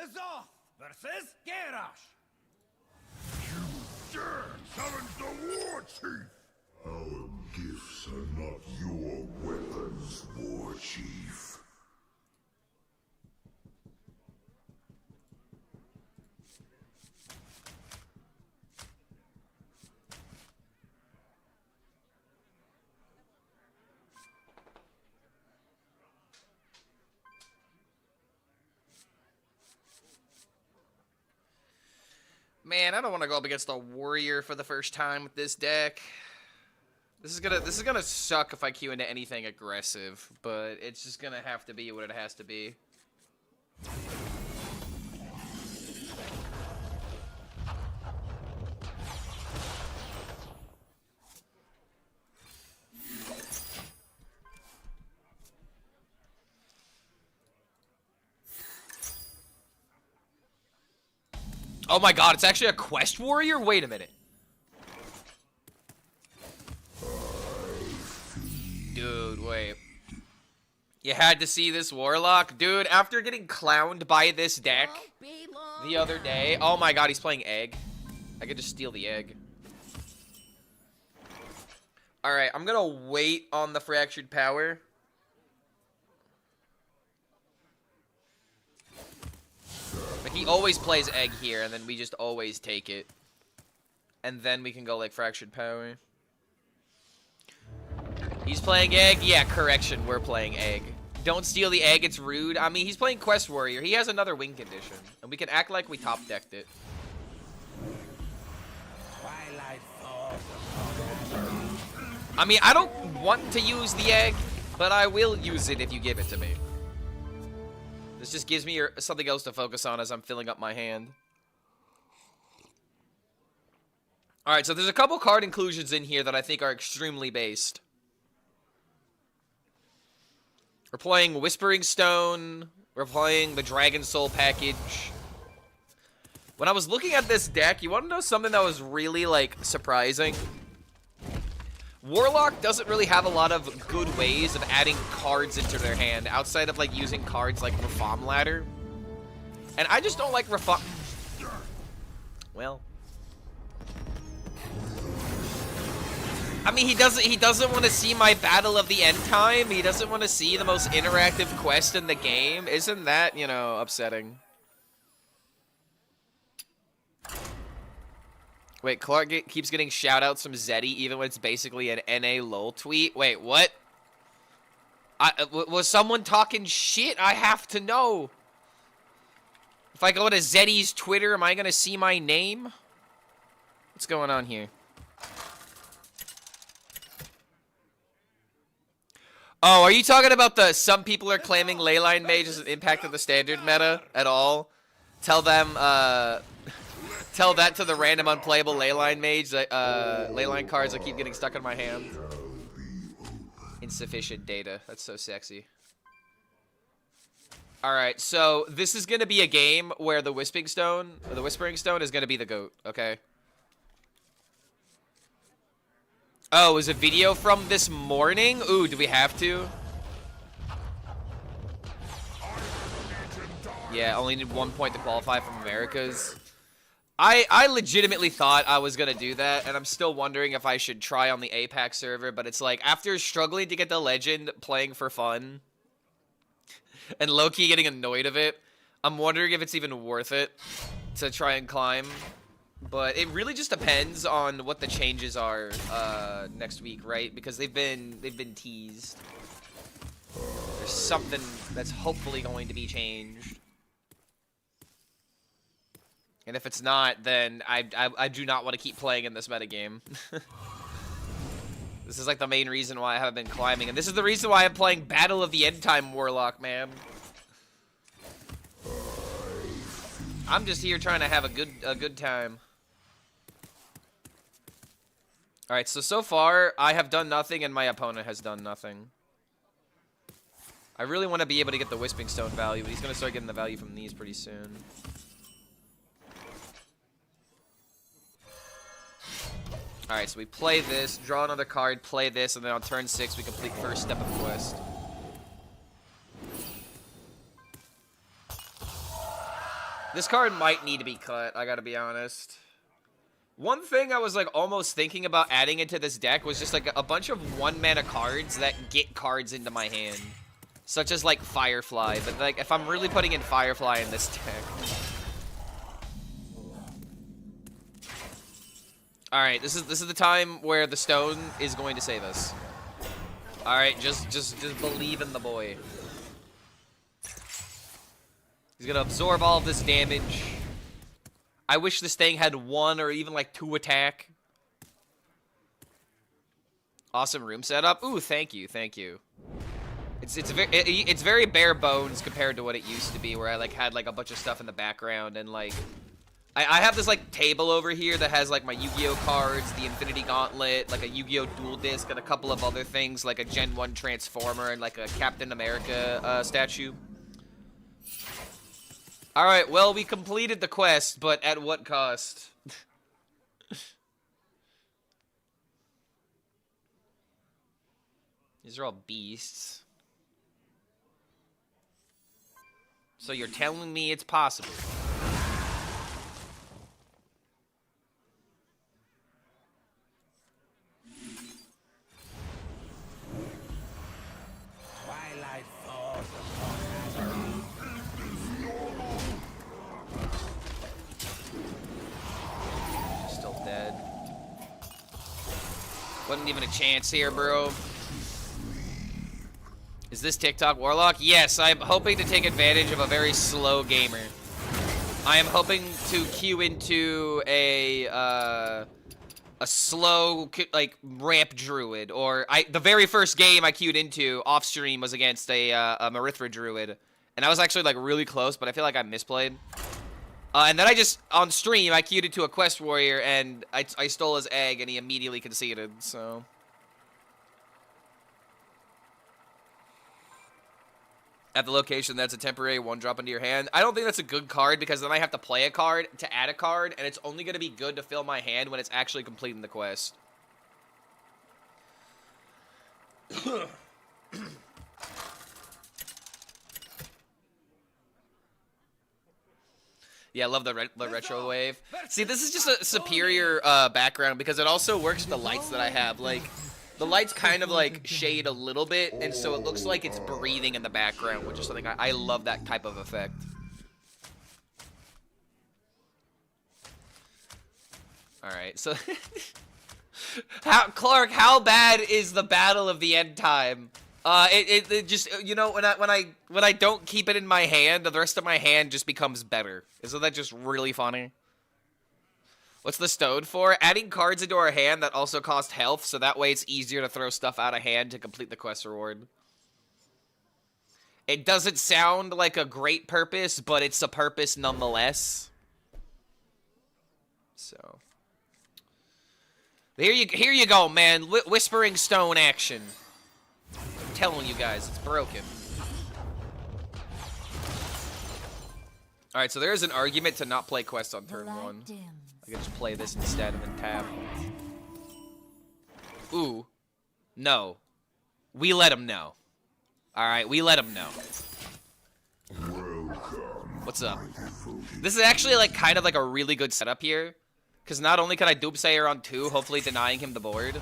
Zoth versus Garrosh. You dare challenge the War Chief! Our gifts are not your weapons, War Chief. Man, I don't want to go up against a warrior for the first time with this deck. This is gonna suck if I queue into anything aggressive, but it's just gonna have to be what it has to be. Oh my god, it's actually a quest warrior? Wait a minute. Dude, wait. You had to see this warlock? Dude, after getting clowned by this deck the other day. Oh my god, he's playing egg. I could just steal the egg. Alright, I'm gonna wait on the fractured power. But he always plays egg here, and then we just always take it. And then we can go, like, fractured power. He's playing egg? Yeah, correction, we're playing egg. Don't steal the egg, it's rude. I mean, he's playing Quest Warrior. He has another win condition. And we can act like we top-decked it. I mean, I don't want to use the egg, but I will use it if you give it to me. This just gives me something else to focus on as I'm filling up my hand. Alright, so there's a couple card inclusions in here that I think are extremely based. We're playing Whispering Stone. We're playing the Dragon Soul package. When I was looking at this deck, you want to know something that was really, like, surprising? Warlock doesn't really have a lot of good ways of adding cards into their hand outside of, like, using cards like Reform Ladder. And I just don't like Reform... Well... I mean, he doesn't want to see my Battle of the End Time. He doesn't want to see the most interactive quest in the game. Isn't that, you know, upsetting? Wait, Clark keeps getting shoutouts from Zeddy even when it's basically an NA lol tweet. Wait, what? Was someone talking shit? I have to know. If I go to Zeddy's Twitter, am I going to see my name? What's going on here? Oh, are you talking about the some people are claiming Leyline Mage hasn't impacted the standard meta at all? Tell them, tell that to the random unplayable Leyline Mage, Leyline cards that keep getting stuck in my hand. Insufficient data. That's so sexy. Alright, so this is going to be a game where the Whispering Stone is going to be the GOAT, okay? Oh, is a video from this morning? Ooh, do we have to? Yeah, only need 1 point to qualify from Americas. I legitimately thought I was going to do that, and I'm still wondering if I should try on the APAC server, but it's like, after struggling to get the Legend playing for fun, and low-key getting annoyed of it, I'm wondering if it's even worth it to try and climb. But it really just depends on what the changes are next week, right? Because they've been teased. There's something that's hopefully going to be changed. And if it's not, then I do not want to keep playing in this metagame. This is like the main reason why I haven't been climbing. And this is the reason why I'm playing Battle of the End Time Warlock, man. I'm just here trying to have a good time. Alright, so far, I have done nothing and my opponent has done nothing. I really want to be able to get the Whispering Stone value, but he's going to start getting the value from these pretty soon. Alright, so we play this, draw another card, play this, and then on turn 6 we complete first step of the quest. This card might need to be cut, I gotta be honest. One thing I was like almost thinking about adding into this deck was just like a bunch of 1-mana cards that get cards into my hand. Such as like Firefly, but like if I'm really putting in Firefly in this deck. Alright, this is the time where the stone is going to save us. Alright, just believe in the boy. He's gonna absorb all of this damage. I wish this thing had 1 or even like 2 attack. Awesome room setup. Ooh, thank you, thank you. It's very bare bones compared to what it used to be, where I like had like a bunch of stuff in the background and like I have this like table over here that has like my Yu-Gi-Oh cards, the Infinity Gauntlet, like a Yu-Gi-Oh dual disc, and a couple of other things like a Gen 1 Transformer and like a Captain America statue. Alright, well, we completed the quest, but at what cost? These are all beasts. So you're telling me it's possible? Twilight falls Still dead. Wasn't even a chance here, bro. Is this TikTok Warlock? Yes, I'm hoping to take advantage of a very slow gamer. I am hoping to queue into a slow, like, ramp druid. Or, the very first game I queued into off stream was against a Marithra druid. And I was actually, like, really close, but I feel like I misplayed. And then on stream, I queued into a quest warrior, and I stole his egg, and he immediately conceded, so... At the location, that's a temporary 1-drop into your hand. I don't think that's a good card, because then I have to play a card to add a card, and it's only going to be good to fill my hand when it's actually completing the quest. Yeah, I love the retro wave. See, this is just a superior background, because it also works with the lights that I have. Like... The lights kind of, like, shade a little bit, and so it looks like it's breathing in the background, which is something I love that type of effect. Alright, so... Clark, how bad is the Battle of the End Time? It just, you know, when I don't keep it in my hand, the rest of my hand just becomes better. Isn't that just really funny? What's the stone for? Adding cards into our hand that also cost health, so that way it's easier to throw stuff out of hand to complete the quest reward. It doesn't sound like a great purpose, but it's a purpose nonetheless. So. Here you go, man. Whispering Stone action. I'm telling you guys, it's broken. Alright, so there is an argument to not play quest on turn 1. I can just play this instead and then tap. Ooh. No. We let him know. Alright, we let him know. What's up? This is actually like kind of like a really good setup here. Because not only can I Doomsayer on 2, hopefully denying him the board.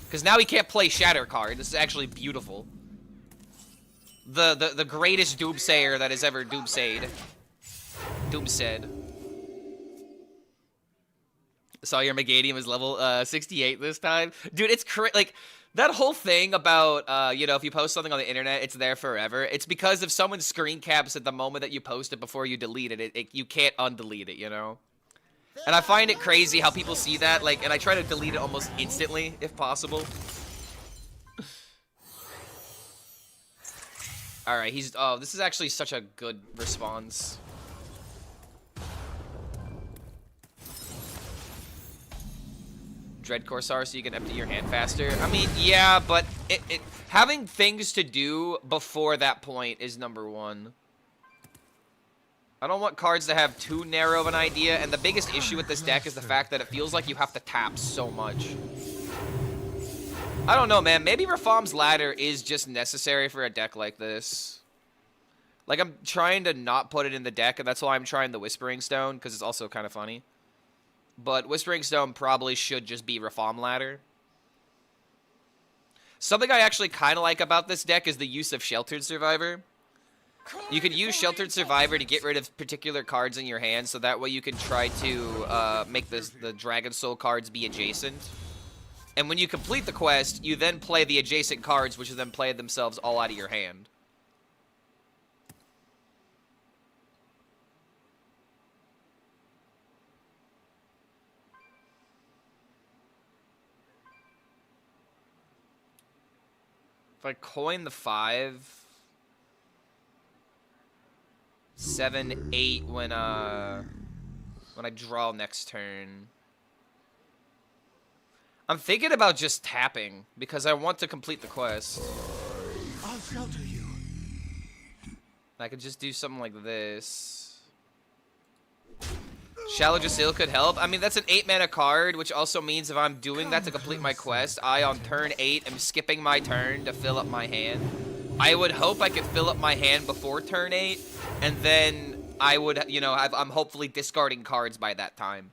Because now he can't play Shatter card. This is actually beautiful. The greatest Doomsayer that has ever Doomsayed. Doomsaid. Saw your Megadium is level 68 this time. Dude, it's like that whole thing about you know, if you post something on the internet, it's there forever. It's because if someone screen caps at the moment that you post it before you delete it, you can't undelete it, you know? And I find it crazy how people see that, like, and I try to delete it almost instantly if possible. Alright, oh, this is actually such a good response. Dread Corsar so you can empty your hand faster. I mean, yeah, but having things to do before that point is number 1. I don't want cards to have too narrow of an idea, and the biggest issue with this deck is the fact that it feels like you have to tap so much. I don't know, man. Maybe Rafam's Ladder is just necessary for a deck like this. Like, I'm trying to not put it in the deck, and that's why I'm trying the Whispering Stone, because it's also kind of funny. But Whispering Stone probably should just be Reform Ladder. Something I actually kind of like about this deck is the use of Sheltered Survivor. You can use Sheltered Survivor to get rid of particular cards in your hand, so that way you can try to make the Dragon Soul cards be adjacent. And when you complete the quest, you then play the adjacent cards, which then play themselves all out of your hand. If I coin the 5... 7, 8 when I draw next turn. I'm thinking about just tapping because I want to complete the quest. I'll shelter you. I could just do something like this. Shallow Jasil could help. I mean, that's an 8 mana card, which also means if I'm doing that to complete my quest, I on turn 8 am skipping my turn to fill up my hand. I would hope I could fill up my hand before turn 8, and then I would, you know, I'm hopefully discarding cards by that time.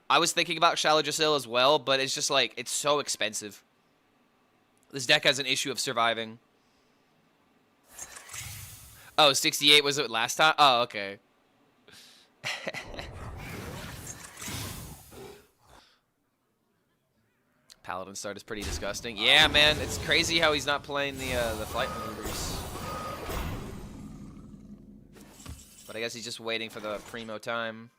I was thinking about Shallow Jasil as well, but it's just like, it's so expensive. This deck has an issue of surviving. Oh, 68 was it last time? Oh, okay. Paladin start is pretty disgusting. Yeah, man, it's crazy how he's not playing the flight maneuvers. But I guess he's just waiting for the primo time.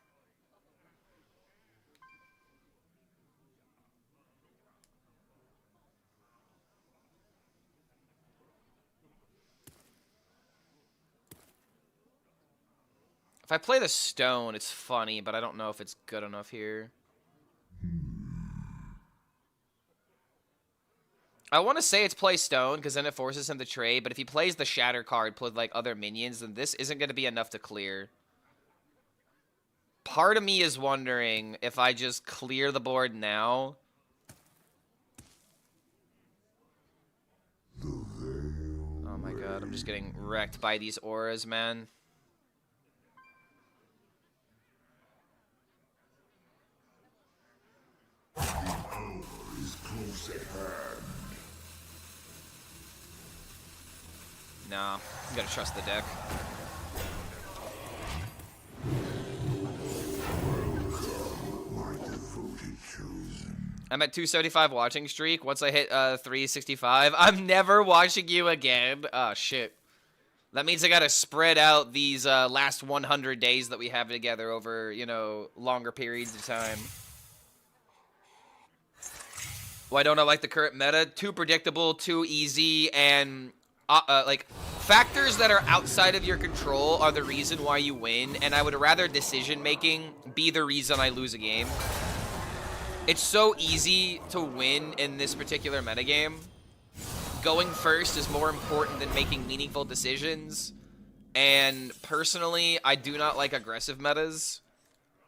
If I play the stone, it's funny, but I don't know if it's good enough here. I want to say it's play stone, because then it forces him to trade, but if he plays the shatter card with, like, other minions, then this isn't going to be enough to clear. Part of me is wondering if I just clear the board now. Oh my god, I'm just getting wrecked by these auras, man. Nah, you gotta trust the deck. I'm at 275 watching streak. Once I hit 365, I'm never watching you again. Oh, shit. That means I gotta spread out these last 100 days that we have together over, you know, longer periods of time. Why don't I like the current meta? Too predictable, too easy, and like, factors that are outside of your control are the reason why you win, and I would rather decision-making be the reason I lose a game. It's so easy to win in this particular metagame. Going first is more important than making meaningful decisions, and personally, I do not like aggressive metas,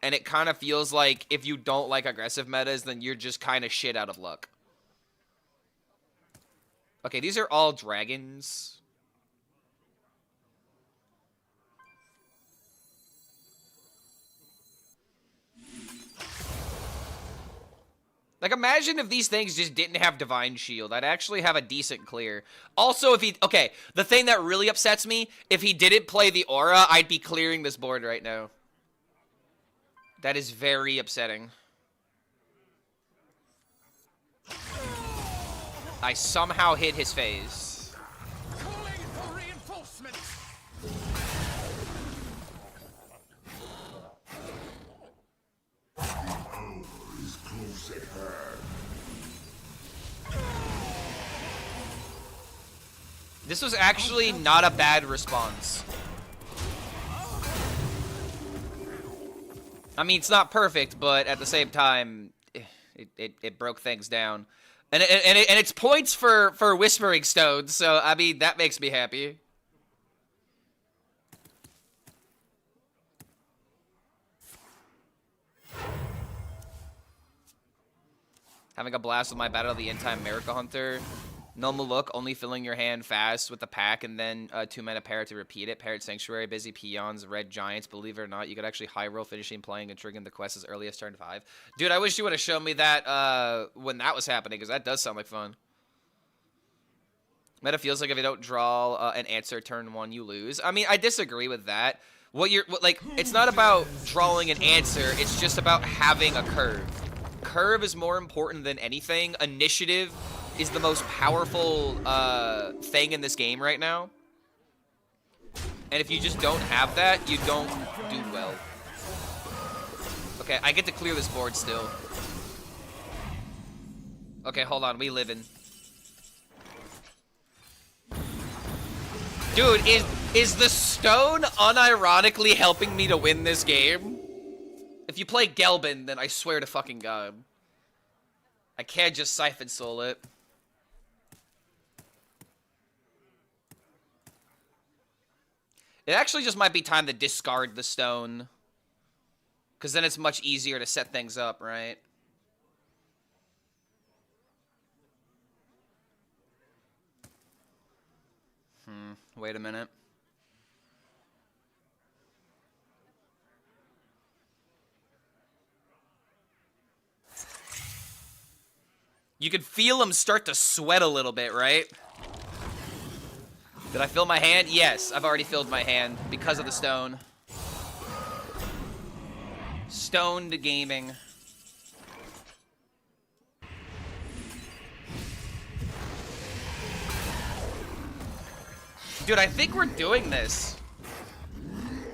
and it kind of feels like if you don't like aggressive metas, then you're just kind of shit out of luck. Okay, these are all dragons. Like, imagine if these things just didn't have Divine Shield. I'd actually have a decent clear. Also, if he... Okay, the thing that really upsets me, if he didn't play the Aura, I'd be clearing this board right now. That is very upsetting. I somehow hit his phase. Calling for reinforcements. Is close at hand. This was actually not a bad response. I mean, it's not perfect, but at the same time, it broke things down. And it's points for Whispering Stones, so, I mean, that makes me happy. Having a blast with my Battle of the End Time Miracle Hunter. Normal look, only filling your hand fast with the pack, and then 2-mana Parrot to repeat it. Parrot Sanctuary, Busy Peons, Red Giants. Believe it or not, you could actually high roll finishing playing and triggering the quest as early as turn 5. Dude, I wish you would have shown me that when that was happening, because that does sound like fun. Meta feels like if you don't draw an answer turn 1, you lose. I mean, I disagree with that. It's not about drawing an answer, it's just about having a curve. Curve is more important than anything. Initiative is the most powerful thing in this game right now. And if you just don't have that, you don't do well. Okay, I get to clear this board still. Okay, hold on, we living. Dude, is the stone unironically helping me to win this game? If you play Gelbin, then I swear to fucking God. I can't just Siphon Soul it. It actually just might be time to discard the stone. Because then it's much easier to set things up, right? Wait a minute. You can feel him start to sweat a little bit, right? Did I fill my hand? Yes, I've already filled my hand because of the stone. Stoned gaming. Dude, I think we're doing this.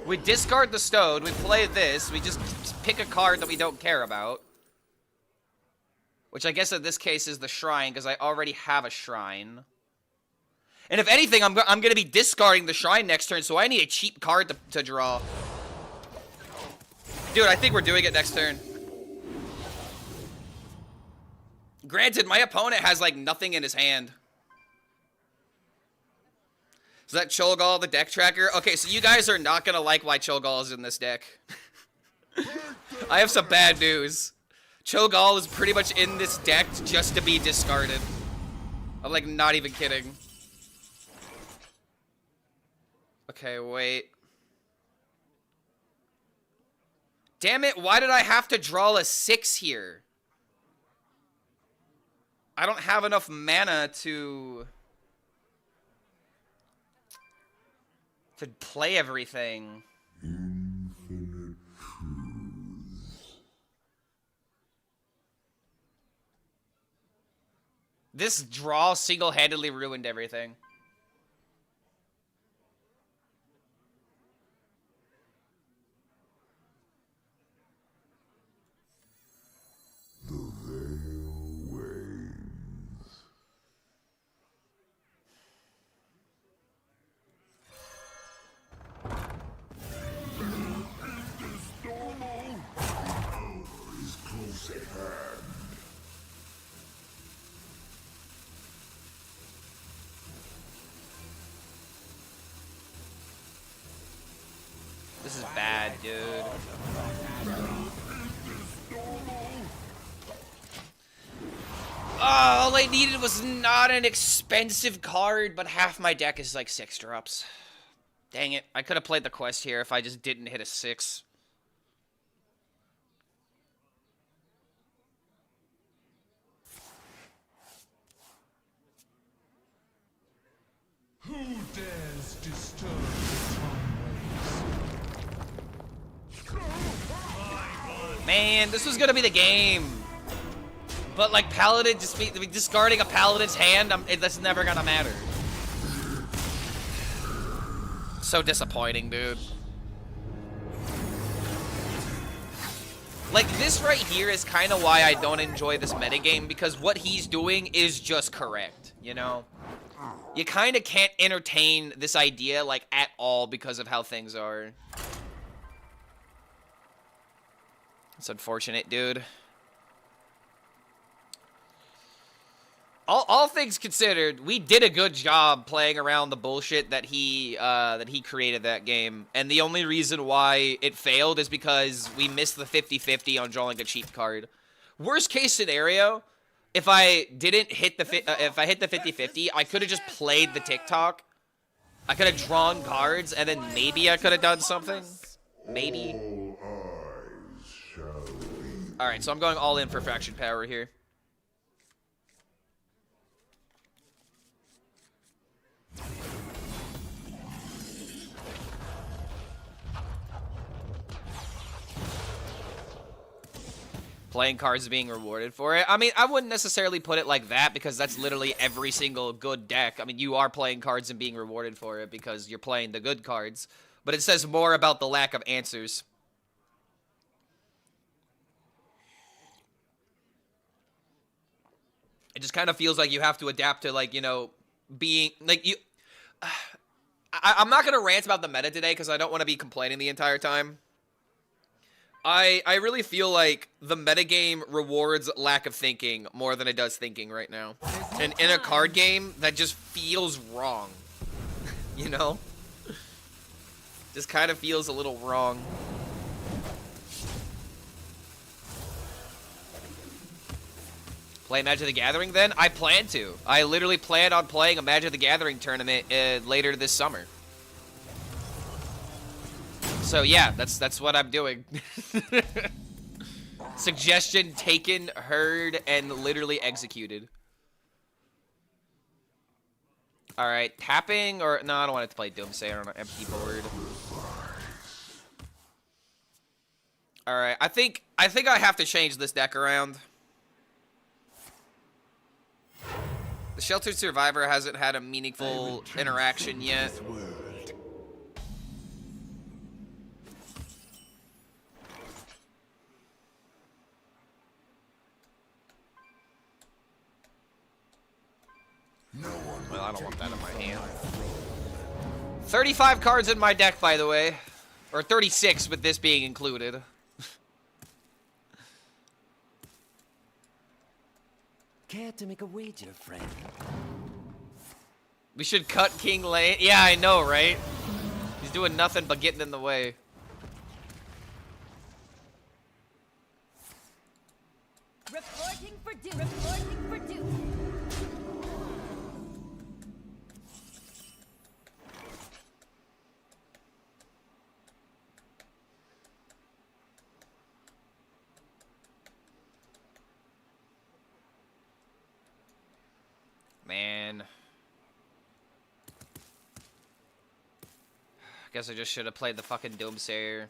We discard the stone, we play this, we just pick a card that we don't care about. Which I guess in this case is the shrine, because I already have a shrine. And if anything, I'm going to be discarding the shrine next turn, so I need a cheap card to draw. Dude, I think we're doing it next turn. Granted, my opponent has, like, nothing in his hand. Is that Cho'Gall the deck tracker? Okay, so you guys are not going to like why Cho'Gall is in this deck. I have some bad news. Cho'Gall is pretty much in this deck just to be discarded. I'm, like, not even kidding. Okay, wait. Damn it, why did I have to draw a 6 here? I don't have enough mana to play everything. Infinite truths. This draw single-handedly ruined everything. The veil wanes. Is close at hand. This is bad, dude. Oh, all I needed was not an expensive card, but half my deck is like 6 drops. Dang it. I could have played the quest here if I just didn't hit a 6. Who dares disturb the Tronways? Man, this was gonna be the game. But like Paladin, just discarding a Paladin's hand, that's never gonna matter. So disappointing, dude. Like, this right here is kind of why I don't enjoy this metagame, because what he's doing is just correct, you know? You kind of can't entertain this idea, like, at all because of how things are. It's unfortunate, dude. All things considered, we did a good job playing around the bullshit that he created that game. And the only reason why it failed is because we missed the 50-50 on drawing a cheap card. Worst case scenario, if I didn't hit the if I hit the 50-50, I could have just played the TikTok. I could have drawn cards, and then maybe I could have done something. Maybe. All right, so I'm going all in for faction power here. Playing cards being rewarded for it. I mean, I wouldn't necessarily put it like that because that's literally every single good deck. I mean, you are playing cards and being rewarded for it because you're playing the good cards. But it says more about the lack of answers. It just kind of feels like you have to adapt to, like, you know, being, like, you... I'm not going to rant about the meta today because I don't want to be complaining the entire time. I really feel like the metagame rewards lack of thinking more than it does thinking right now. And in a card game, that just feels wrong. You know? Just kind of feels a little wrong. Play Magic the Gathering then? I plan to. I literally plan on playing a Magic the Gathering tournament later this summer. So yeah, that's what I'm doing. Suggestion taken, heard, and literally executed. Alright, tapping or... No, I don't want to play Doomsayer on an empty board. Alright, I think I have to change this deck around. The Sheltered Survivor hasn't had a meaningful interaction yet. Well, I don't want that in my hand. 35 cards in my deck, by the way. Or 36 with this being included. Care to make a wager, friend? We should cut King Lane. Yeah, I know, right? He's doing nothing but getting in the way. Reporting for duty. Reporting for duty. Man. Guess I just should have played the fucking Doomsayer.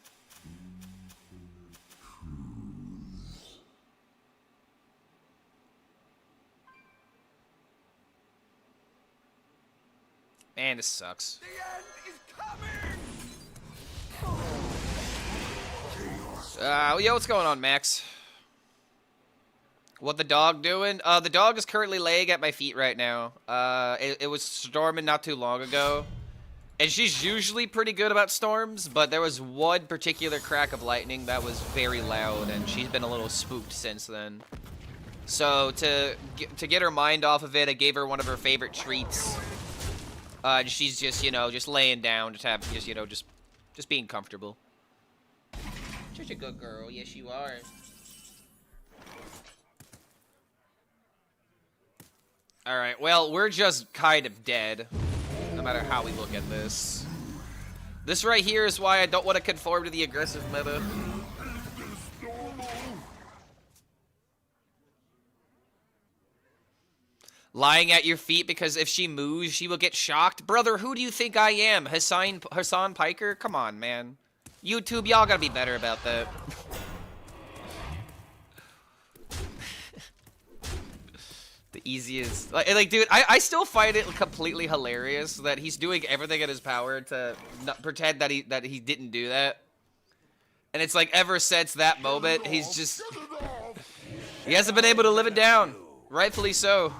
Man, this sucks. The end is coming! Yo, what's going on, Max? What the dog doing? The dog is currently laying at my feet right now. It was storming not too long ago. And she's usually pretty good about storms, but there was one particular crack of lightning that was very loud, and she's been a little spooked since then. So, to get her mind off of it, I gave her one of her favorite treats. She's just, you know, just laying down, just being comfortable. Such a good girl. Yes, you are. Alright, well, we're just kind of dead, no matter how we look at this. This right here is why I don't want to conform to the aggressive meta. Lying at your feet because if she moves, she will get shocked. Brother, who do you think I am? Hassan Piker? Come on, man. YouTube, y'all gotta be better about that. The easiest, like, dude, I still find it completely hilarious that he's doing everything in his power to not pretend that he didn't do that. And it's like ever since that moment, he hasn't been able to live it down. Rightfully so.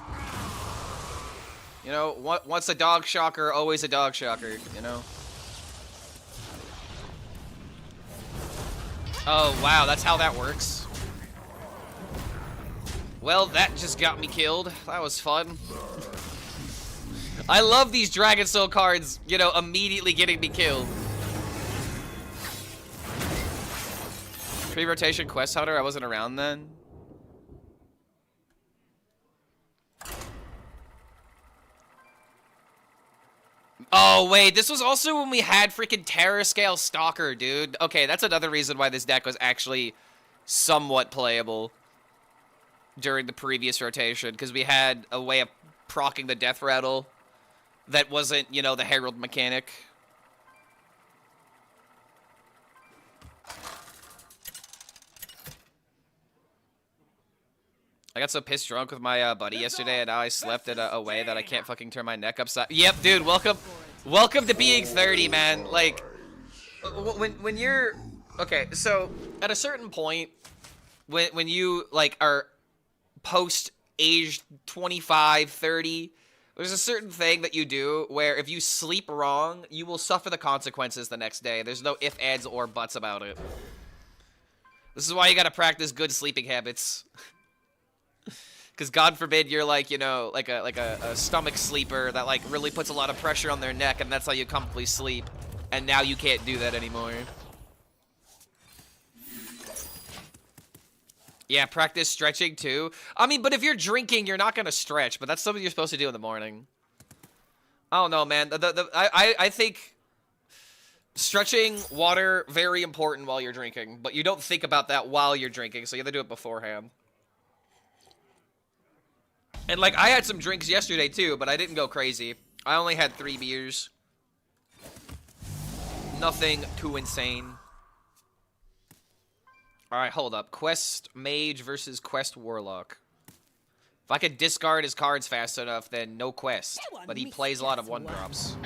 You know, once a dog shocker, always a dog shocker, you know? Oh, wow, that's how that works. Well, that just got me killed. That was fun. I love these Dragon Soul cards, you know, immediately getting me killed. Pre-rotation Quest Hunter, I wasn't around then. Oh, wait, this was also when we had freaking Terror Scale Stalker, dude. Okay, that's another reason why this deck was actually somewhat playable during the previous rotation, because we had a way of proccing the Death Rattle that wasn't, you know, the Herald mechanic. I got so pissed drunk with my buddy yesterday, and now I slept in a way that I can't fucking turn my neck upside. Yep, dude, welcome to being 30, man. Like, when you're... Okay, so, at a certain point, when you, like, are post-age 25, 30, there's a certain thing that you do where if you sleep wrong, you will suffer the consequences the next day. There's no ifs, ands, or buts about it. This is why you gotta practice good sleeping habits. Because God forbid you're like, you know, like a stomach sleeper that like really puts a lot of pressure on their neck, and that's how you comfortably sleep. And now you can't do that anymore. Yeah, practice stretching too. I mean, but if you're drinking, you're not gonna stretch. But that's something you're supposed to do in the morning. I don't know, man. I think stretching, water, very important while you're drinking. But you don't think about that while you're drinking, so you have to do it beforehand. And, like, I had some drinks yesterday, too, but I didn't go crazy. I only had 3 beers. Nothing too insane. Alright, hold up. Quest Mage versus Quest Warlock. If I could discard his cards fast enough, then no quest. But he plays a lot of 1-drops.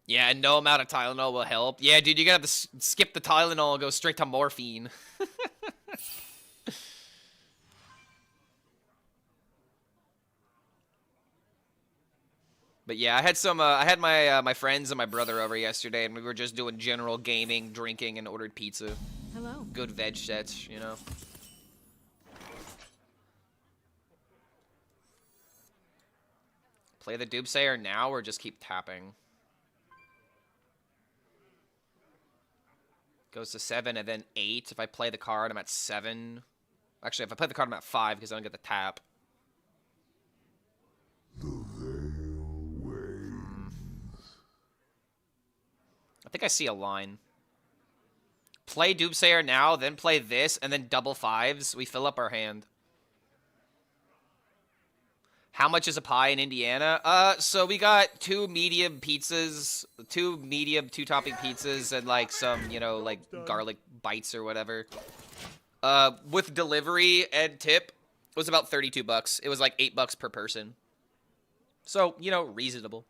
Yeah, and no amount of Tylenol will help. Yeah, dude, you're gonna have to skip the Tylenol and go straight to morphine. But yeah, I had some. I had my friends and my brother over yesterday, and we were just doing general gaming, drinking, and ordered pizza. Hello. Good veg sets, you know. Play the Doomsayer now, or just keep tapping. Goes to 7 and then 8. If I play the card, I'm at 7. Actually, if I play the card, I'm at 5 because I don't get the tap. I think I see a line. Play Doomsayer now, then play this, and then double 5s. We fill up our hand. How much is a pie in Indiana? So we got 2 medium pizzas, 2 medium 2-topping pizzas, and like some, you know, like garlic bites or whatever. With delivery and tip, it was about $32. It was like $8 per person. So, you know, reasonable.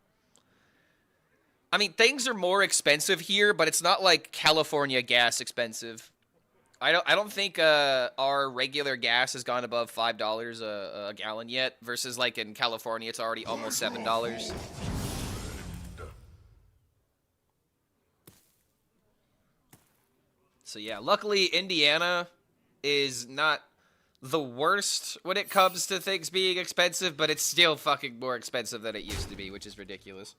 I mean, things are more expensive here, but it's not like California gas expensive. I don't think our regular gas has gone above $5 a gallon yet, versus like in California, it's already almost $7. So yeah, luckily Indiana is not the worst when it comes to things being expensive, but it's still fucking more expensive than it used to be, which is ridiculous.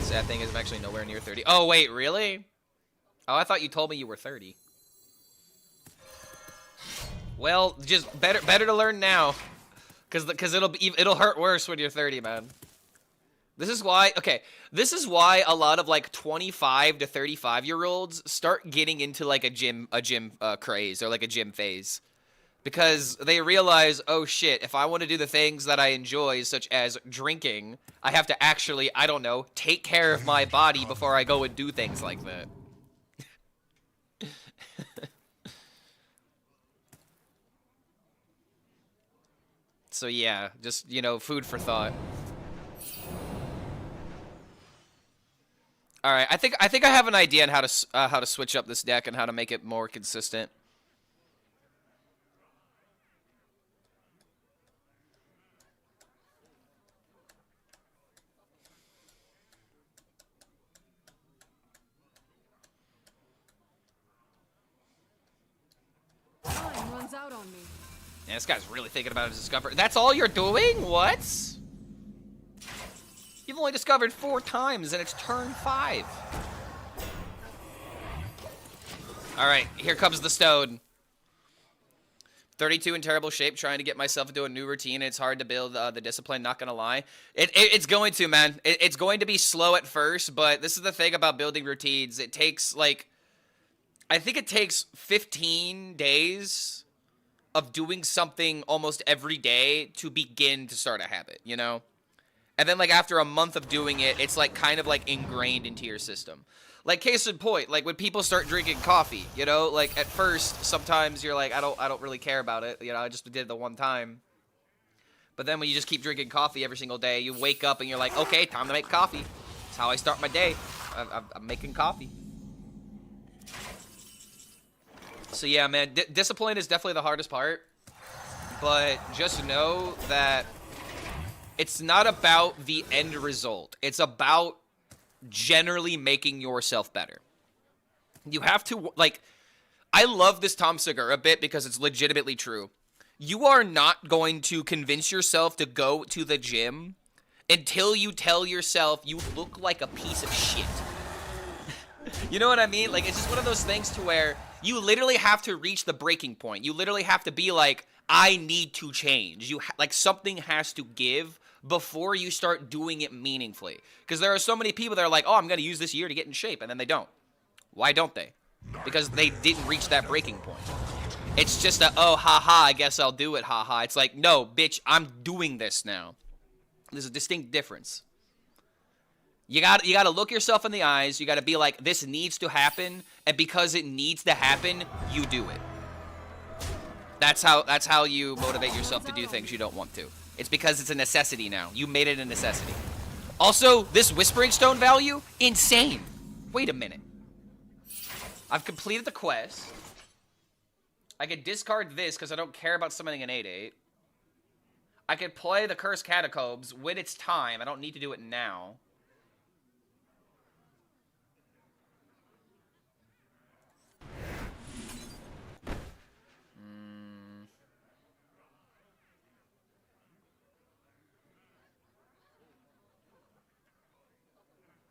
Sad thing is I'm actually nowhere near 30. Oh, wait, really? Oh, I thought you told me you were 30. Well, just better to learn now. Cause it'll hurt worse when you're 30, man. This is why, okay, this is why a lot of like 25 to 35-year-olds start getting into like a gym craze or like a gym phase. Because they realize, oh shit, if I want to do the things that I enjoy, such as drinking, I have to actually, I don't know, take care of my body before I go and do things like that. So yeah, just, you know, food for thought. All right, I think I have an idea on how to switch up this deck and how to make it more consistent. Time runs out on me. Yeah, this guy's really thinking about his discovery. That's all you're doing? What? You've only discovered 4 times, and it's turn 5. Alright, here comes the stone. 32 in terrible shape, trying to get myself into a new routine. It's hard to build the discipline, not gonna lie. It's going to, man. It's going to be slow at first, but this is the thing about building routines. It takes, like, I think it takes 15 days of doing something almost every day to begin to start a habit, you know? And then, like, after a month of doing it, it's, like, kind of, like, ingrained into your system. Like, case in point, like, when people start drinking coffee, you know? Like, at first, sometimes you're like, I don't really care about it. You know, I just did it the one time. But then when you just keep drinking coffee every single day, you wake up and you're like, okay, time to make coffee. That's how I start my day. I'm making coffee. So, yeah, man, discipline is definitely the hardest part. But just know that it's not about the end result. It's about generally making yourself better. You have to, like, I love this Tom Segura bit because it's legitimately true. You are not going to convince yourself to go to the gym until you tell yourself you look like a piece of shit. You know what I mean? Like, it's just one of those things to where you literally have to reach the breaking point. You literally have to be like, I need to change. Like, something has to give before you start doing it meaningfully. Because there are so many people that are like, oh, I'm going to use this year to get in shape, and then they don't. Why don't they? Because they didn't reach that breaking point. It's just a, oh, haha, I guess I'll do it, haha. It's like, no, bitch, I'm doing this now. There's a distinct difference. You gotta look yourself in the eyes. You gotta be like, this needs to happen, and because it needs to happen, you do it. That's how you motivate yourself to do things you don't want to. It's because it's a necessity now. You made it a necessity. Also, this Whispering Stone value, insane. Wait a minute. I've completed the quest. I could discard this because I don't care about summoning an 8/8. I could play the Cursed Catacombs when it's time. I don't need to do it now.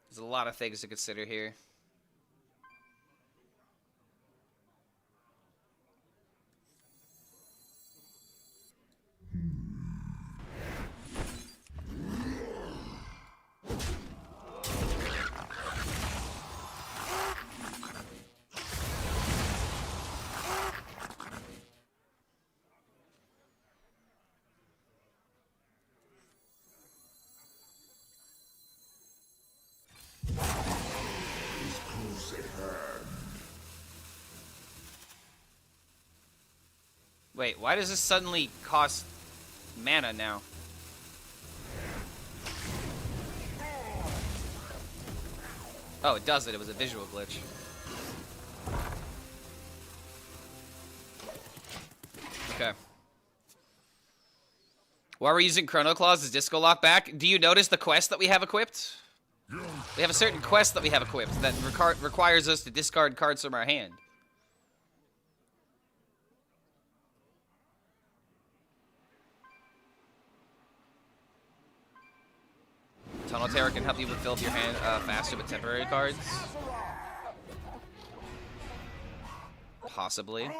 There's a lot of things to consider here. Wait, why does this suddenly cost mana now? Oh, it doesn't. It was a visual glitch. Okay. Why we're using Chrono Claws as Disco Lock back? Do you notice the quest that we have equipped? We have a certain quest that we have equipped that requires us to discard cards from our hand. Tunnel Terror can help you fill up your hand faster with temporary cards. Possibly.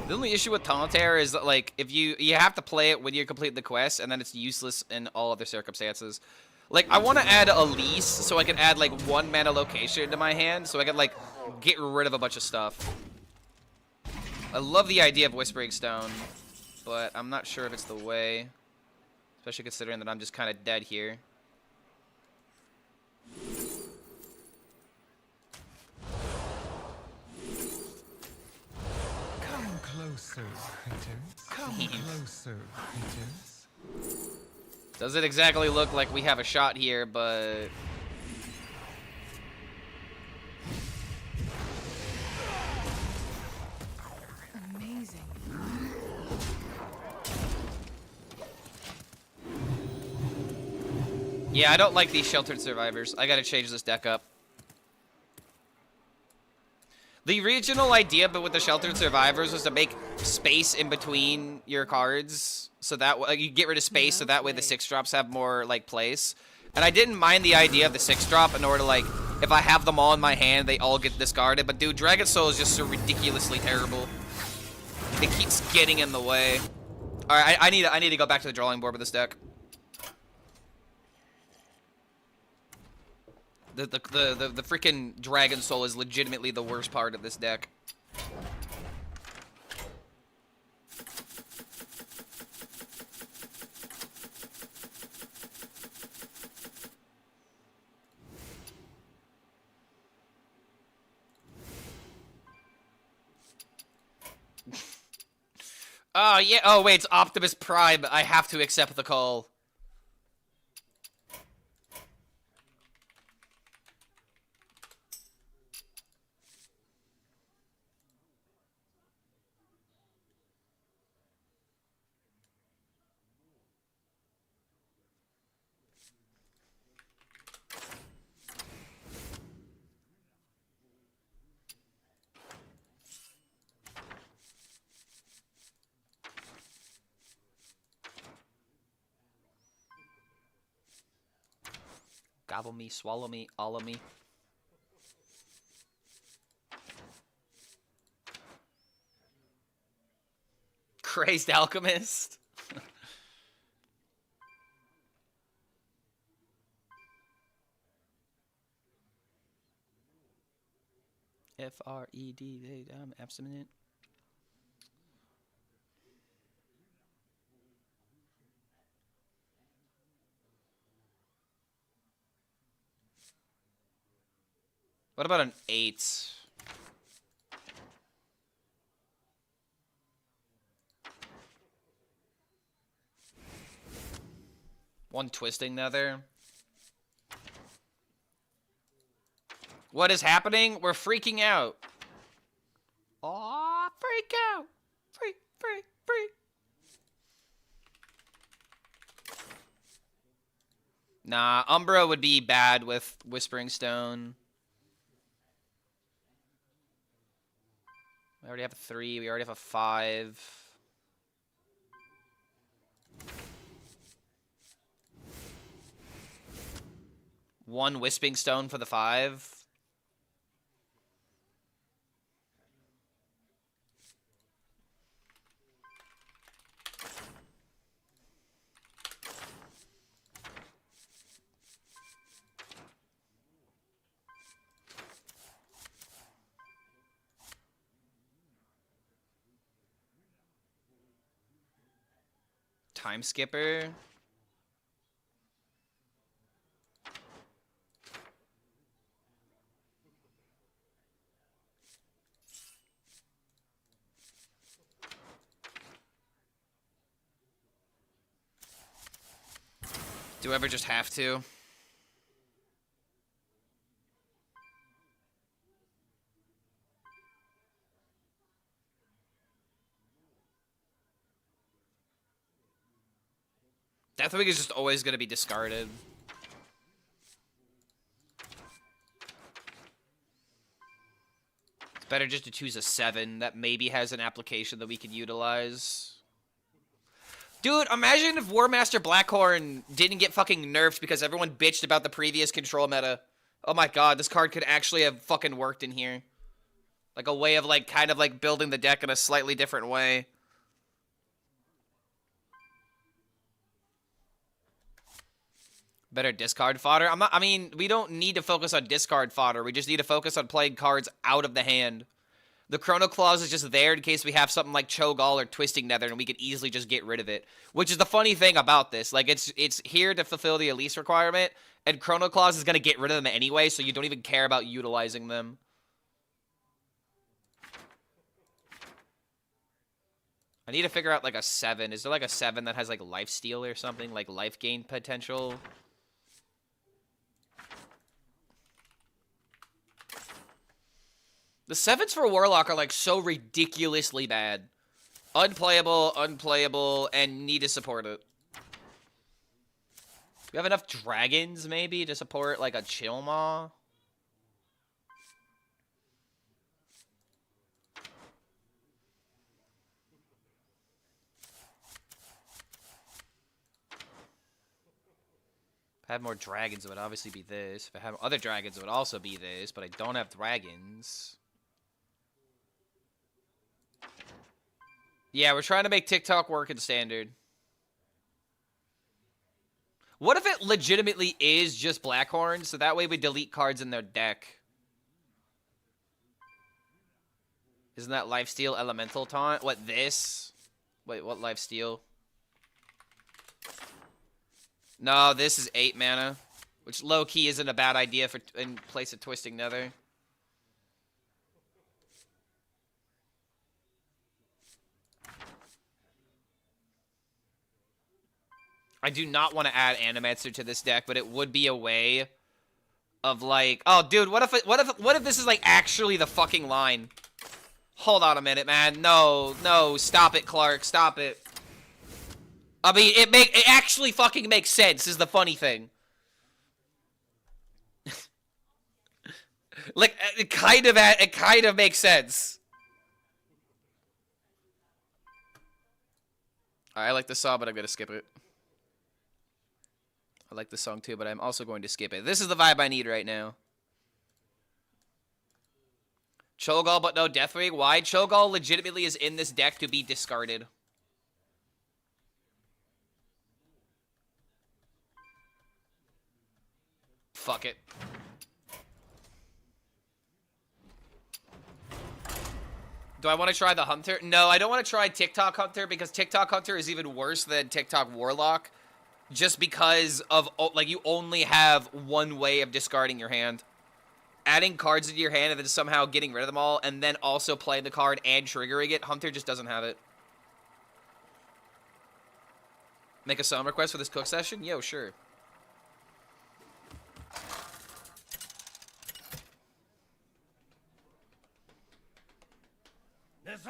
The only issue with Tunnel Terror is that, like, if you have to play it when you complete the quest, and then it's useless in all other circumstances. Like, I want to add a lease so I can add, like, 1 mana location to my hand, so I can, like, get rid of a bunch of stuff. I love the idea of Whispering Stone, but I'm not sure if it's the way. Especially considering that I'm just kind of dead here. Come closer, critters. Come closer, critters. Doesn't exactly look like we have a shot here, but... Amazing. Yeah, I don't like these Sheltered Survivors. I gotta change this deck up. The original idea, but with the Sheltered Survivors, was to make space in between your cards, so that way you get rid of space, so that way the 6-drops have more like place. And I didn't mind the idea of the 6-drop in order to like If I have them all in my hand, they all get discarded. But dude, Dragon Soul is just so ridiculously terrible. It keeps getting in the way. All right, I need to go back to the drawing board with this deck. The freaking Dragon Soul is legitimately the worst part of this deck. Oh, yeah. Oh, wait. It's Optimus Prime. I have to accept the call. Gobble me, swallow me, all of me. Crazed Alchemist. F-R-E-D, I'm abstinent. What about an 8? One Twisting Nether. What is happening? We're freaking out. Aw, freak out. Freak. Nah, Umbra would be bad with Whispering Stone. We already have a 3. We already have a 5. One Whispering Stone for the 5. Time Skipper. Do I ever just have to? Deathwing is just always going to be discarded. It's better just to choose a 7 that maybe has an application that we could utilize. Dude, imagine if Warmaster Blackhorn didn't get fucking nerfed because everyone bitched about the previous control meta. Oh my god, this card could actually have fucking worked in here. Like a way of like, kind of like building the deck in a slightly different way. Better discard fodder? I mean, we don't need to focus on discard fodder. We just need to focus on playing cards out of the hand. The Chrono Clause is just there in case we have something like Cho'Gall or Twisting Nether, and we could easily just get rid of it. Which is the funny thing about this. Like, it's here to fulfill the Elise requirement, and Chrono Clause is going to get rid of them anyway, so you don't even care about utilizing them. I need to figure out, like, a 7. Is there, like, a 7 that has, like, lifesteal or something? Like, life gain potential? The 7s for Warlock are, like, so ridiculously bad. Unplayable, and need to support it. Do we have enough dragons, maybe, to support, like, a Chillmaw? If I had more dragons, it would obviously be this. If I had other dragons, it would also be this. But I don't have dragons. Yeah, we're trying to make TikTok work in standard. What if it legitimately is just Blackhorn? So that way we delete cards in their deck. Isn't that Lifesteal Elemental Taunt? What, this? Wait, what Lifesteal? No, this is 8 mana. Which low-key isn't a bad idea for in place of Twisting Nether. I do not want to add Animancer to this deck, but it would be a way of like, oh, dude, what if this is like actually the fucking line? Hold on a minute, man. No, stop it, Clark, stop it. I mean, it actually fucking makes sense. Is the funny thing. Like, it kind of makes sense. I like the song, but I'm gonna skip it. I like the song too, but I'm also going to skip it. This is the vibe I need right now. Cho'Gall, but no Deathwing. Why? Cho'Gall legitimately is in this deck to be discarded. Fuck it. Do I want to try the Hunter? No, I don't want to try TikTok Hunter because TikTok Hunter is even worse than TikTok Warlock. Just because of, like, you only have one way of discarding your hand. Adding cards into your hand and then somehow getting rid of them all, and then also playing the card and triggering it, Hunter just doesn't have it. Make a song request for this cook session? Yo, sure.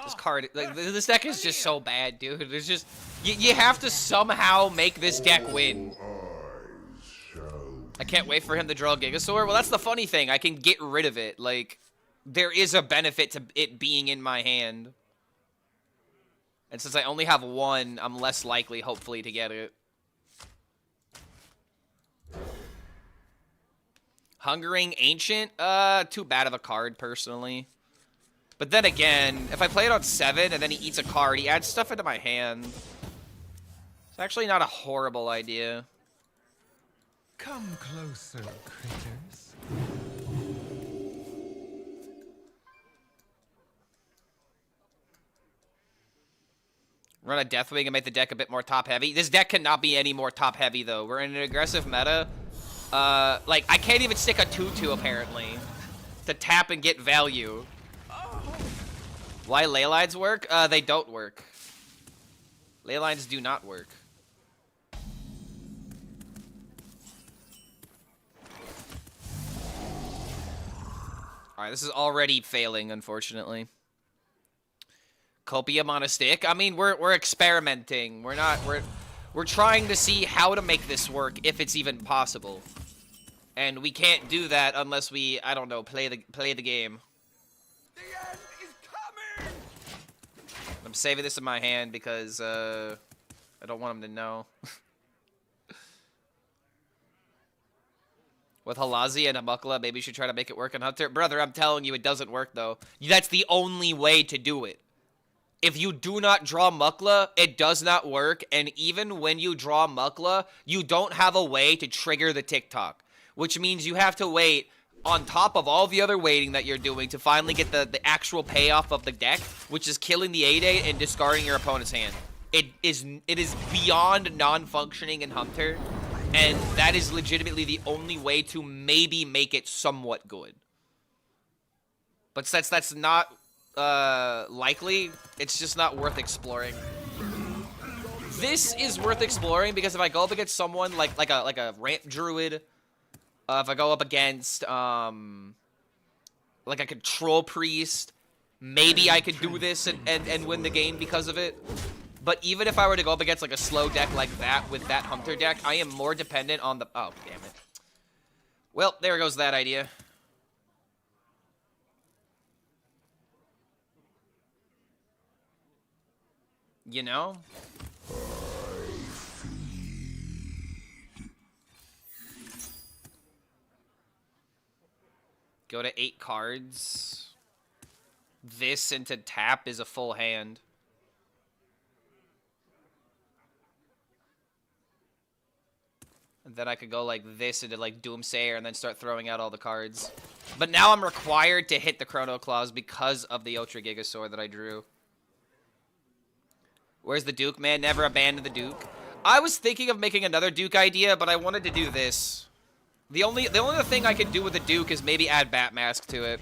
This card, like, this deck is just so bad, dude. There's just, you have to somehow make this deck win. I can't wait for him to draw Gigasaur. Well, that's the funny thing. I can get rid of it. Like, there is a benefit to it being in my hand. And since I only have one, I'm less likely, hopefully, to get it. Hungering Ancient? Too bad of a card, personally. But then again, if I play it on 7 and then he eats a card, he adds stuff into my hand. It's actually not a horrible idea. Come closer, critters. Run a Deathwing and make the deck a bit more top-heavy. This deck cannot be any more top-heavy, though. We're in an aggressive meta. Like, I can't even stick a 2-2, apparently, to tap and get value. Why ley lines work? They don't work. Ley lines do not work. Alright, this is already failing, unfortunately. Copium on a stick? I mean, we're experimenting. We're trying to see how to make this work, if it's even possible. And we can't do that unless we, I don't know, play the game. The end is coming! I'm saving this in my hand because, I don't want him to know. With Halazi and Amukla, maybe you should try to make it work on Hunter. Brother, I'm telling you, it doesn't work, though. That's the only way to do it. If you do not draw Mukla, it does not work. And even when you draw Mukla, you don't have a way to trigger the TikTok. Which means you have to wait on top of all the other waiting that you're doing to finally get the actual payoff of the deck, which is killing the 8/8 and discarding your opponent's hand. It is beyond non-functioning in Hunter. And that is legitimately the only way to maybe make it somewhat good. But since that's not likely, it's just not worth exploring. This is worth exploring because if I go up against someone like a ramp druid, if I go up against like a control priest, maybe I could do this and win the game because of it. But even if I were to go up against like a slow deck like that with that Hunter deck, I am more dependent on the... Oh, damn it. Well, there goes that idea. You know? Go to 8 cards. This into tap is a full hand. And then I could go like this into like Doomsayer and then start throwing out all the cards. But now I'm required to hit the Chrono Claws because of the Ultra Gigasaur that I drew. Where's the Duke, man? Never abandon the Duke. I was thinking of making another Duke idea, but I wanted to do this. The only thing I could do with the Duke is maybe add Bat Mask to it.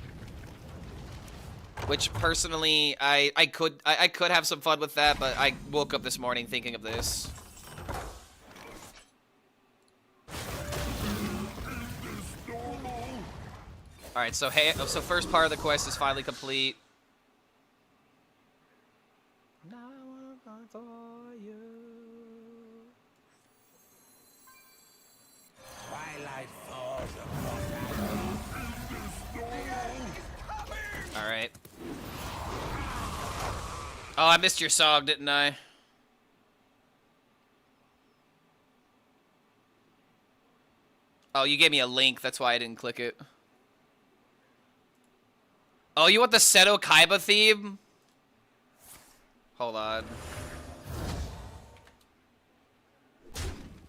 Which personally I could have some fun with that, but I woke up this morning thinking of this. Alright, so first part of the quest is finally complete. Now I'm going for you. Twilight falls upon Alright. Oh, I missed your song, didn't I? Oh, you gave me a link, that's why I didn't click it. Oh, you want the Seto Kaiba theme? Hold on.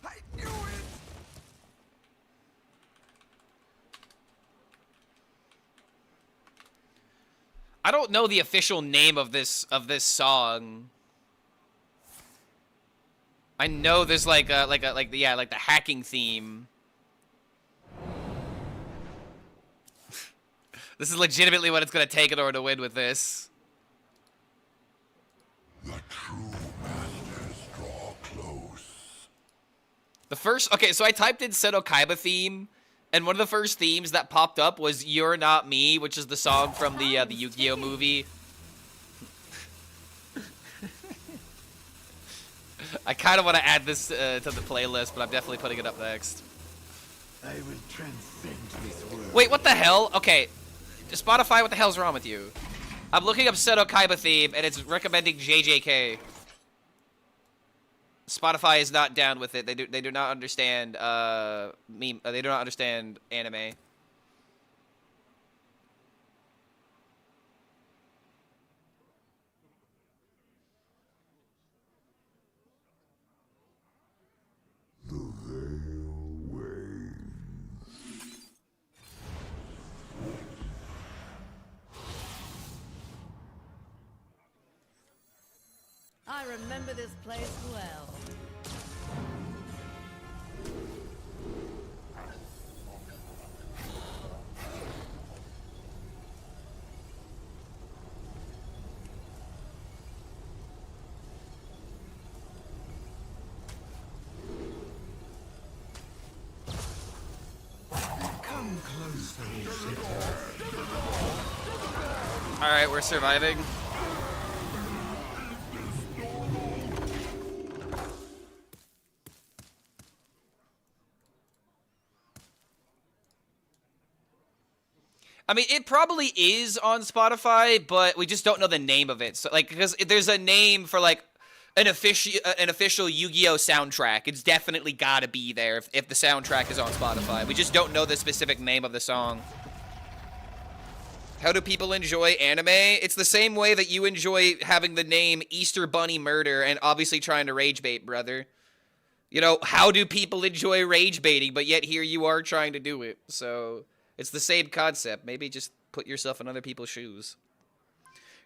I knew it! I don't know the official name of this song. I know there's like the hacking theme. This is legitimately what it's gonna take in order to win with this. The true masters draw close. The first, okay, so I typed in Seto Kaiba theme, and one of the first themes that popped up was "You're Not Me," which is the song from the Yu-Gi-Oh movie. I kind of want to add this to the playlist, but I'm definitely putting it up next. I will transcend this world. Wait, what the hell? Okay, Spotify, what the hell's wrong with you? I'm looking up Seto Kaiba theme, and it's recommending JJK. Spotify is not down with it. They do not understand meme. They do not understand anime. The veil wanes. I remember this place well. Come closer, critters. All right, we're surviving. I mean, it probably is on Spotify, but we just don't know the name of it. So, like, because there's a name for like an official Yu-Gi-Oh soundtrack. It's definitely gotta be there if the soundtrack is on Spotify. We just don't know the specific name of the song. How do people enjoy anime? It's the same way that you enjoy having the name Easter Bunny Murder and obviously trying to rage bait, brother. You know, how do people enjoy rage baiting, but yet here you are trying to do it? So it's the same concept. Maybe just put yourself in other people's shoes.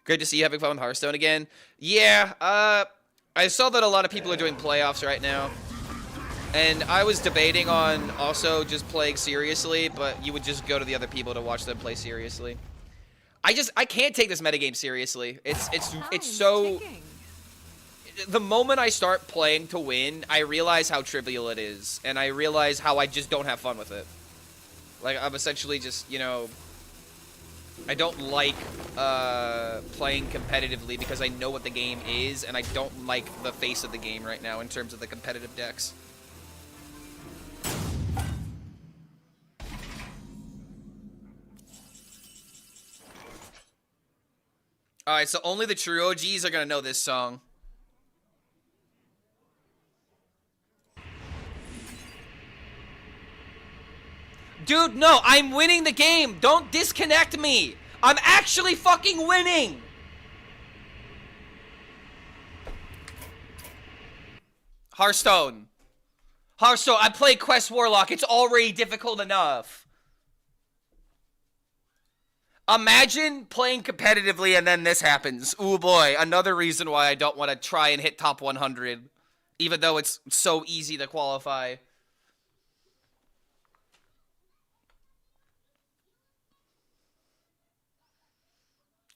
Great to see you having fun with Hearthstone again. Yeah, I saw that a lot of people are doing playoffs right now. And I was debating on also just playing seriously, but you would just go to the other people to watch them play seriously. I can't take this metagame seriously. It's so... The moment I start playing to win, I realize how trivial it is. And I realize how I just don't have fun with it. Like, I'm essentially just, you know... I don't like playing competitively because I know what the game is, and I don't like the face of the game right now in terms of the competitive decks. Alright, so only the true OGs are gonna know this song. Dude, no, I'm winning the game. Don't disconnect me. I'm actually fucking winning. Hearthstone. Hearthstone, I play Quest Warlock. It's already difficult enough. Imagine playing competitively and then this happens. Ooh boy, another reason why I don't want to try and hit top 100. Even though it's so easy to qualify.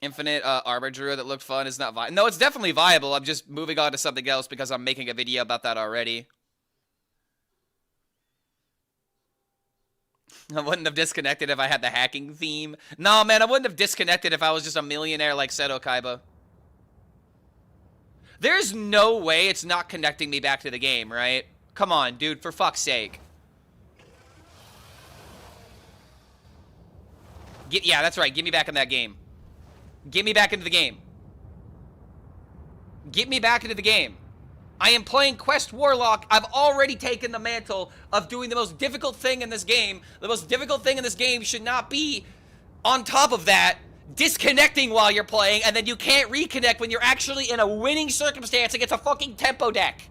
Infinite Arbor Druid that looked fun is not viable. No, it's definitely viable. I'm just moving on to something else because I'm making a video about that already. I wouldn't have disconnected if I had the hacking theme. No, man, I wouldn't have disconnected if I was just a millionaire like Seto Kaiba. There's no way it's not connecting me back to the game, right? Come on, dude, for fuck's sake. Yeah, that's right. Get me back in that game. Get me back into the game. Get me back into the game. I am playing Quest Warlock. I've already taken the mantle of doing the most difficult thing in this game. The most difficult thing in this game should not be, on top of that, disconnecting while you're playing, and then you can't reconnect when you're actually in a winning circumstance against a fucking tempo deck.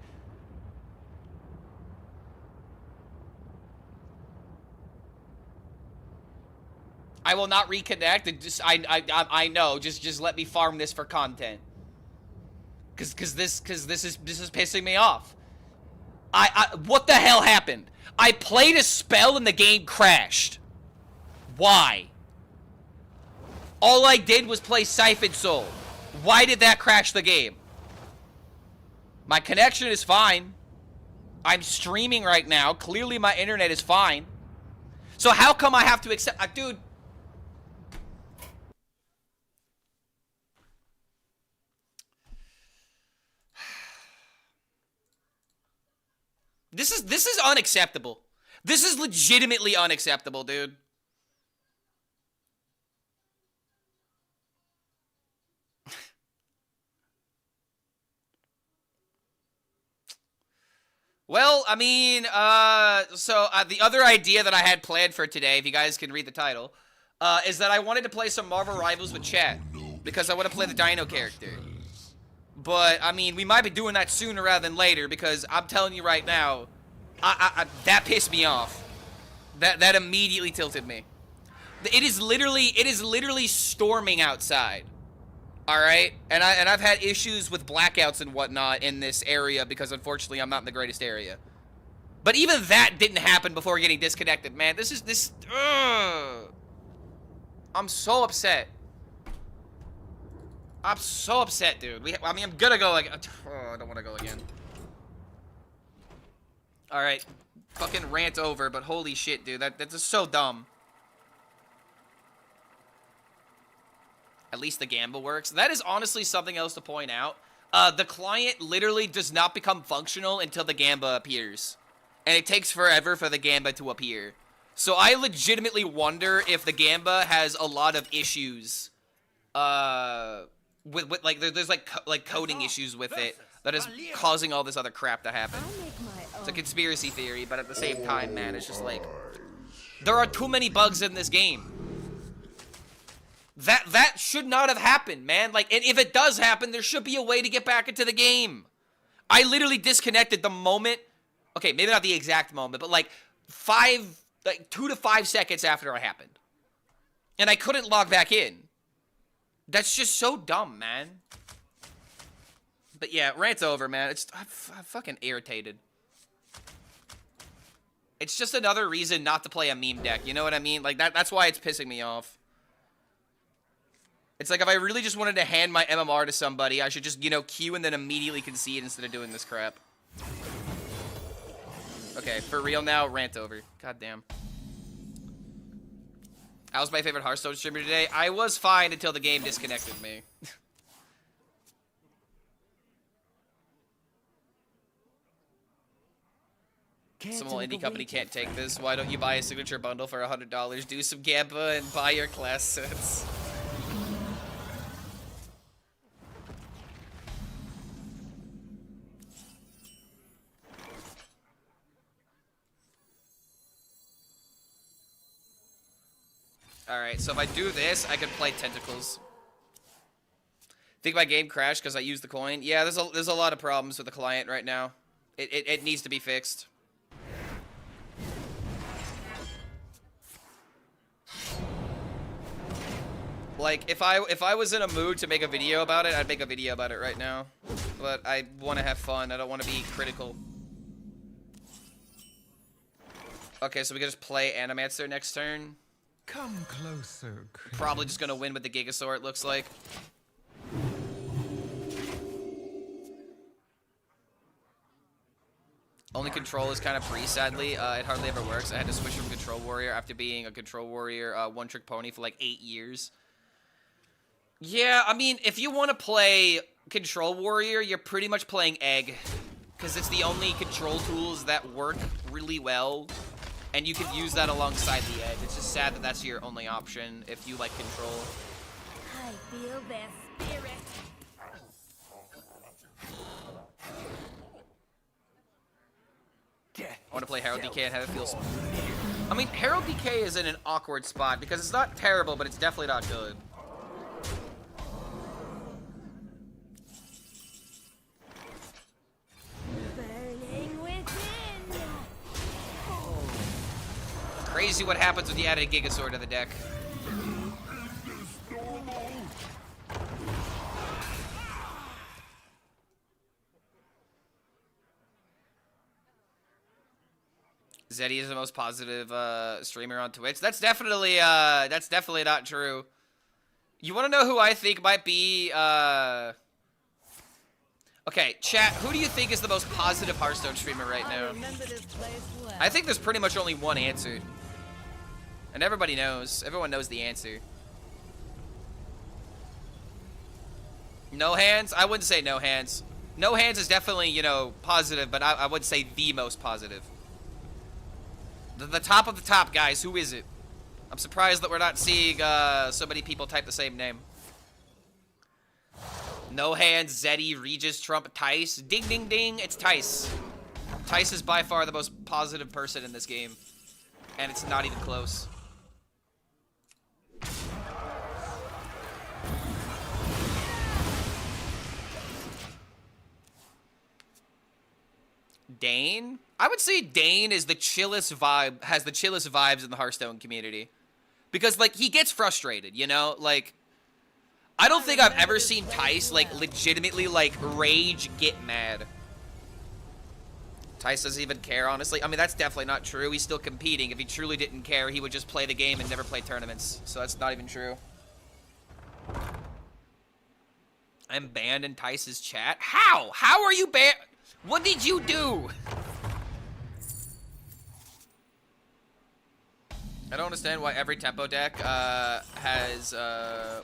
I will not reconnect. And just I know. Just let me farm this for content. Cause this is pissing me off. What the hell happened? I played a spell and the game crashed. Why? All I did was play Siphon Soul. Why did that crash the game? My connection is fine. I'm streaming right now. Clearly my internet is fine. So how come I have to accept... dude... This is unacceptable. This is legitimately unacceptable, dude. Well, I mean, the other idea that I had planned for today, if you guys can read the title, is that I wanted to play some Marvel Rivals with chat, because I want to play the Dino character. But, I mean, we might be doing that sooner rather than later, because I'm telling you right now, that pissed me off. That immediately tilted me. It is literally storming outside. Alright? And I've had issues with blackouts and whatnot in this area, because unfortunately I'm not in the greatest area. But even that didn't happen before getting disconnected, man. I'm so upset. I'm so upset, dude. I mean, I'm gonna go like... I don't want to go again. Alright. Fucking rant over, but holy shit, dude. That's just so dumb. At least the Gamba works. That is honestly something else to point out. The client literally does not become functional until the Gamba appears. And it takes forever for the Gamba to appear. So I legitimately wonder if the Gamba has a lot of issues. With like there's like coding issues with it that is causing all this other crap to happen. It's a conspiracy theory, but at the same time, man, it's just like there are too many bugs in this game. That should not have happened, man. Like, and if it does happen, there should be a way to get back into the game. I literally disconnected the moment. Okay, maybe not the exact moment, but like 2 to 5 seconds after it happened, and I couldn't log back in. That's just so dumb, man. But yeah, rant's over, man. I'm fucking irritated. It's just another reason not to play a meme deck. You know what I mean? Like that's why it's pissing me off. It's like if I really just wanted to hand my MMR to somebody, I should just, you know, queue and then immediately concede instead of doing this crap. Okay, for real now, rant over. God damn. I was my favorite Hearthstone streamer today. I was fine until the game disconnected me. Some little indie company can't take this. Why don't you buy a signature bundle for $100? Do some Gamba and buy your class sets. Alright, so if I do this, I can play Tentacles. Think my game crashed because I used the coin? Yeah, there's a lot of problems with the client right now. It needs to be fixed. Like, if I was in a mood to make a video about it, I'd make a video about it right now. But I want to have fun. I don't want to be critical. Okay, so we can just play Animancer next turn. Come closer, Chris. Probably just gonna win with the Gigasaur, it looks like. Only control is kind of free, sadly. It hardly ever works. I had to switch from Control Warrior after being a Control Warrior one-trick pony for like 8 years. Yeah, I mean, if you want to play Control Warrior, you're pretty much playing Egg. Because it's the only control tools that work really well. And you can use that alongside the Edge. It's just sad that that's your only option if you like control. I feel their spirit. I want to play Herald DK and have it feel smooth. I mean, Herald DK is in an awkward spot because it's not terrible, but it's definitely not good. Burning within. Crazy what happens when you add a Gigasaur to the deck. Zeddy is the most positive streamer on Twitch. That's definitely not true. You want to know who I think might be? Okay, chat. Who do you think is the most positive Hearthstone streamer right now? Remember this place well. I think there's pretty much only one answer, and everybody knows. Everyone knows the answer. No Hands? I wouldn't say No Hands. No Hands is definitely, you know, positive, but I would say the most positive. The top of the top, guys. Who is it? I'm surprised that we're not seeing so many people type the same name. No Hands, Zeddy, Regis, Trump, Tice. Ding, ding, ding. It's Tice. Tice is by far the most positive person in this game. And it's not even close. Dane? I would say Dane is the chillest vibe, has the chillest vibes in the Hearthstone community. Because, like, he gets frustrated, you know? Like, I don't think I've ever seen Tice, like, legitimately, like, rage get mad. Tice doesn't even care, honestly. I mean, that's definitely not true. He's still competing. If he truly didn't care, he would just play the game and never play tournaments. So that's not even true. I'm banned in Tice's chat? How? How are you banned? What did you do? I don't understand why every tempo deck has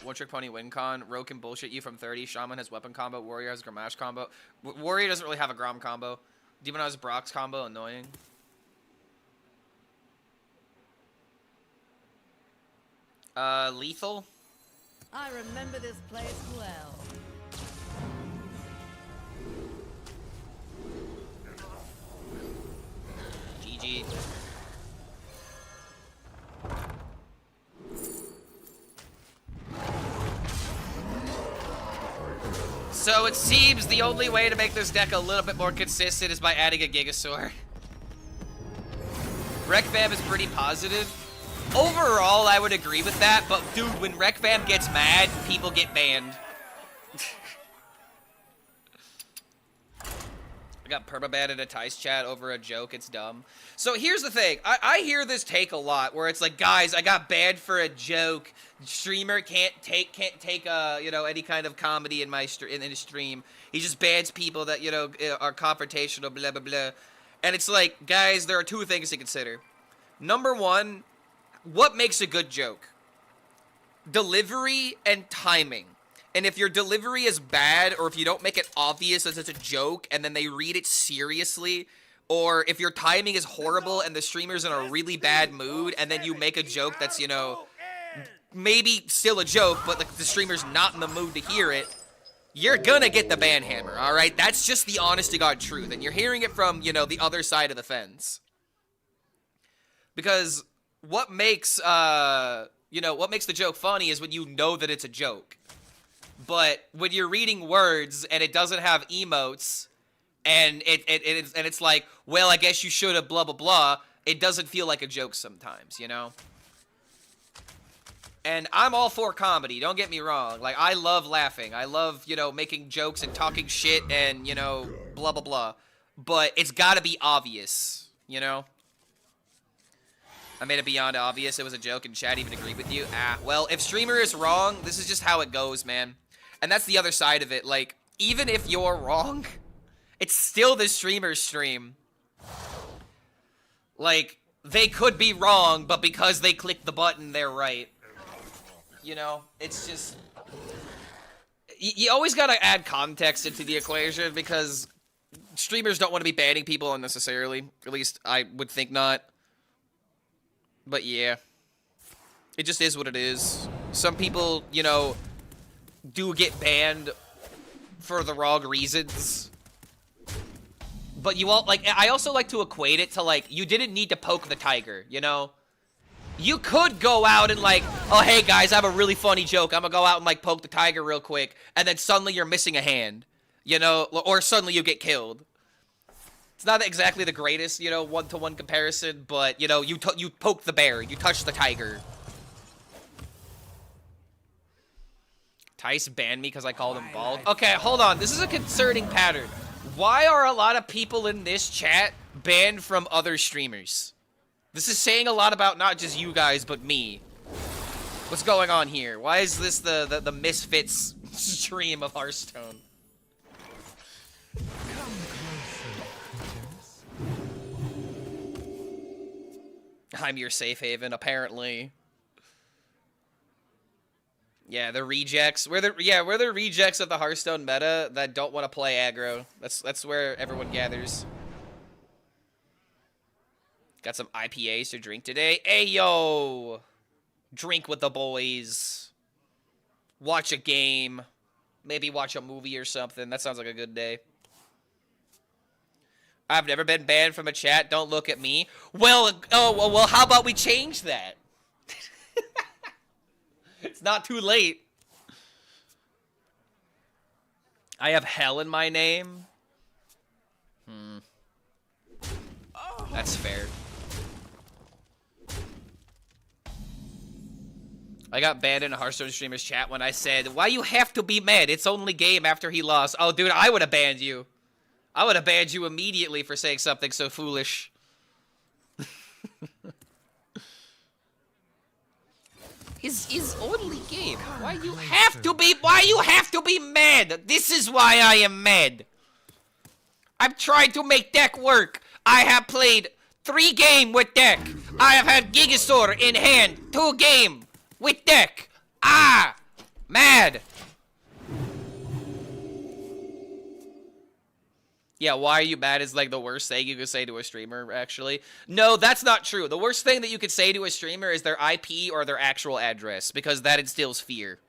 one-trick pony win con. Rogue can bullshit you from 30. Shaman has weapon combo. Warrior has Gramash combo. Warrior doesn't really have a Grom combo. Demon has Brock's combo. Annoying. Lethal. I remember this place well. GG. So it seems the only way to make this deck a little bit more consistent is by adding a Gigasaur. Rekvam is pretty positive. Overall, I would agree with that, but dude, when Rekvam gets mad, people get banned. I got permabanned in a Tice chat over a joke. It's dumb. So here's the thing. I hear this take a lot where it's like, guys, I got banned for a joke. Streamer can't take you know, any kind of comedy in my in his stream. He just bans people that, you know, are confrontational, blah blah blah. And it's like, guys, there are two things to consider. Number one, what makes a good joke? Delivery and timing. And if your delivery is bad, or if you don't make it obvious that it's a joke, and then they read it seriously, or if your timing is horrible and the streamer's in a really bad mood, and then you make a joke that's, you know, maybe still a joke, but the streamer's not in the mood to hear it, you're gonna get the ban hammer, alright? That's just the honest to God truth, and you're hearing it from, you know, the other side of the fence. Because what makes You know, what makes the joke funny is when you know that it's a joke. But when you're reading words and it doesn't have emotes, and it's like, well, I guess you should have blah, blah, blah, it doesn't feel like a joke sometimes, you know? And I'm all for comedy, don't get me wrong. Like, I love laughing. I love, you know, making jokes and talking shit and, you know, blah, blah, blah. But it's gotta be obvious, you know? I made it beyond obvious. It was a joke and chat even agreed with you. Ah, well, if streamer is wrong, this is just how it goes, man. And that's the other side of it. Like, even if you're wrong, it's still the streamer's stream. Like, they could be wrong, but because they clicked the button, they're right. You know, it's just... You always gotta add context into the equation, because streamers don't want to be banning people unnecessarily. At least, I would think not. But yeah. It just is what it is. Some people, you know, do get banned for the wrong reasons. But you all, like, I also like to equate it to, like, you didn't need to poke the tiger, you know? You could go out and, like, oh, hey, guys, I have a really funny joke. I'm gonna go out and, like, poke the tiger real quick. And then suddenly you're missing a hand, you know? Or suddenly you get killed. It's not exactly the greatest, you know, one-to-one comparison, but, you know, you poke the bear. You touch the tiger. Tice banned me because I called him bald. Okay, hold on. This is a concerning pattern. Why are a lot of people in this chat banned from other streamers? This is saying a lot about not just you guys, but me. What's going on here? Why is this the Misfits stream of Hearthstone? Come closer, creatures. I'm your safe haven, apparently. Yeah, the rejects. We're the rejects of the Hearthstone meta that don't want to play aggro. That's where everyone gathers. Got some IPAs to drink today. Ayo! Drink with the boys. Watch a game. Maybe watch a movie or something. That sounds like a good day. I've never been banned from a chat. Don't look at me. Well, well, how about we change that? It's not too late. I have hell in my name. That's fair. I got banned in a Hearthstone streamer's chat when I said, why you have to be mad? It's only game after he lost. Oh, dude, I would have banned you. I would have banned you immediately for saying something so foolish. Is only game. Why you have to be mad? This is why I am mad. I'm trying to make deck work. I have played 3 games with deck. I have had Gigasaur in hand 2 games with deck. Ah, mad. Yeah, why are you mad is like the worst thing you could say to a streamer, actually. No, that's not true. The worst thing that you could say to a streamer is their IP or their actual address, because that instills fear.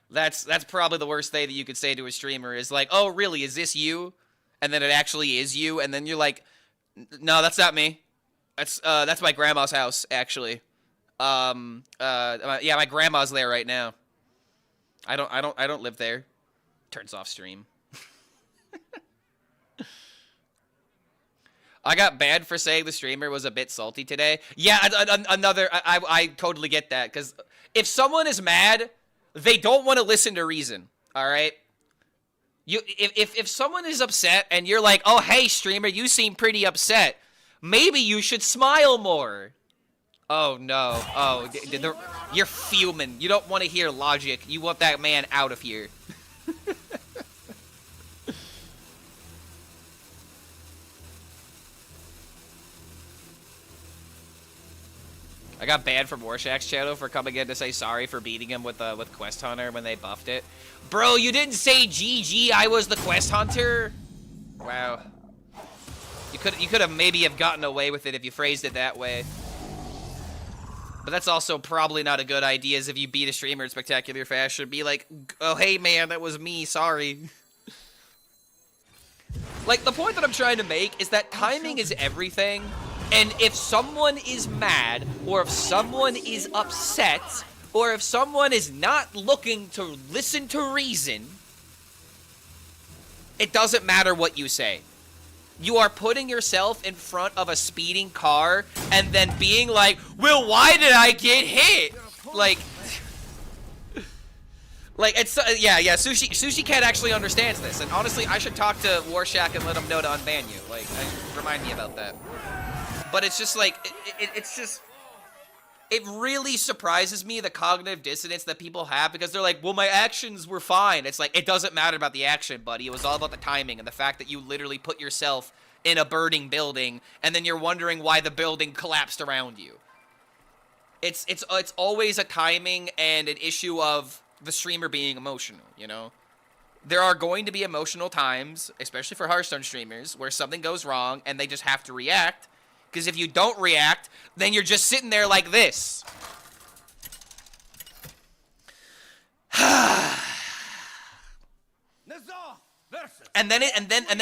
That's probably the worst thing that you could say to a streamer is like, oh, really, is this you? And then it actually is you, and then you're like, no, that's not me. That's my grandma's house, actually. Yeah, my grandma's there right now. I don't live there. Turns off stream. I got banned for saying the streamer was a bit salty today. Yeah, I totally get that, because if someone is mad, they don't want to listen to reason, all right? If someone is upset and you're like, oh, hey, streamer, you seem pretty upset, maybe you should smile more. Oh, no. Oh, you're fuming. You don't want to hear logic. You want that man out of here. I got banned from Warshak's channel for coming in to say sorry for beating him with Quest Hunter when they buffed it. Bro, you didn't say GG, I was the Quest Hunter? Wow. You could have maybe have gotten away with it if you phrased it that way. But that's also probably not a good idea, as if you beat a streamer in spectacular fashion. Be like, oh, hey, man, that was me, sorry. Like, the point that I'm trying to make is that timing is everything. And if someone is mad, or if someone is upset, or if someone is not looking to listen to reason, it doesn't matter what you say. You are putting yourself in front of a speeding car and then being like, well, why did I get hit? Like it's, yeah, Sushi Cat actually understands this. And honestly, I should talk to Warshak and let him know to unban you. Like, remind me about that. But it's just like, it's just, it really surprises me, the cognitive dissonance that people have, because they're like, well, my actions were fine. It's like, it doesn't matter about the action, buddy. It was all about the timing and the fact that you literally put yourself in a burning building, and then you're wondering why the building collapsed around you. It's always a timing and an issue of the streamer being emotional, you know? There are going to be emotional times, especially for Hearthstone streamers, where something goes wrong and they just have to react. Because if you don't react, then you're just sitting there like this. and then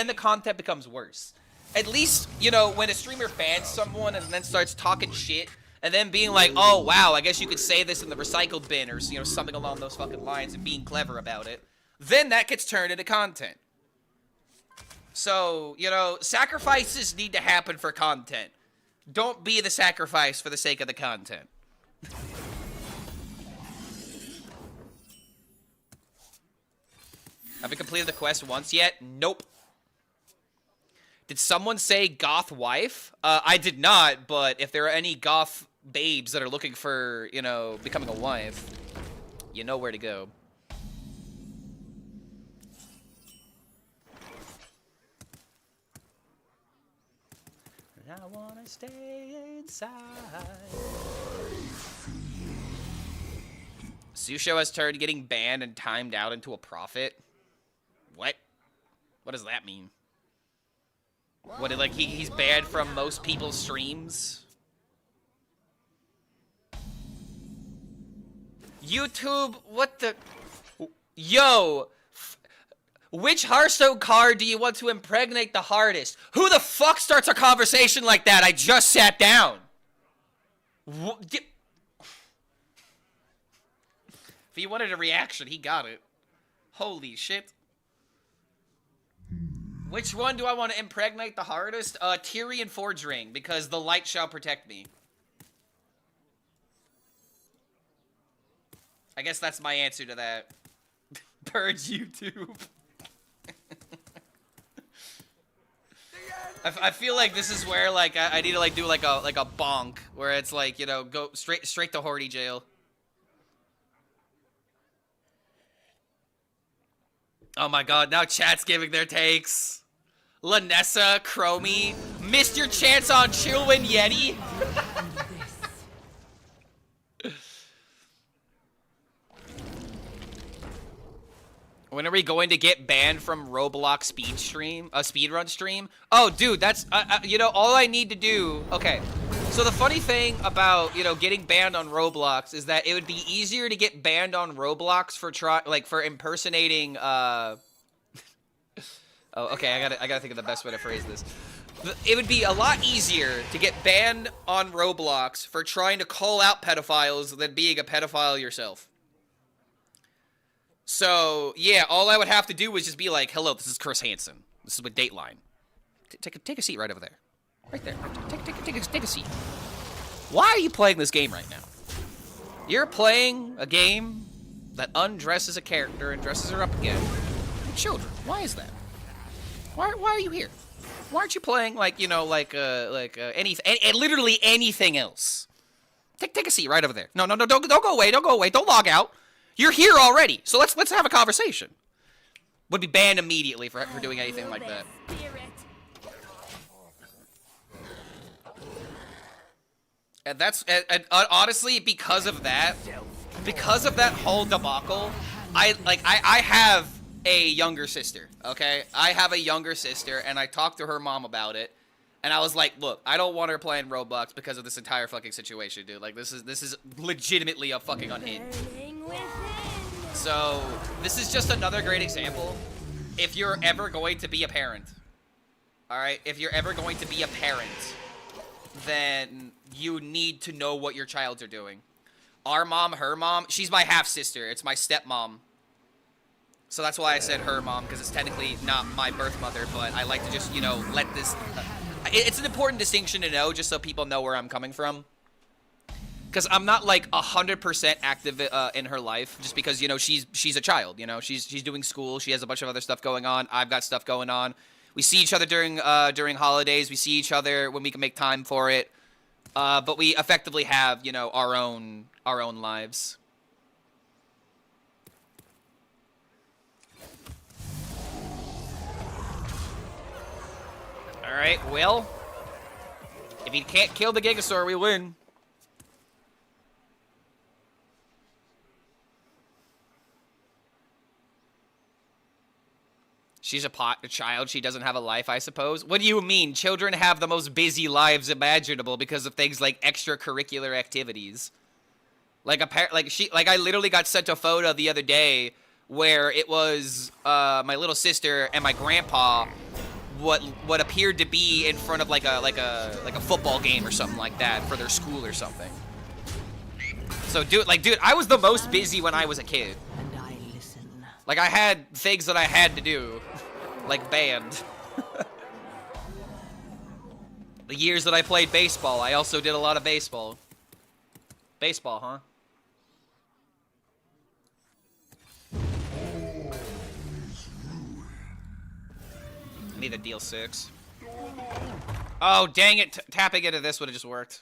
the content becomes worse. At least, you know, when a streamer bans someone and then starts talking shit, and then being like, oh wow, I guess you could say this in the recycled bin, or, you know, something along those fucking lines, and being clever about it, then that gets turned into content. So, you know, sacrifices need to happen for content. Don't be the sacrifice for the sake of the content. Have we completed the quest once yet? Nope. Did someone say goth wife? I did not, but if there are any goth babes that are looking for, you know, becoming a wife, you know where to go. I wanna stay inside. Susho has turned getting banned and timed out into a profit. What? What does that mean? What, like, he's banned from most people's streams? YouTube, what the... Yo! Which Hearthstone card do you want to impregnate the hardest? Who the fuck starts a conversation like that? I just sat down. If he wanted a reaction, he got it. Holy shit. Which one do I want to impregnate the hardest? Tyrion Forge Ring, because the light shall protect me. I guess that's my answer to that. Purge YouTube. I feel like this is where, like, I need to, like, do like a bonk, where it's like, you know, go straight to Horty jail. Oh my god, now chat's giving their takes. Lanessa, Chromie, missed your chance on Chillwind Yeti. When are we going to get banned from Roblox speedrun stream? Oh, dude, that's, you know, all I need to do, okay. So the funny thing about, you know, getting banned on Roblox is that it would be easier to get banned on Roblox for impersonating, oh, okay, I gotta think of the best way to phrase this. It would be a lot easier to get banned on Roblox for trying to call out pedophiles than being a pedophile yourself. So, yeah, all I would have to do was just be like, hello, this is Chris Hansen. This is with Dateline. Take a seat right over there. Right there. Take a seat. Why are you playing this game right now? You're playing a game that undresses a character and dresses her up again. With children. Why is that? Why are you here? Why aren't you playing, like, you know, literally anything else? Take a seat right over there. No, don't go away, don't log out. You're here already, so let's have a conversation. Would be banned immediately for doing anything like that. And that's honestly, because of that whole debacle, I have a younger sister. Okay, I have a younger sister, and I talked to her mom about it. And I was like, look, I don't want her playing Roblox because of this entire fucking situation, dude. Like, this is legitimately a fucking Unhinged. So, this is just another great example. If you're ever going to be a parent, alright? If you're ever going to be a parent, then you need to know what your childs are doing. Our mom, her mom, she's my half-sister. It's my stepmom. So that's why I said her mom, because it's technically not my birth mother, but I like to just, you know, let this... it's an important distinction to know, just so people know where I'm coming from. Because I'm not, like, 100% active in her life, just because, you know, she's a child, you know? She's doing school, she has a bunch of other stuff going on, I've got stuff going on. We see each other during holidays, we see each other when we can make time for it. But we effectively have, you know, our own lives. Alright, well, if he can't kill the Gigasaur, we win. She's a child. She doesn't have a life, I suppose. What do you mean? Children have the most busy lives imaginable because of things like extracurricular activities. Like I literally got sent a photo the other day where it was my little sister and my grandpa. What appeared to be in front of like a football game or something like that for their school or something. So dude, I was the most busy when I was a kid. And I listen. Like, I had things that I had to do. Like band. The years that I played baseball, I also did a lot of baseball. Baseball, huh? I need a deal 6. Oh, dang it. Tapping into this would have just worked.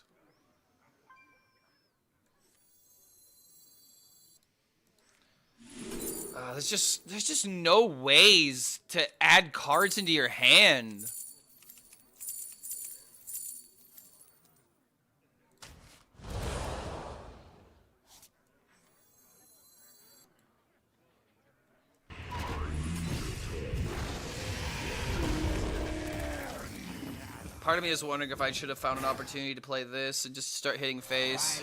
There's just no ways to add cards into your hand. Part of me is wondering if I should have found an opportunity to play this and just start hitting face.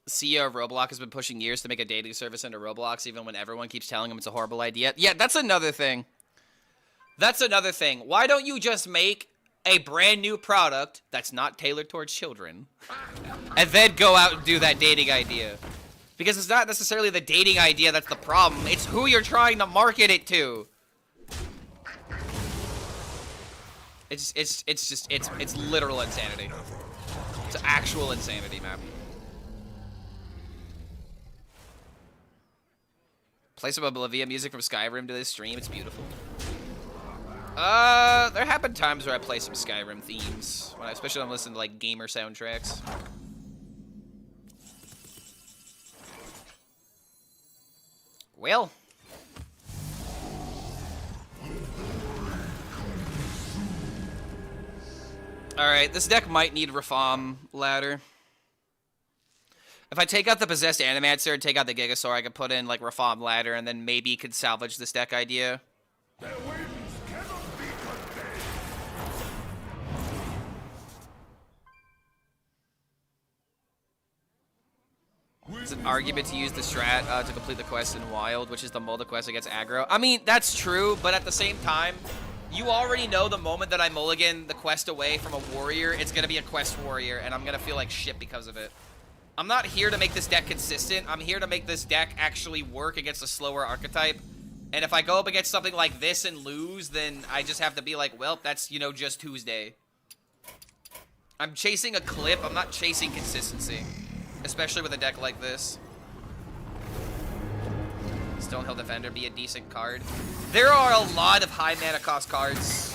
CEO of Roblox has been pushing years to make a dating service into Roblox, even when everyone keeps telling him it's a horrible idea. Yeah, that's another thing. That's another thing. Why don't you just make a brand new product that's not tailored towards children, and then go out and do that dating idea? Because it's not necessarily the dating idea that's the problem. It's who you're trying to market it to. It's literal insanity. It's actual insanity, man. Play some Oblivion music from Skyrim to this stream. It's beautiful. There have been times where I play some Skyrim themes, especially when I'm listening to like gamer soundtracks. Well. Alright, this deck might need Rafam ladder. If I take out the Possessed Animancer and take out the Gigasaur, I could put in, like, Rafam ladder and then maybe could salvage this deck idea. It's an argument to use the strat to complete the quest in Wild, which is the Mulda quest against aggro. I mean, that's true, but at the same time, you already know the moment that I mulligan the quest away from a warrior, it's going to be a quest warrior, and I'm going to feel like shit because of it. I'm not here to make this deck consistent. I'm here to make this deck actually work against a slower archetype. And if I go up against something like this and lose, then I just have to be like, well, that's, you know, just Tuesday. I'm chasing a clip. I'm not chasing consistency. Especially with a deck like this. Stonehill Defender be a decent card. There are a lot of high mana cost cards.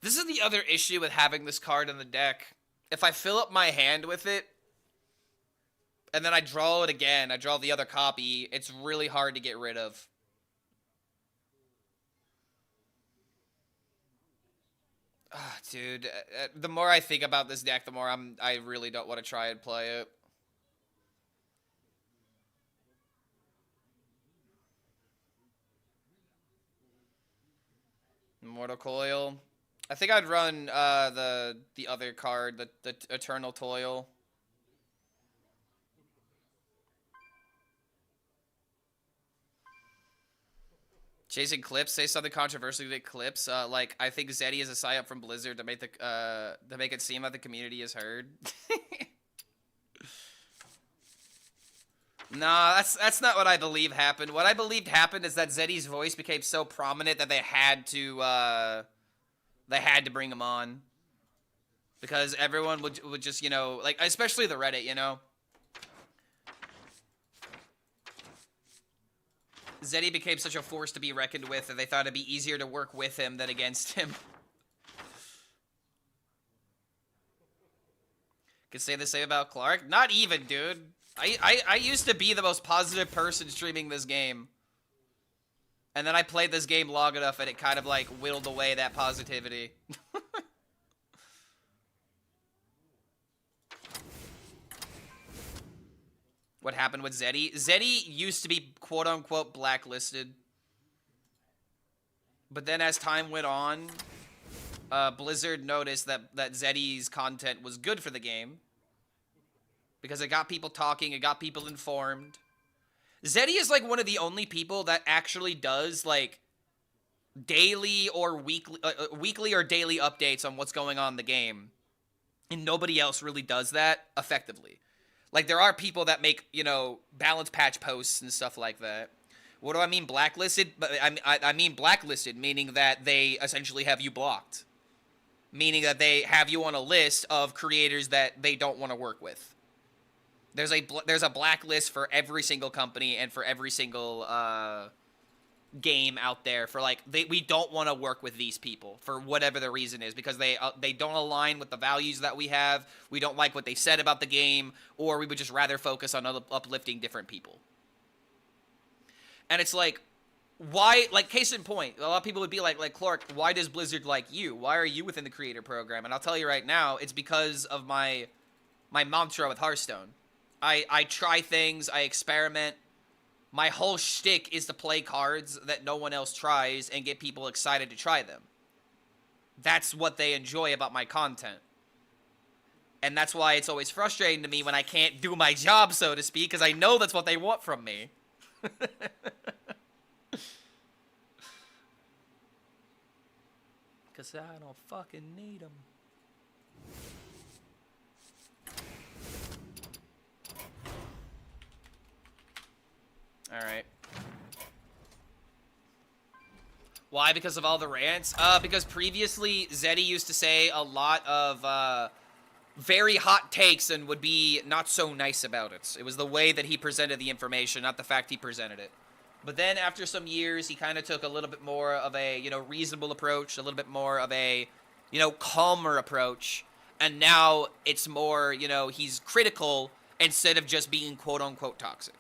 This is the other issue with having this card in the deck. If I fill up my hand with it, and then I draw it again. I draw the other copy. It's really hard to get rid of. Dude, the more I think about this deck, the more I really don't want to try and play it. Immortal Coil. I think I'd run the other card, the Eternal Toil. Chasing Clips. Say something controversial to Clips. Like I think Zeddy is a psyop from Blizzard to make it seem like the community is heard. Nah, that's not what I believe happened. What I believed happened is that Zeddy's voice became so prominent that they had to bring him on. Because everyone would just, you know, like, especially the Reddit, you know? Zeddy became such a force to be reckoned with that they thought it'd be easier to work with him than against him. Could say the same about Clark? Not even, dude. I used to be the most positive person streaming this game. And then I played this game long enough and it kind of, like, whittled away that positivity. What happened with Zeddy? Zeddy used to be quote-unquote blacklisted. But then as time went on, Blizzard noticed that Zeddy's content was good for the game. Because it got people talking, it got people informed. Zeddy is like one of the only people that actually does like daily or weekly or daily updates on what's going on in the game. And nobody else really does that effectively. Like there are people that make, you know, balance patch posts and stuff like that. What do I mean blacklisted? I mean blacklisted, meaning that they essentially have you blocked. Meaning that they have you on a list of creators that they don't want to work with. There's a blacklist for every single company and for every single game out there for like we don't want to work with these people for whatever the reason is because they don't align with the values that we have. We don't like what they said about the game, or we would just rather focus on uplifting different people. And it's like, why? Like case in point, a lot of people would be like Clark, why does Blizzard like you? Why are you within the creator program? And I'll tell you right now, it's because of my mantra with Hearthstone. I try things, I experiment. My whole shtick is to play cards that no one else tries and get people excited to try them. That's what they enjoy about my content. And that's why it's always frustrating to me when I can't do my job, so to speak, because I know that's what they want from me. Because I don't fucking need them. Alright. Why? Because of all the rants? Because previously, Zeddy used to say a lot of, very hot takes and would be not so nice about it. It was the way that he presented the information, not the fact he presented it. But then, after some years, he kind of took a little bit more of a, you know, reasonable approach, a little bit more of a, you know, calmer approach. And now, it's more, you know, he's critical instead of just being quote-unquote toxic.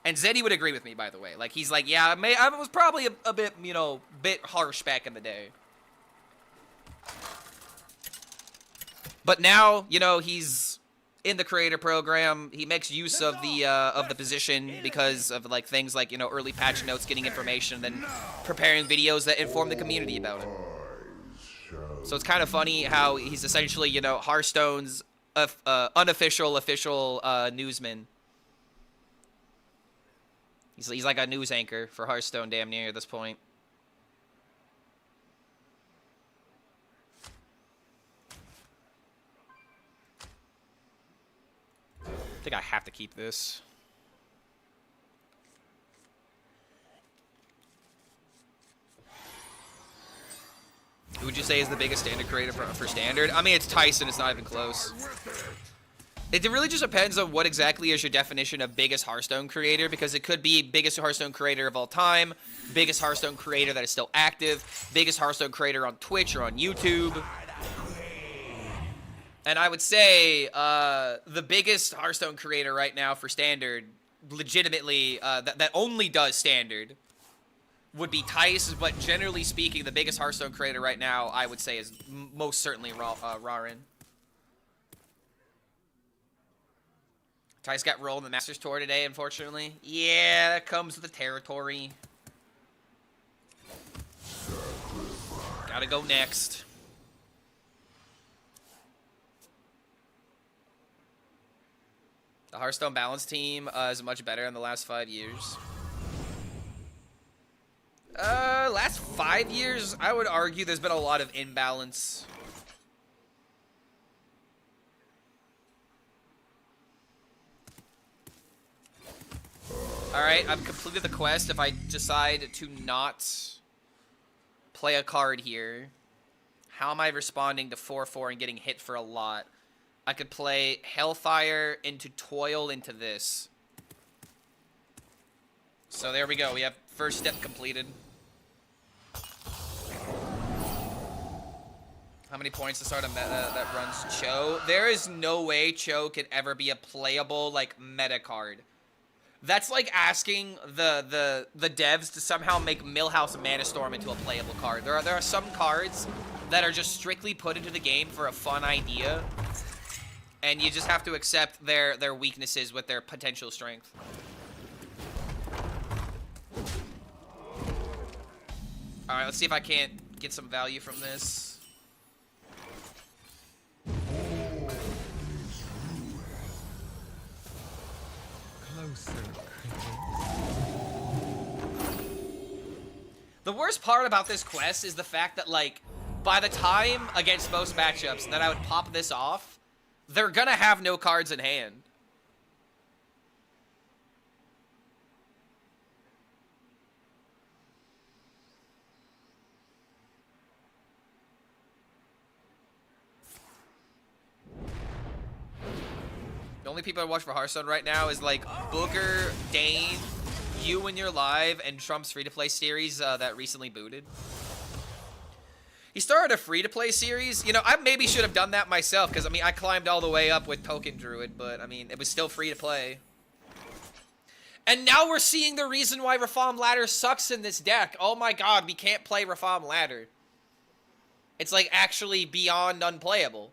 And Zeddy would agree with me, by the way. Like, he's like, yeah, I was probably a bit, you know, bit harsh back in the day. But now, you know, he's in the creator program. He makes use of the position because of, like, things like, you know, early patch notes, getting information, and then preparing videos that inform the community about it. So it's kind of funny how he's essentially, you know, Hearthstone's unofficial, official newsman. He's like a news anchor for Hearthstone damn near at this point. I think I have to keep this. Who would you say is the biggest standard creator for standard? I mean, it's Tyson. It's not even close. It really just depends on what exactly is your definition of biggest Hearthstone creator, because it could be biggest Hearthstone creator of all time, biggest Hearthstone creator that is still active, biggest Hearthstone creator on Twitch or on YouTube. And I would say the biggest Hearthstone creator right now for Standard, legitimately, that only does Standard, would be Tice. But generally speaking, the biggest Hearthstone creator right now, I would say, is most certainly Rarin. Tice got rolled in the Masters Tour today, unfortunately. Yeah, that comes with the territory. Gotta go next. The Hearthstone balance team is much better in the last 5 years. Last 5 years, I would argue there's been a lot of imbalance. Alright, I've completed the quest. If I decide to not play a card here, how am I responding to 4/4 and getting hit for a lot? I could play Hellfire into Toil into this. So there we go. We have first step completed. How many points to start a meta that runs Cho? There is no way Cho could ever be a playable, like, meta card. That's like asking the devs to somehow make Millhouse Mana Storm into a playable card. There are some cards that are just strictly put into the game for a fun idea, and you just have to accept their weaknesses with their potential strength. All right, let's see if I can't get some value from this. Closer, critic. The worst part about this quest is the fact that, like, by the time against most matchups that I would pop this off, they're gonna have no cards in hand. The only people I watch for Hearthstone right now is, like, Booker, Dane, you when you're live, and Trump's free-to-play series that recently booted. He started a free-to-play series. You know, I maybe should have done that myself, because, I mean, I climbed all the way up with Token Druid, but, I mean, it was still free-to-play. And now we're seeing the reason why Reform Ladder sucks in this deck. Oh my god, we can't play Reform Ladder. It's, like, actually beyond unplayable.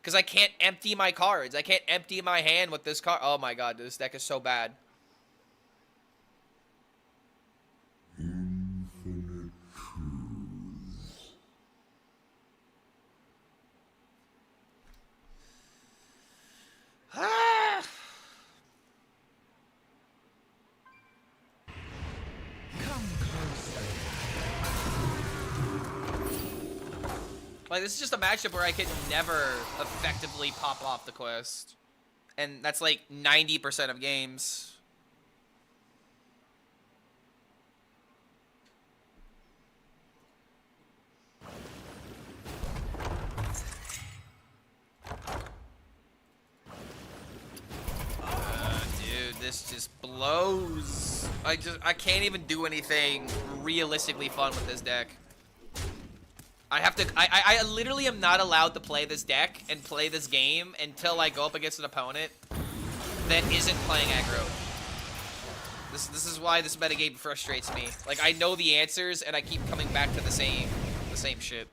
Because I can't empty my cards. I can't empty my hand with this card. Oh my god, this deck is so bad. Infinite truths. Ah! Come closer. Like, this is just a matchup where I could never effectively pop off the quest. And that's like 90% of games. Dude, this just blows. I can't even do anything realistically fun with this deck. I have to, I literally am not allowed to play this deck and play this game until I go up against an opponent that isn't playing aggro. This is why this metagame frustrates me. Like, I know the answers and I keep coming back to the same shit.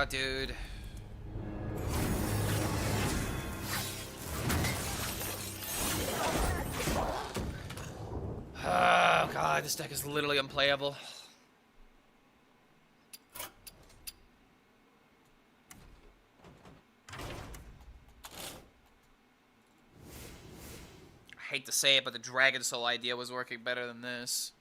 Dude. Oh god, this deck is literally unplayable. I hate to say it, but the Dragon Soul idea was working better than this.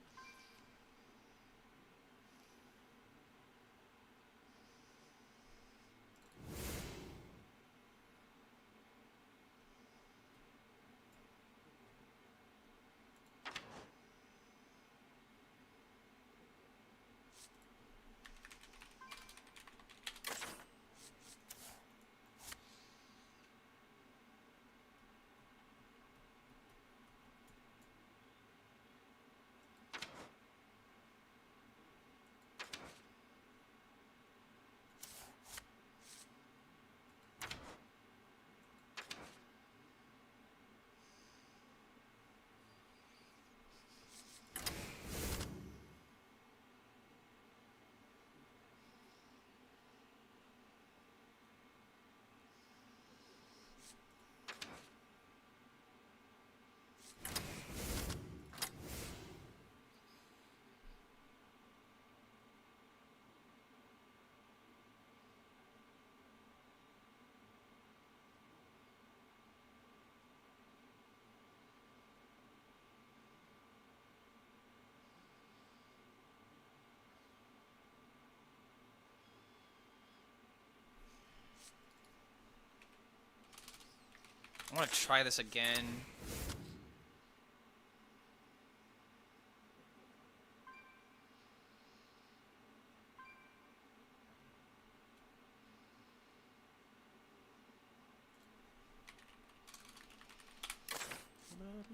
I want to try this again.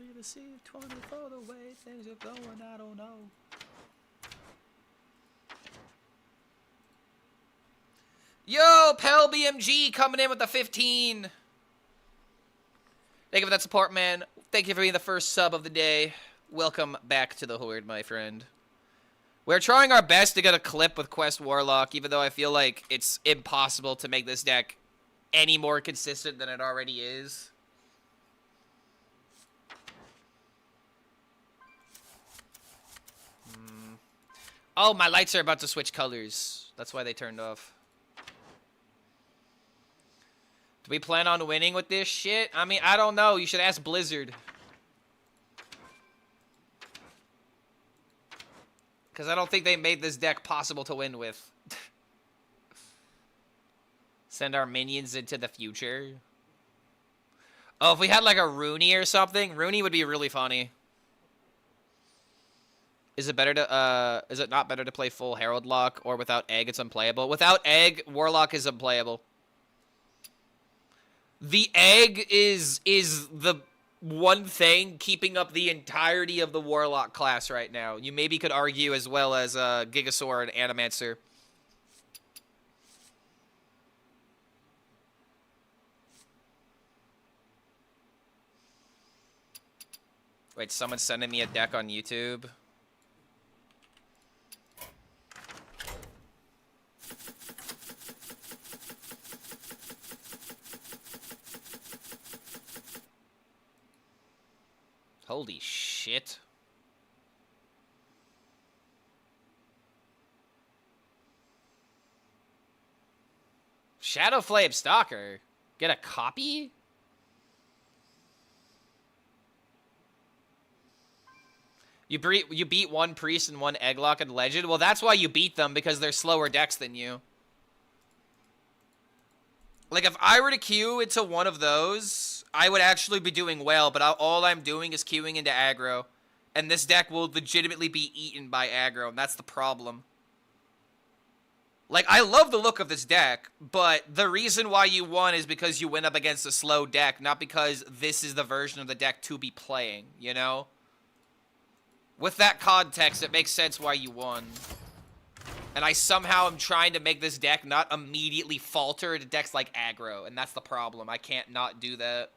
Leave the sea 24 the way things are going, I don't know. Yo, Pel BMG coming in with the 15. Thank you for that support, man. Thank you for being the first sub of the day. Welcome back to the Horde, my friend. We're trying our best to get a clip with Quest Warlock, even though I feel like it's impossible to make this deck any more consistent than it already is. Oh, my lights are about to switch colors. That's why they turned off. Do we plan on winning with this shit? I mean, I don't know. You should ask Blizzard. Because I don't think they made this deck possible to win with. Send our minions into the future. Oh, if we had like a Rooney or something, Rooney would be really funny. Is it better to, is it not better to play full Herald Lock, or without Egg it's unplayable? Without Egg, Warlock is unplayable. The Egg is the one thing keeping up the entirety of the Warlock class right now. You maybe could argue as well as Gigasaur and Animancer. Wait, someone's sending me a deck on YouTube. Holy shit. Shadow Flame Stalker. Get a copy? You beat one Priest and one Egglock and Legend? Well, that's why you beat them, because they're slower decks than you. Like, if I were to queue into one of those, I would actually be doing well, but all I'm doing is queuing into aggro. And this deck will legitimately be eaten by aggro, and that's the problem. Like, I love the look of this deck, but the reason why you won is because you went up against a slow deck, not because this is the version of the deck to be playing, you know? With that context, it makes sense why you won. And I somehow am trying to make this deck not immediately falter to decks like aggro, and that's the problem. I can't not do that.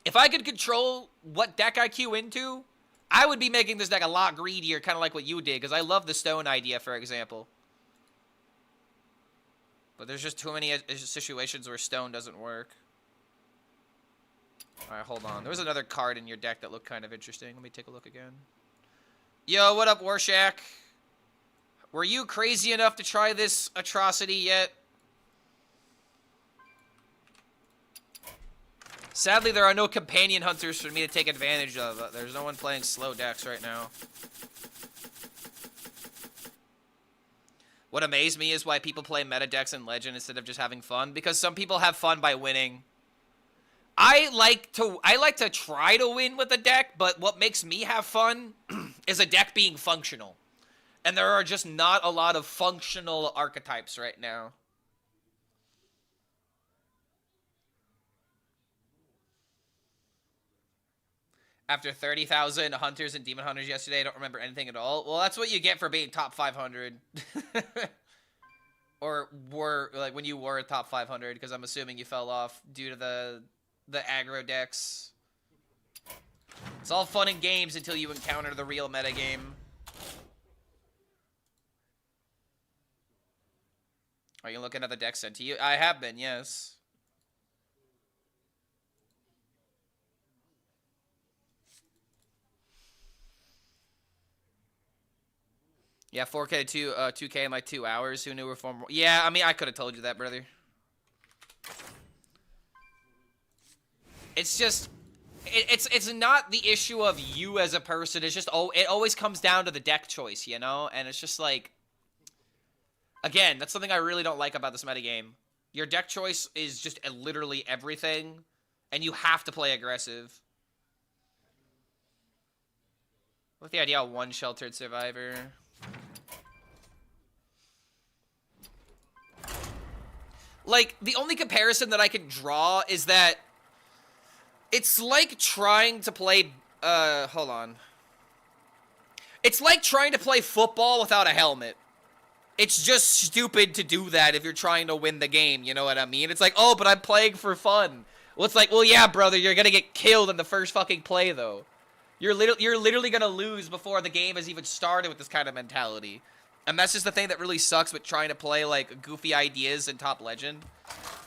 If I could control what deck I queue into, I would be making this deck a lot greedier, kind of like what you did, because I love the stone idea, for example. But there's just too many situations where stone doesn't work. Alright, hold on. There was another card in your deck that looked kind of interesting. Let me take a look again. Yo, what up, Warshak? Were you crazy enough to try this atrocity yet? Sadly, there are no companion hunters for me to take advantage of. There's no one playing slow decks right now. What amazed me is why people play meta decks in Legend instead of just having fun. Because some people have fun by winning. I like to try to win with a deck, but what makes me have fun is a deck being functional. And there are just not a lot of functional archetypes right now. After 30,000 hunters and demon hunters yesterday, I don't remember anything at all. Well, that's what you get for being top 500. Or were, like, when you were top 500, because I'm assuming you fell off due to the aggro decks. It's all fun and games until you encounter the real metagame. Are you looking at the deck sent to you? I have been, yes. Yeah, 4K to 2K in like 2 hours. Who knew reform? Yeah, I mean, I could have told you that, brother. It's just, it's not the issue of you as a person. It's just, it always comes down to the deck choice, you know? And it's just like, again, that's something I really don't like about this metagame. Your deck choice is just literally everything, and you have to play aggressive. With the idea of one sheltered survivor. Like, the only comparison that I can draw is that it's like trying to play, hold on. It's like trying to play football without a helmet. It's just stupid to do that if you're trying to win the game, you know what I mean? It's like, oh, but I'm playing for fun. Well, it's like, well, yeah, brother, you're gonna get killed in the first fucking play, though. You're literally gonna lose before the game has even started with this kind of mentality. And that's just the thing that really sucks with trying to play, like, goofy ideas in Top Legend.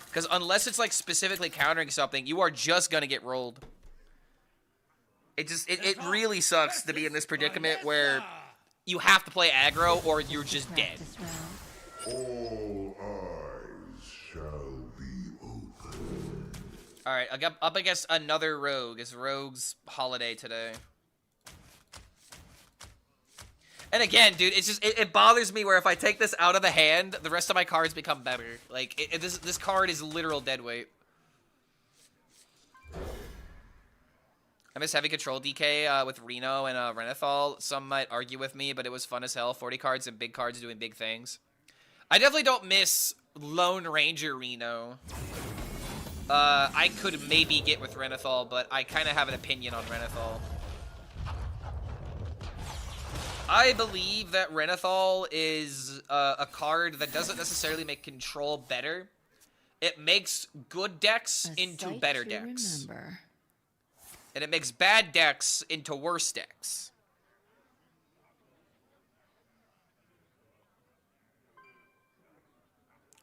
Because unless it's, like, specifically countering something, you are just gonna get rolled. It really sucks to be in this predicament where you have to play aggro or you're just dead. All eyes shall be open. Alright, I got up against another rogue. It's Rogue's holiday today. And again, dude, it's just, it bothers me where if I take this out of the hand, the rest of my cards become better. Like, this card is literal deadweight. I miss heavy control DK with Reno and Renethal. Some might argue with me, but it was fun as hell. 40 cards and big cards doing big things. I definitely don't miss Lone Ranger Reno. I could maybe get with Renethal, but I kind of have an opinion on Renethal. I believe that Renethal is a card that doesn't necessarily make control better. It makes good decks into better decks. Remember. And it makes bad decks into worse decks.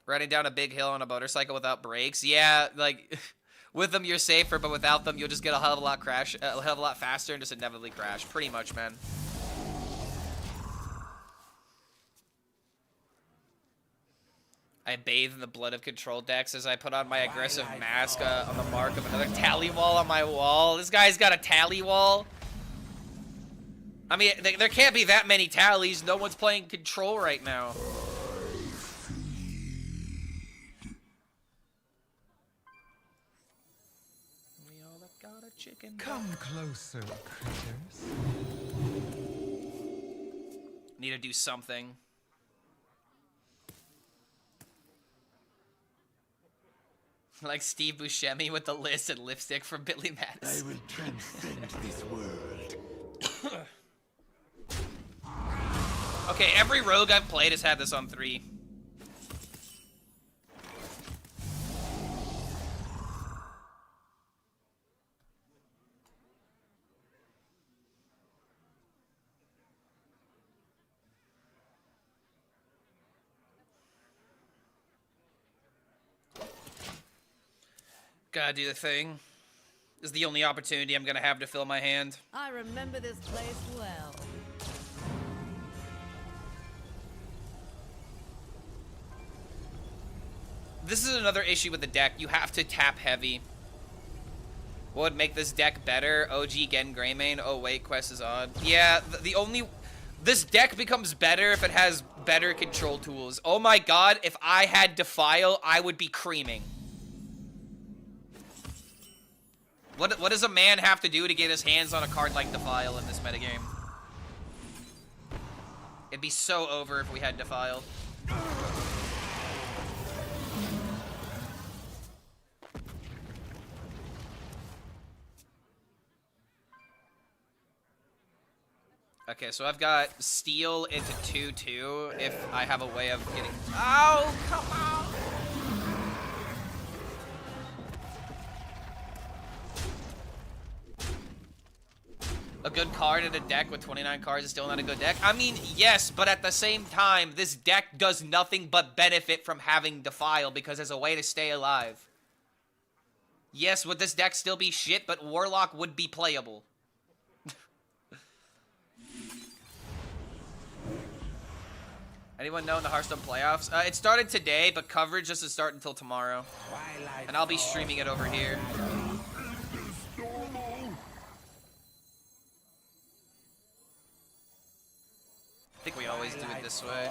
Riding down a big hill on a motorcycle without brakes. Yeah, like, with them you're safer, but without them you'll just get a hell of a lot faster and just inevitably crash. Pretty much, man. I bathe in the blood of control decks as I put on my aggressive mask on the mark of another tally wall on my wall. This guy's got a tally wall. I mean, there can't be that many tallies. No one's playing control right now. We all got a chicken. Come closer, critters. Need to do something. Like Steve Buscemi with the list and lipstick from Billy Madison. I will transcend this world. Okay, every rogue I've played has had this on 3. Gotta do the thing. This is the only opportunity I'm gonna have to fill my hand. I remember this place well. This is another issue with the deck. You have to tap heavy. What would make this deck better? OG Gen Greymane. Oh wait, Quest is odd. Yeah, the only... This deck becomes better if it has better control tools. Oh my god, if I had Defile, I would be creaming. What does a man have to do to get his hands on a card like Defile in this metagame? It'd be so over if we had Defile. Okay, so I've got Steel into 2/2 if I have a way of getting... Oh, come on! A good card in a deck with 29 cards is still not a good deck? I mean, yes, but at the same time, this deck does nothing but benefit from having Defile because it's a way to stay alive. Yes, would this deck still be shit, but Warlock would be playable. Anyone know in the Hearthstone playoffs? It started today, but coverage doesn't start until tomorrow. And I'll be streaming it over here. I think we always do it this way.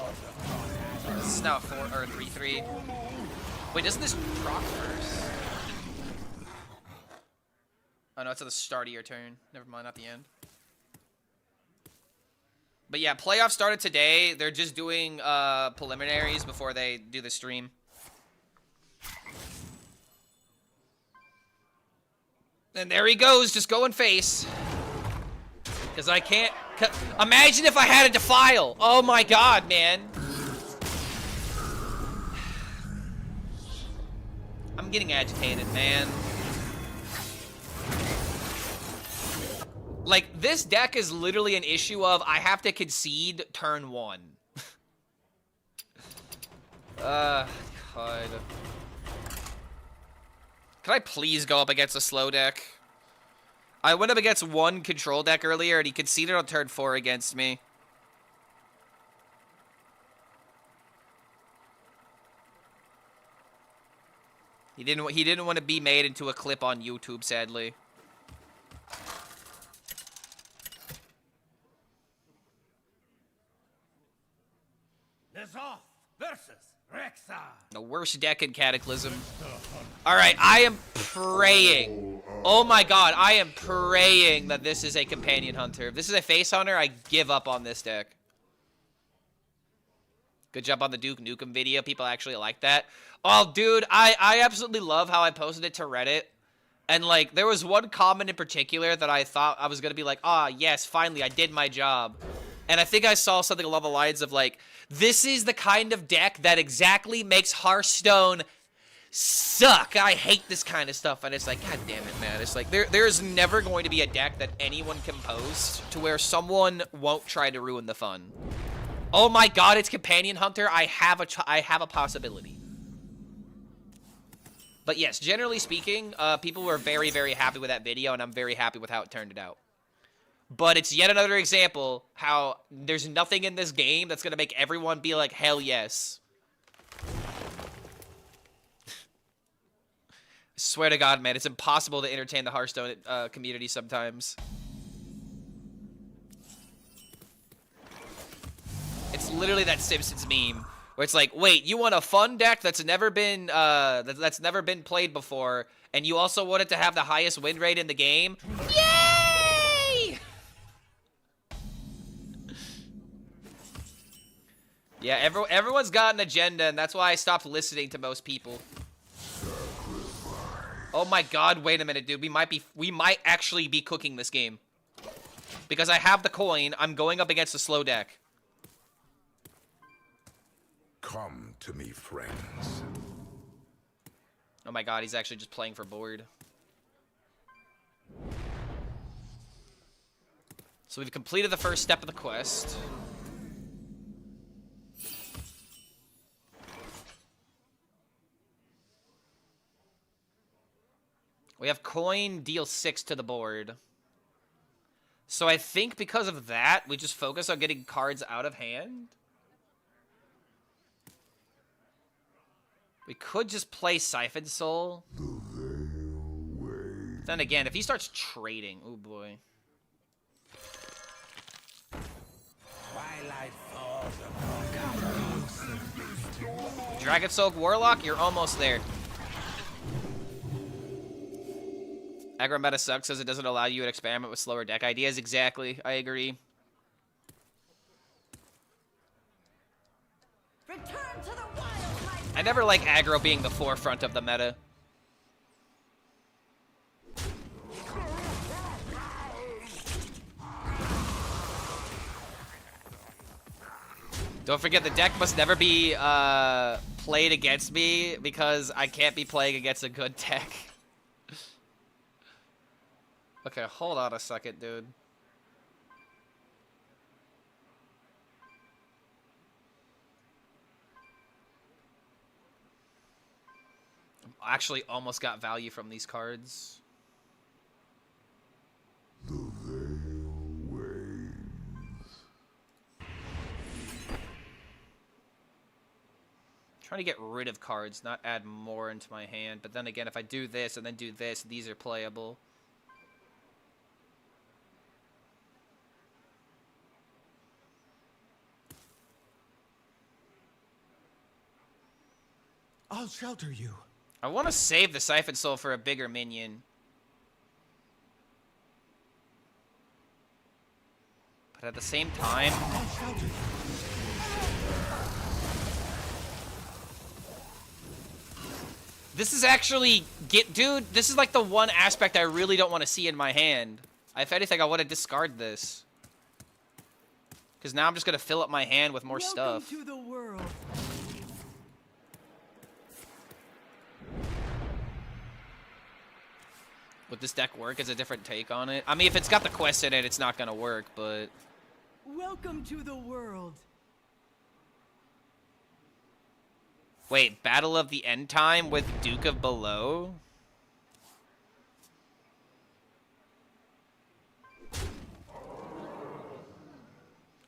This is now 3-3. Wait, doesn't this proc first? Oh no, it's at the start of your turn. Never mind, not the end. But yeah, playoffs started today. They're just doing preliminaries before they do the stream. And there he goes, just going face. Because I can't... Imagine if I had a Defile! Oh my god, man. I'm getting agitated, man. Like, this deck is literally an issue of I have to concede turn 1. God. Can I please go up against a slow deck? I went up against one control deck earlier, and he conceded on turn 4 against me. He didn't want to be made into a clip on YouTube, sadly. Nezoth versus Rexar. The worst deck in Cataclysm. Alright, I am praying. Oh my god, I am praying that this is a companion hunter. If this is a face hunter, I give up on this deck. Good job on the Duke Nukem video. People actually like that. Oh, dude, I absolutely love how I posted it to Reddit. And, like, there was one comment in particular that I thought I was going to be like, ah, yes, finally, I did my job. And I think I saw something along the lines of, like, this is the kind of deck that exactly makes Hearthstone suck. I hate this kind of stuff. And it's like, god damn it, man. It's like, there's never going to be a deck that anyone can post to where someone won't try to ruin the fun. Oh my god, it's Companion Hunter. I have a possibility. But yes, generally speaking, people were very, very happy with that video, and I'm very happy with how it turned out. But it's yet another example how there's nothing in this game that's going to make everyone be like, hell yes. Swear to God, man, it's impossible to entertain the Hearthstone community sometimes. It's literally that Simpsons meme where it's like, wait, you want a fun deck that's never been played before, and you also want it to have the highest win rate in the game? Yay! Yeah, everyone's got an agenda, and that's why I stopped listening to most people. Oh my god, wait a minute, dude. We might actually be cooking this game. Because I have the coin, I'm going up against a slow deck. Come to me, friends. Oh my god, he's actually just playing for board. So we've completed the first step of the quest. We have coin, deal 6 to the board. So I think because of that, we just focus on getting cards out of hand. We could just play Siphon Soul. Then again, if he starts trading, oh boy. Dragon Soak Warlock, you're almost there. Aggro meta sucks as it doesn't allow you to experiment with slower deck ideas. Exactly, I agree. Return to the wild, my I never like aggro being the forefront of the meta. Don't forget, the deck must never be played against me because I can't be playing against a good deck. Okay, hold on a second, dude. I actually almost got value from these cards. The veil wanes. Trying to get rid of cards, not add more into my hand. But then again, if I do this and then do this, these are playable. I'll shelter you. I want to save the Siphon Soul for a bigger minion. But at the same time... I'll shelter you. This is actually... Dude, this is like the one aspect I really don't want to see in my hand. If anything, I want to discard this. Because now I'm just going to fill up my hand with more stuff. To the world. Would this deck work as a different take on it? I mean, if it's got the quest in it, it's not going to work, but... Welcome to the world. Wait, Battle of the End Time with Duke of Below?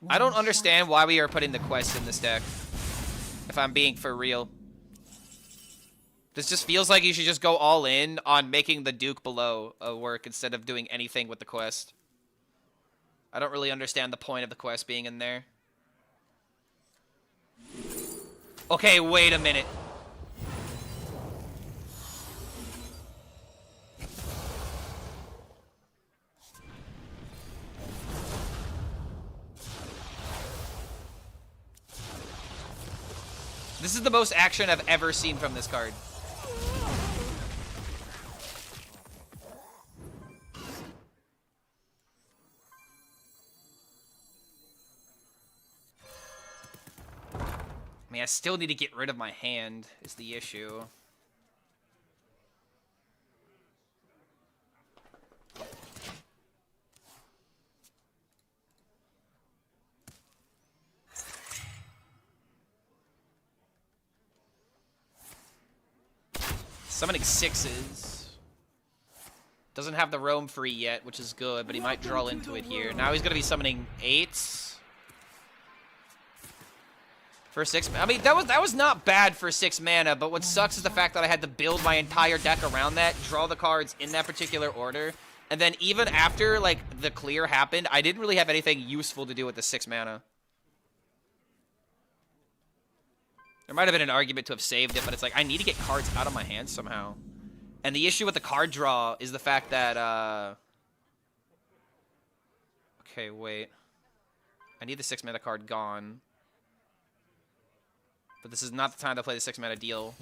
I don't understand why we are putting the quest in this deck, if I'm being for real. This just feels like you should just go all in on making the Duke Below work instead of doing anything with the quest. I don't really understand the point of the quest being in there. Okay, wait a minute. This is the most action I've ever seen from this card. I mean, I still need to get rid of my hand, is the issue. Summoning 6s. Doesn't have the roam free yet, which is good, but he might draw into it here. Now he's going to be summoning 8s. For 6, I mean, that was not bad for 6 mana, but what sucks is the fact that I had to build my entire deck around that, draw the cards in that particular order, and then even after, like, the clear happened, I didn't really have anything useful to do with the 6 mana. There might have been an argument to have saved it, but it's like, I need to get cards out of my hand somehow. And the issue with the card draw is the fact that, okay, wait. I need the 6 mana card gone. But this is not the time to play the 6 mana deal.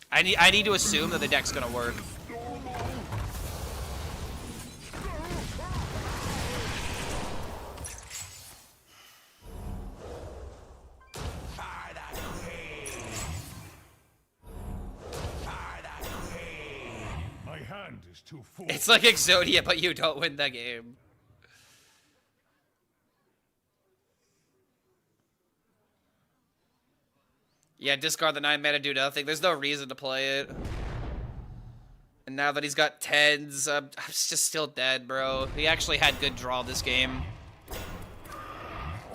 I need to assume that the deck's gonna work. My hand is too full. It's like Exodia, but you don't win the game. Yeah, discard the 9 mana, do nothing. There's no reason to play it. And now that he's got 10s, I'm just still dead, bro. He actually had good draw this game.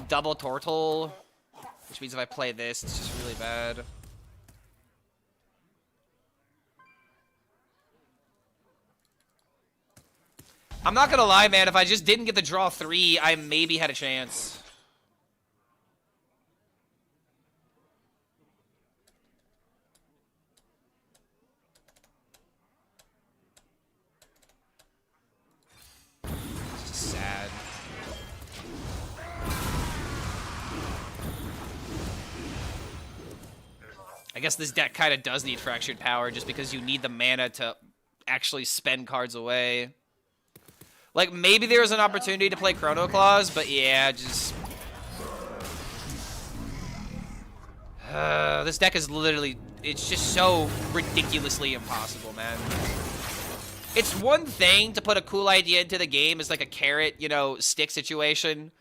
Double Tortle, which means if I play this, it's just really bad. I'm not gonna lie, man. If I just didn't get the draw 3, I maybe had a chance. Sad. I guess this deck kind of does need Fractured Power just because you need the mana to actually spend cards away. Like, maybe there was an opportunity to play Chrono Claws, but yeah, just... this deck is literally... It's just so ridiculously impossible, man. It's one thing to put a cool idea into the game as like a carrot, you know, stick situation.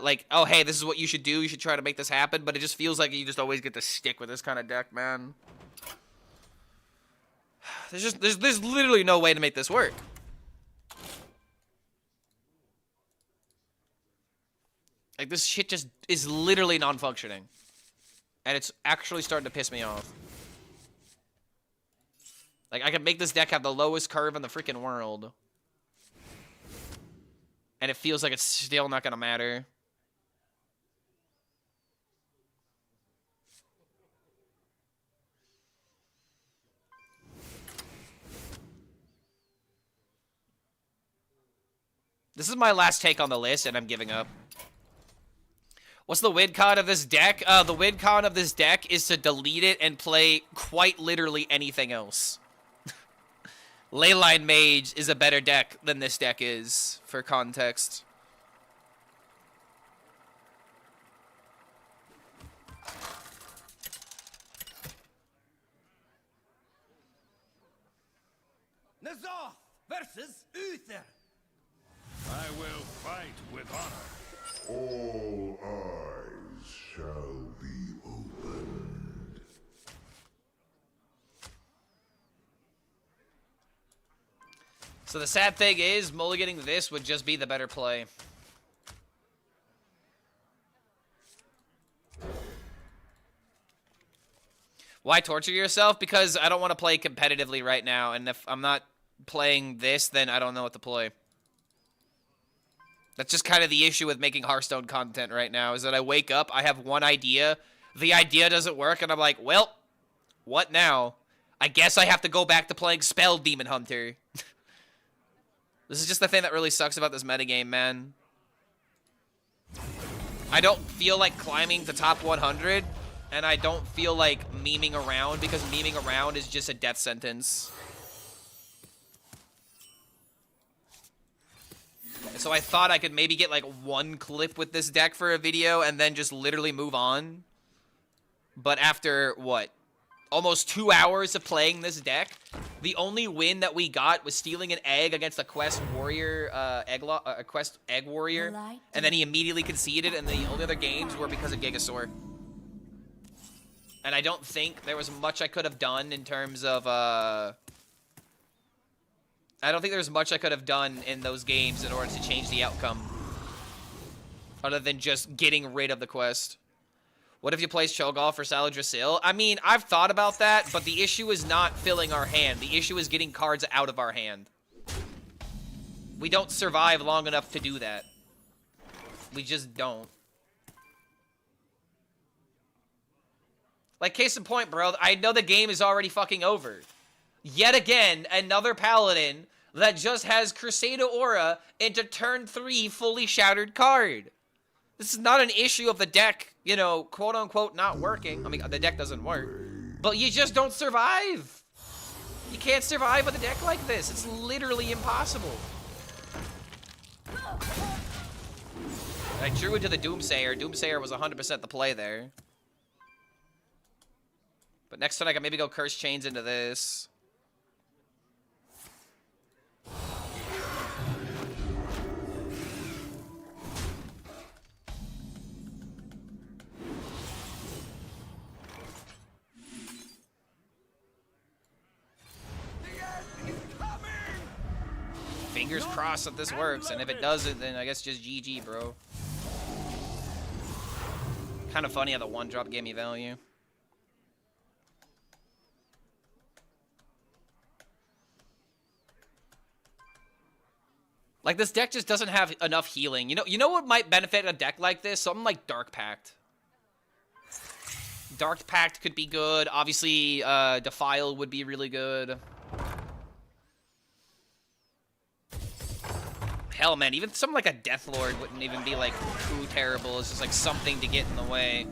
like, oh, hey, this is what you should do. You should try to make this happen. But it just feels like you just always get to stick with this kind of deck, man. There's literally no way to make this work. Like, this shit just is literally non-functioning. And it's actually starting to piss me off. Like, I could make this deck have the lowest curve in the freaking world. And it feels like it's still not gonna matter. This is my last take on the list, and I'm giving up. What's the win con of this deck? The win con of this deck is to delete it and play quite literally anything else. Leyline Mage is a better deck than this deck is, for context. Nazoth versus Uther. I will fight with honor. All eyes shall be opened. So the sad thing is, mulliganing this would just be the better play. Why torture yourself? Because I don't want to play competitively right now, and if I'm not playing this, then I don't know what to play. That's just kind of the issue with making Hearthstone content right now, is that I wake up, I have one idea, the idea doesn't work, and I'm like, well, what now? I guess I have to go back to playing Spell Demon Hunter. This is just the thing that really sucks about this metagame, man. I don't feel like climbing the top 100, and I don't feel like memeing around, because memeing around is just a death sentence. So I thought I could maybe get like one clip with this deck for a video and then just literally move on. But after, what, almost 2 hours of playing this deck, the only win that we got was stealing an egg against a Quest Warrior, Quest Egg Warrior. And then he immediately conceded, and the only other games were because of Gigasaur. And I don't think there was much I could have done in terms of, I don't think there's much I could have done in those games in order to change the outcome. Other than just getting rid of the quest. What if you place Cho'Gall for Saladrassil? I mean, I've thought about that, but the issue is not filling our hand. The issue is getting cards out of our hand. We don't survive long enough to do that. We just don't. Like, case in point, bro, I know the game is already fucking over. Yet again, another Paladin that just has Crusader Aura into turn 3 fully shattered card. This is not an issue of the deck, you know, quote-unquote not working. I mean, the deck doesn't work. But you just don't survive. You can't survive with a deck like this. It's literally impossible. I drew into the Doomsayer. Doomsayer was 100% the play there. But next turn I can maybe go Curse Chains into this. Fingers crossed that this works, and if it doesn't, then I guess just GG, bro. Kind of funny how the one drop gave me value. Like, this deck just doesn't have enough healing. You know what might benefit a deck like this? Something like Dark Pact. Dark Pact could be good. Obviously, Defile would be really good. Hell, man, even something like a Deathlord wouldn't even be, like, too terrible. It's just, like, something to get in the way.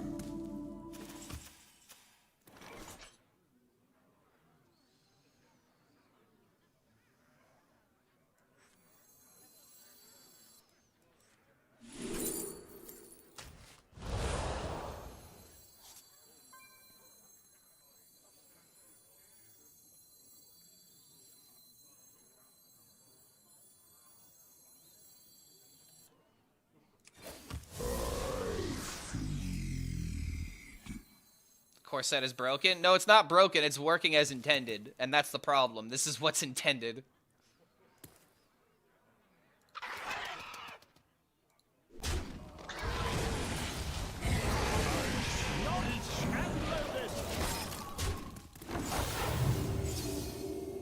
Corset is broken? No, it's not broken. It's working as intended. And that's the problem. This is what's intended.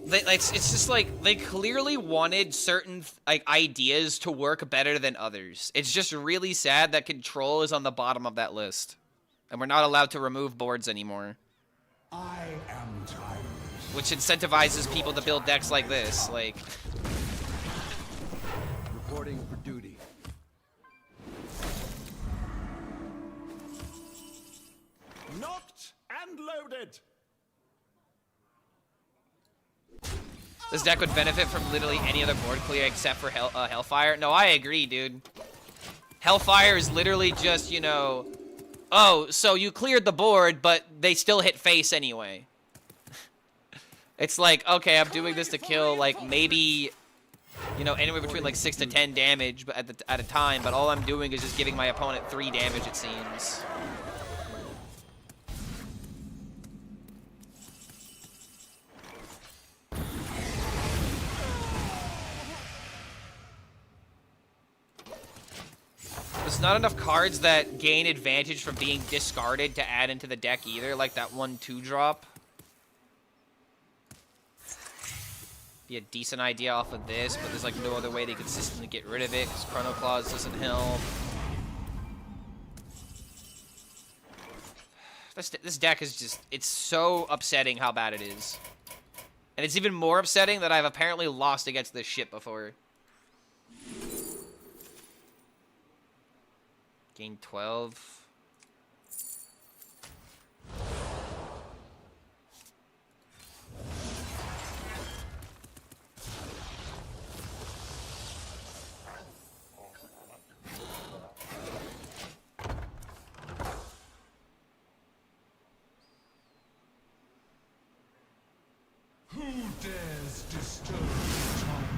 It's just like they clearly wanted certain like ideas to work better than others. It's just really sad that control is on the bottom of that list, and we're not allowed to remove boards anymore. I am tired. Which incentivizes people to build decks like this. Like, Reporting for duty. Knocked and loaded. this deck would benefit from literally any other board clear except for Hellfire. No, I agree, dude. Hellfire is literally just, you know, oh, so you cleared the board, but they still hit face anyway. It's like, okay, I'm doing this to kill, like, maybe, you know, anywhere between, like, 6 to 10 damage at a time, but all I'm doing is just giving my opponent 3 damage, it seems. There's not enough cards that gain advantage from being discarded to add into the deck either, like that 1/2 drop. Be a decent idea off of this, but there's like no other way to consistently get rid of it because Chrono Claws doesn't help. This deck is just, it's so upsetting how bad it is. And it's even more upsetting that I've apparently lost against this shit before. Gain 12. Who dares disturb the time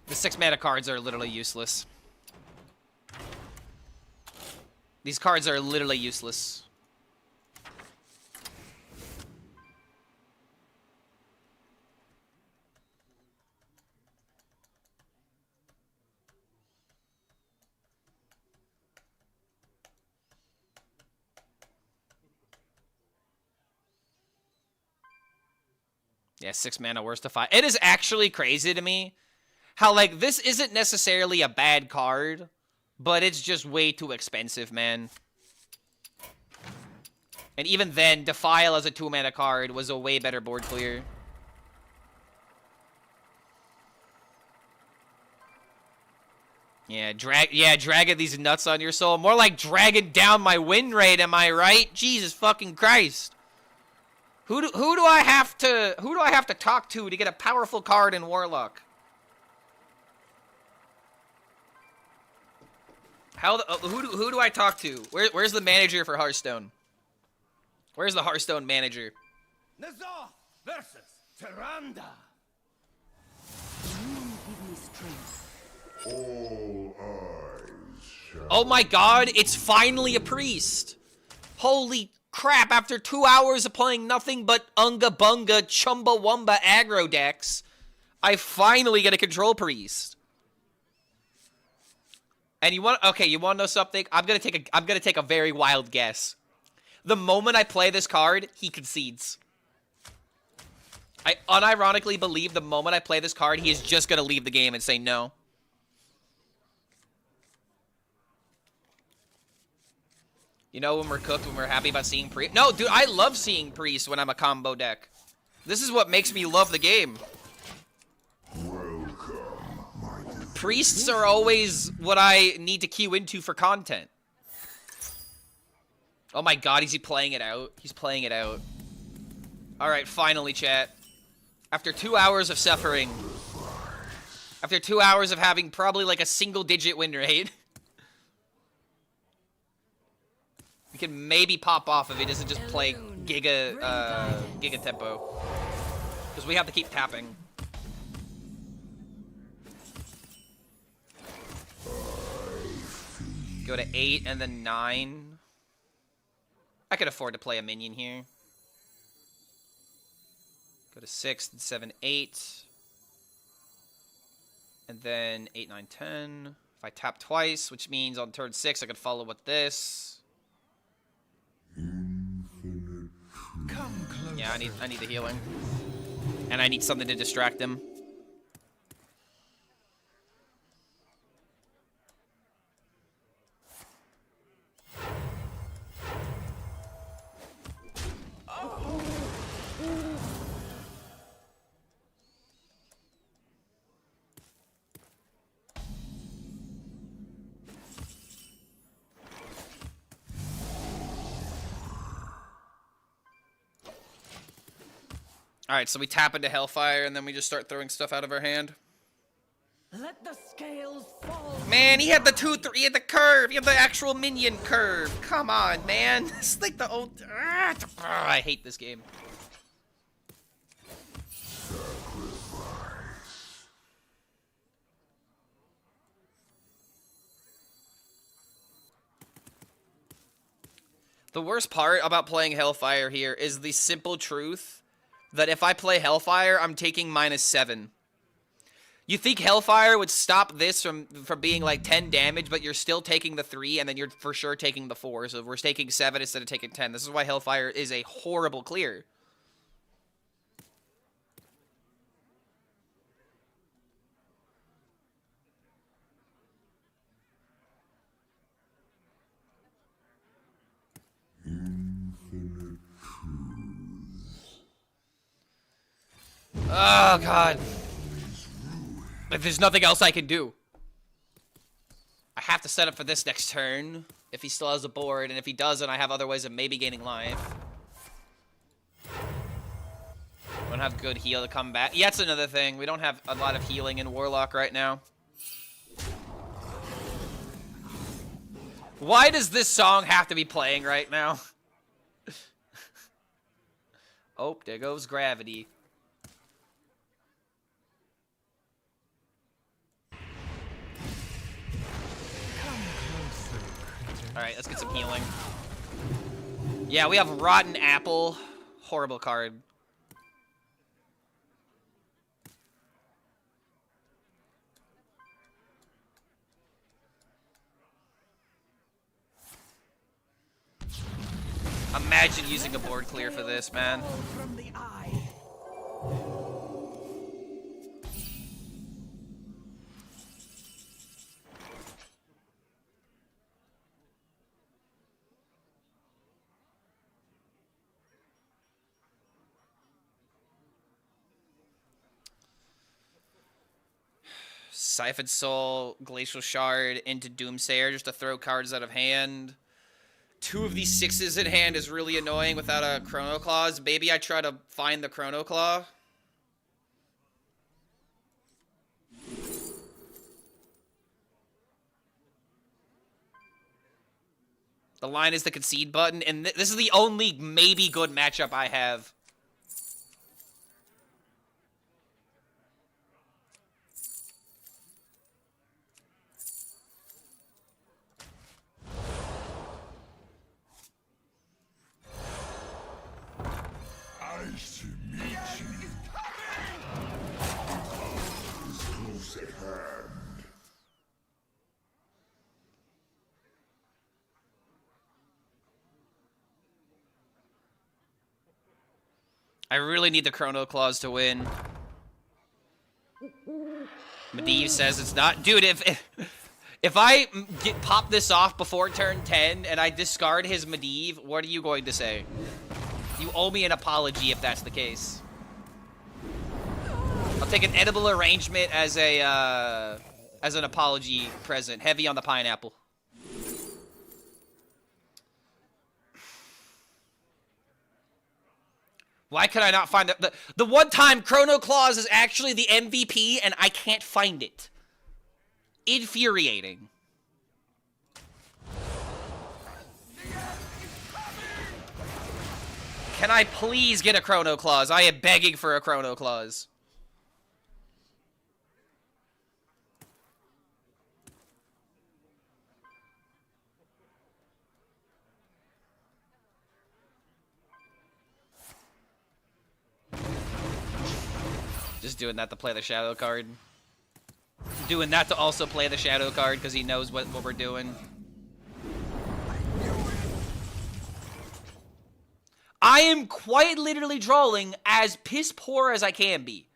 The 6-mana cards are literally useless. These cards are literally useless. Yeah, 6 mana worse to 5. It is actually crazy to me how, like, this isn't necessarily a bad card, but it's just way too expensive, man. And even then, Defile as a 2-mana card was a way better board clear. Yeah, dragging these nuts on your soul. More like dragging down my win rate, am I right? Jesus fucking Christ. Who do I have to talk to get a powerful card in Warlock? Who do I talk to? Where's the manager for Hearthstone? Where's the Hearthstone manager? Nazar versus Tyrande. Give me strength. all eyes shall. Oh my god, it's finally a priest. Holy crap, after 2 hours of playing nothing but Unga Bunga Chumbawamba aggro decks, I finally get a control priest. And you want to know something? I'm gonna take a very wild guess. The moment I play this card, he concedes. I unironically believe the moment I play this card, he is just gonna leave the game and say no. You know, when we're cooked, when we're happy about seeing Priest. No, dude, I love seeing Priest when I'm a combo deck. This is what makes me love the game. Welcome, my good. Priests are always what I need to queue into for content. Oh my god, is he playing it out? He's playing it out. Alright, finally, chat. After 2 hours of suffering. After 2 hours of having probably like a single-digit win rate. We can maybe pop off if he doesn't just play Giga Tempo. Because we have to keep tapping. Go to 8 and then 9. I could afford to play a minion here. Go to 6 and 7, 8. And then 8, 9, 10. If I tap twice, which means on turn 6 I could follow with this. Come closer. Yeah, I need the healing. And I need something to distract him. Alright, so we tap into Hellfire, and then we just start throwing stuff out of our hand. Let the scales fall. Man, he had the 2-3, he had the curve, he had the actual minion curve. Come on, man. It's like the old... I hate this game. The worst part about playing Hellfire here is the simple truth that if I play Hellfire, I'm taking -7. You think Hellfire would stop this from being like 10 damage, but you're still taking the 3, and then you're for sure taking the 4. So we're taking 7 instead of taking 10. This is why Hellfire is a horrible clear. Oh, God. Like, there's nothing else I can do. I have to set up for this next turn, if he still has a board, and if he doesn't, I have other ways of maybe gaining life. Don't have good heal to come back. Yeah, that's another thing. We don't have a lot of healing in Warlock right now. Why does this song have to be playing right now? Oh, there goes gravity. Alright, let's get some healing. Yeah, we have Rotten Apple. Horrible card. Imagine using a board clear for this, man. From the eye. Siphon Soul, Glacial Shard into Doomsayer just to throw cards out of hand. 2 of these 6s in hand is really annoying without a Chrono Claws. Maybe I try to find the Chrono Claw. The line is the concede button, and this is the only maybe good matchup I have. Nice to meet you. Is close at hand. I really need the Chrono Claws to win. Medivh says it's not. Dude, if I pop this off before turn 10 and I discard his Medivh, what are you going to say? You owe me an apology if that's the case. I'll take an edible arrangement as a as an apology present. Heavy on the pineapple. Why could I not find the one time Chrono Claws is actually the MVP and I can't find it? Infuriating. Can I please get a Chrono Clause? I am begging for a Chrono Clause. Just doing that to play the shadow card. Doing that to also play the shadow card because he knows what we're doing. I am quite literally drawing as piss poor as I can be.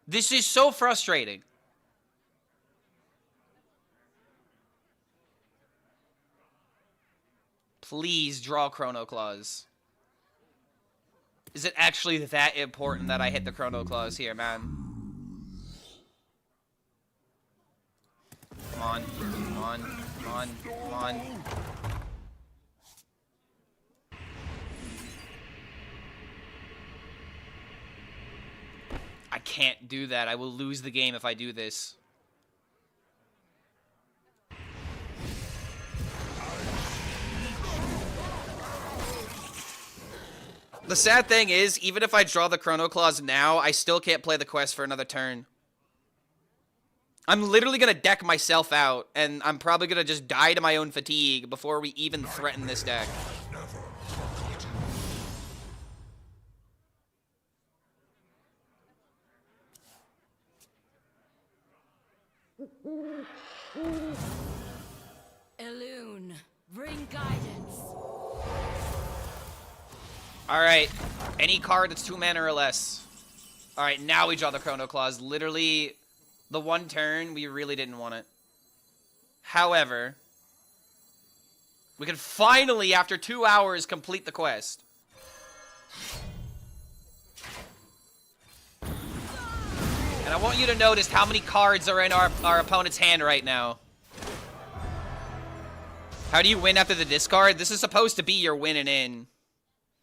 This is so frustrating. Please draw Chrono Clause. Is it actually that important that I hit the Chrono Clause here, man? Come on, come on, come on, come on. I can't do that. I will lose the game if I do this. The sad thing is, even if I draw the Chrono Clause now, I still can't play the quest for another turn. I'm literally going to deck myself out, and I'm probably going to just die to my own fatigue before we even threaten this deck. Elune, bring guidance. Alright, any card that's 2 mana or less. Alright, now we draw the Chrono Clause. Literally, the one turn, we really didn't want it. However, we can finally, after 2 hours, complete the quest. And I want you to notice how many cards are in our opponent's hand right now. How do you win after the discard? This is supposed to be your winning in.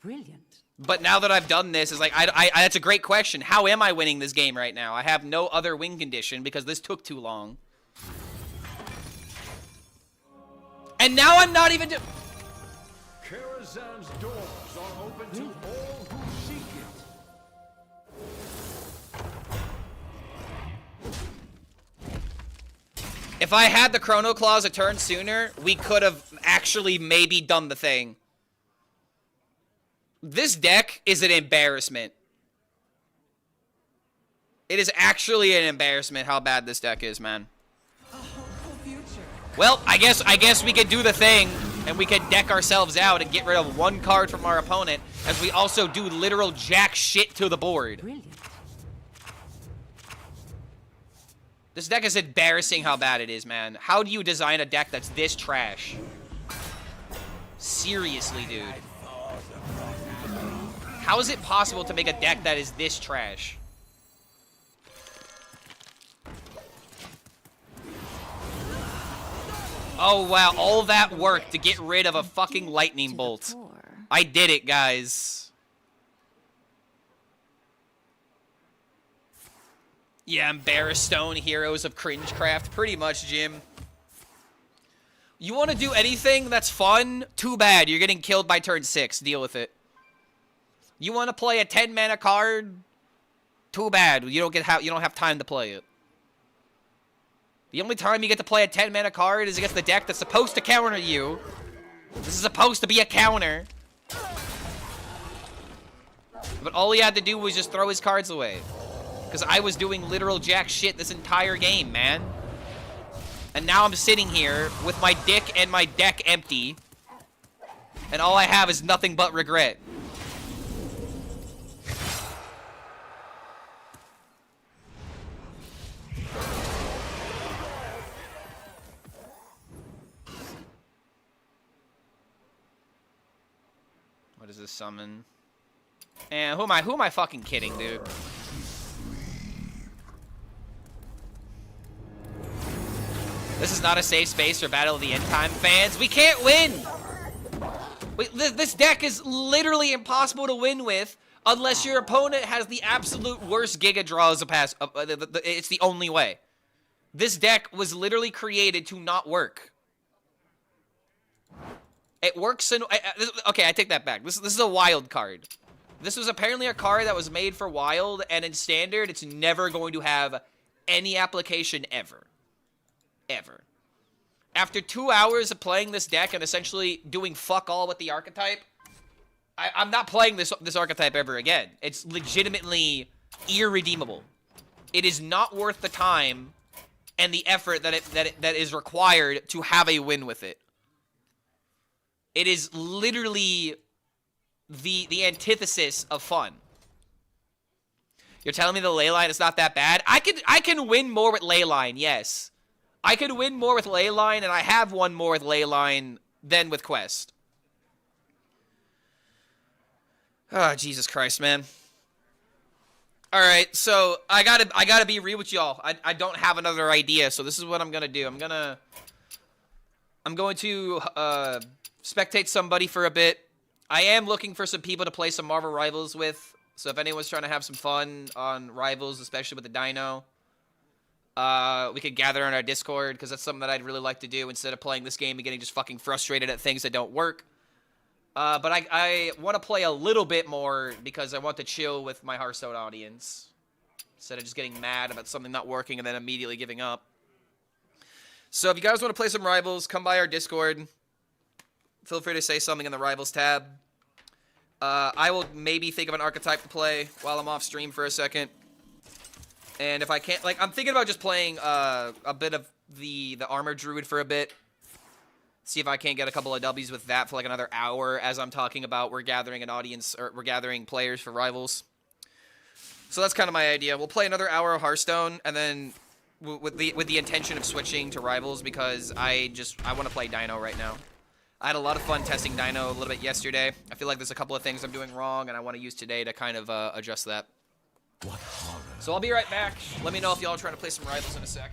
Brilliant. But now that I've done this, it's like, that's a great question. How am I winning this game right now? I have no other win condition because this took too long. And now I'm not even... Karazhan's doors are open to all who seek it. If I had the Chrono Clause a turn sooner, we could have actually maybe done the thing. This deck is an embarrassment. It is actually an embarrassment how bad this deck is, man. Well, I guess we could do the thing, and we could deck ourselves out and get rid of 1 card from our opponent, as we also do literal jack shit to the board. Brilliant. This deck is embarrassing how bad it is, man. How do you design a deck that's this trash? Seriously, dude. How is it possible to make a deck that is this trash? Oh, wow. All that work to get rid of a fucking lightning bolt. I did it, guys. Yeah, Hearthstone, Heroes of Cringecraft. Pretty much, Jim. You want to do anything that's fun? Too bad. You're getting killed by turn 6. Deal with it. You want to play a 10 mana card? Too bad. You don't have time to play it. The only time you get to play a 10 mana card is against the deck that's supposed to counter you. This is supposed to be a counter. But all he had to do was just throw his cards away. Because I was doing literal jack shit this entire game, man. And now I'm sitting here with my dick and my deck empty. And all I have is nothing but regret. What is this summon? And who am I fucking kidding, dude? This is not a safe space for Battle of the End Time fans. We can't win! This deck is literally impossible to win with unless your opponent has the absolute worst Giga draws of past. It's the only way. This deck was literally created to not work. It works in... Okay, I take that back. This is a wild card. This was apparently a card that was made for Wild, and in Standard, it's never going to have any application ever. Ever. After 2 hours of playing this deck and essentially doing fuck all with the archetype, I'm not playing this archetype ever again. It's legitimately irredeemable. It is not worth the time and the effort that is required to have a win with it. It is literally the antithesis of fun. You're telling me the Leyline is not that bad? I can win more with Leyline, yes. I could win more with Leyline, and I have won more with Leyline than with Quest. Oh, Jesus Christ, man. Alright, so I gotta be real with y'all. I don't have another idea, so this is what I'm gonna do. I'm going to spectate somebody for a bit. I am looking for some people to play some Marvel Rivals with, so if anyone's trying to have some fun on Rivals, especially with the Dino, we could gather on our Discord, because that's something that I'd really like to do instead of playing this game and getting just fucking frustrated at things that don't work. But I want to play a little bit more because I want to chill with my Hearthstone audience instead of just getting mad about something not working and then immediately giving up. So if you guys want to play some Rivals, come by our Discord. Feel free to say something in the Rivals tab. I will maybe think of an archetype to play while I'm off stream for a second. And if I can't, like, I'm thinking about just playing a bit of the Armor Druid for a bit. See if I can't get a couple of W's with that for like another hour as I'm talking about we're gathering an audience, or we're gathering players for Rivals. So that's kind of my idea. We'll play another hour of Hearthstone, and then with the intention of switching to Rivals because I want to play Dino right now. I had a lot of fun testing Dino a little bit yesterday. I feel like there's a couple of things I'm doing wrong, and I want to use today to kind of adjust that. What horror. So I'll be right back. Let me know if y'all are trying to play some Rivals in a sec.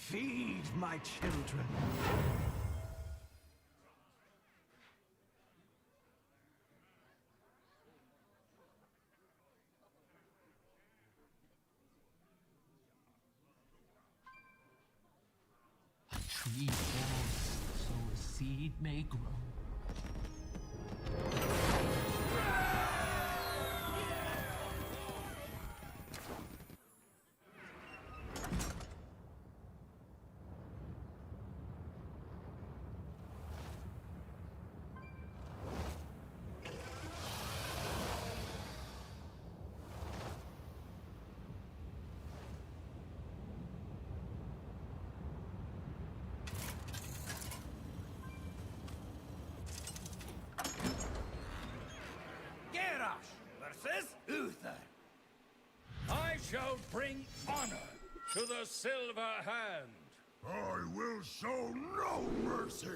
Feed my children. A tree falls so a seed may grow. I shall bring honor to the Silver Hand. I will show no mercy.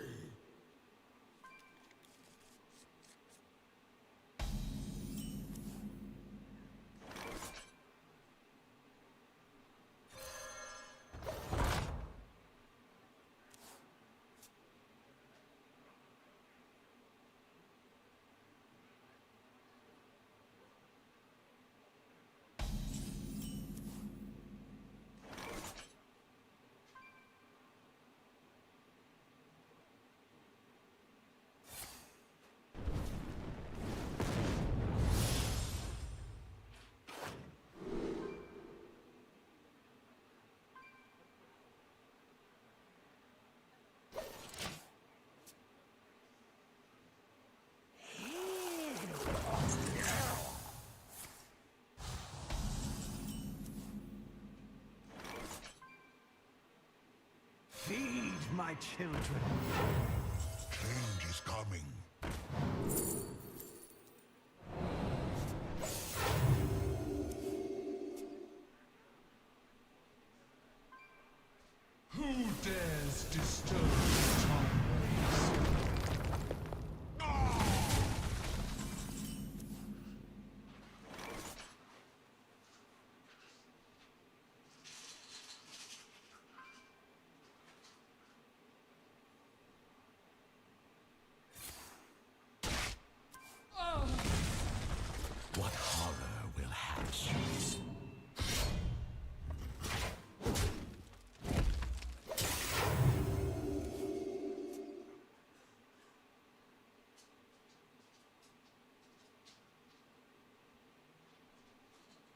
Feed my children. Change is coming. Who dares disturb the Tomb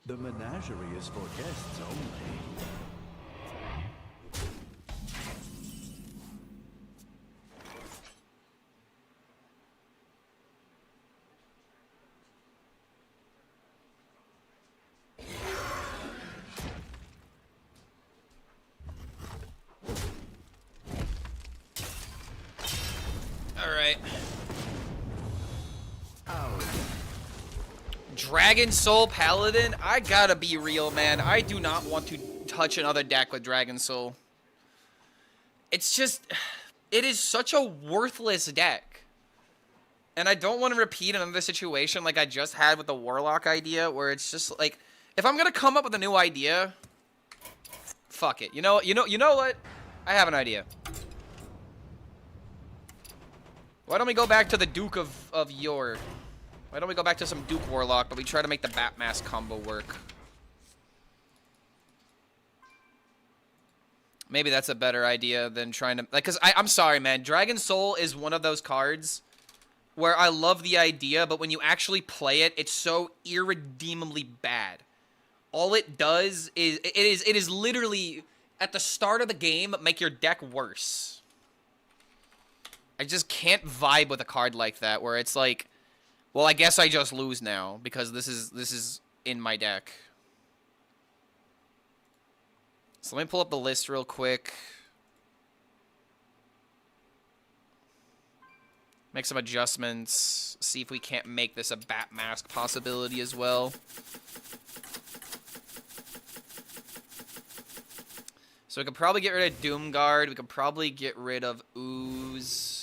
The menagerie is for guests only. Alright. Dragon Soul Paladin? I gotta be real, man. I do not want to touch another deck with Dragon Soul. It's just... It is such a worthless deck. And I don't want to repeat another situation like I just had with the Warlock idea, where it's just like... If I'm gonna come up with a new idea... Fuck it. You know what? I have an idea. Why don't we go back to the Duke of Yore? Why don't we go back to some Duke Warlock, but we try to make the Bat Mask combo work? Maybe that's a better idea than trying to... Like, because I'm sorry, man. Dragon Soul is one of those cards where I love the idea, but when you actually play it, it's so irredeemably bad. All it does is... It is literally, at the start of the game, make your deck worse. I just can't vibe with a card like that, where it's like... Well, I guess I just lose now, because this is in my deck. So let me pull up the list real quick. Make some adjustments. See if we can't make this a Bat Mask possibility as well. So we could probably get rid of Doomguard. We could probably get rid of Ooze.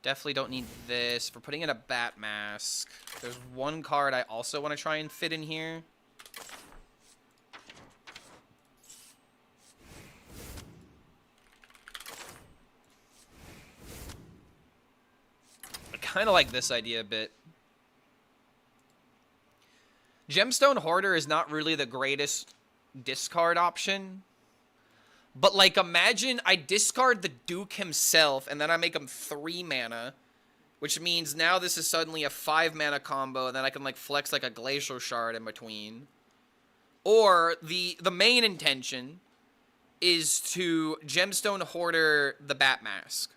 Definitely don't need this. For putting in a Bat Mask, there's one card I also want to try and fit in here. I kind of like this idea a bit. Gemstone Hoarder is not really the greatest discard option. But, like, imagine I discard the Duke himself, and then I make him 3 mana, which means now this is suddenly a 5 mana combo, and then I can, like, flex, like, a Glacial Shard in between. Or, the main intention is to Gemstone Hoarder the Bat Mask.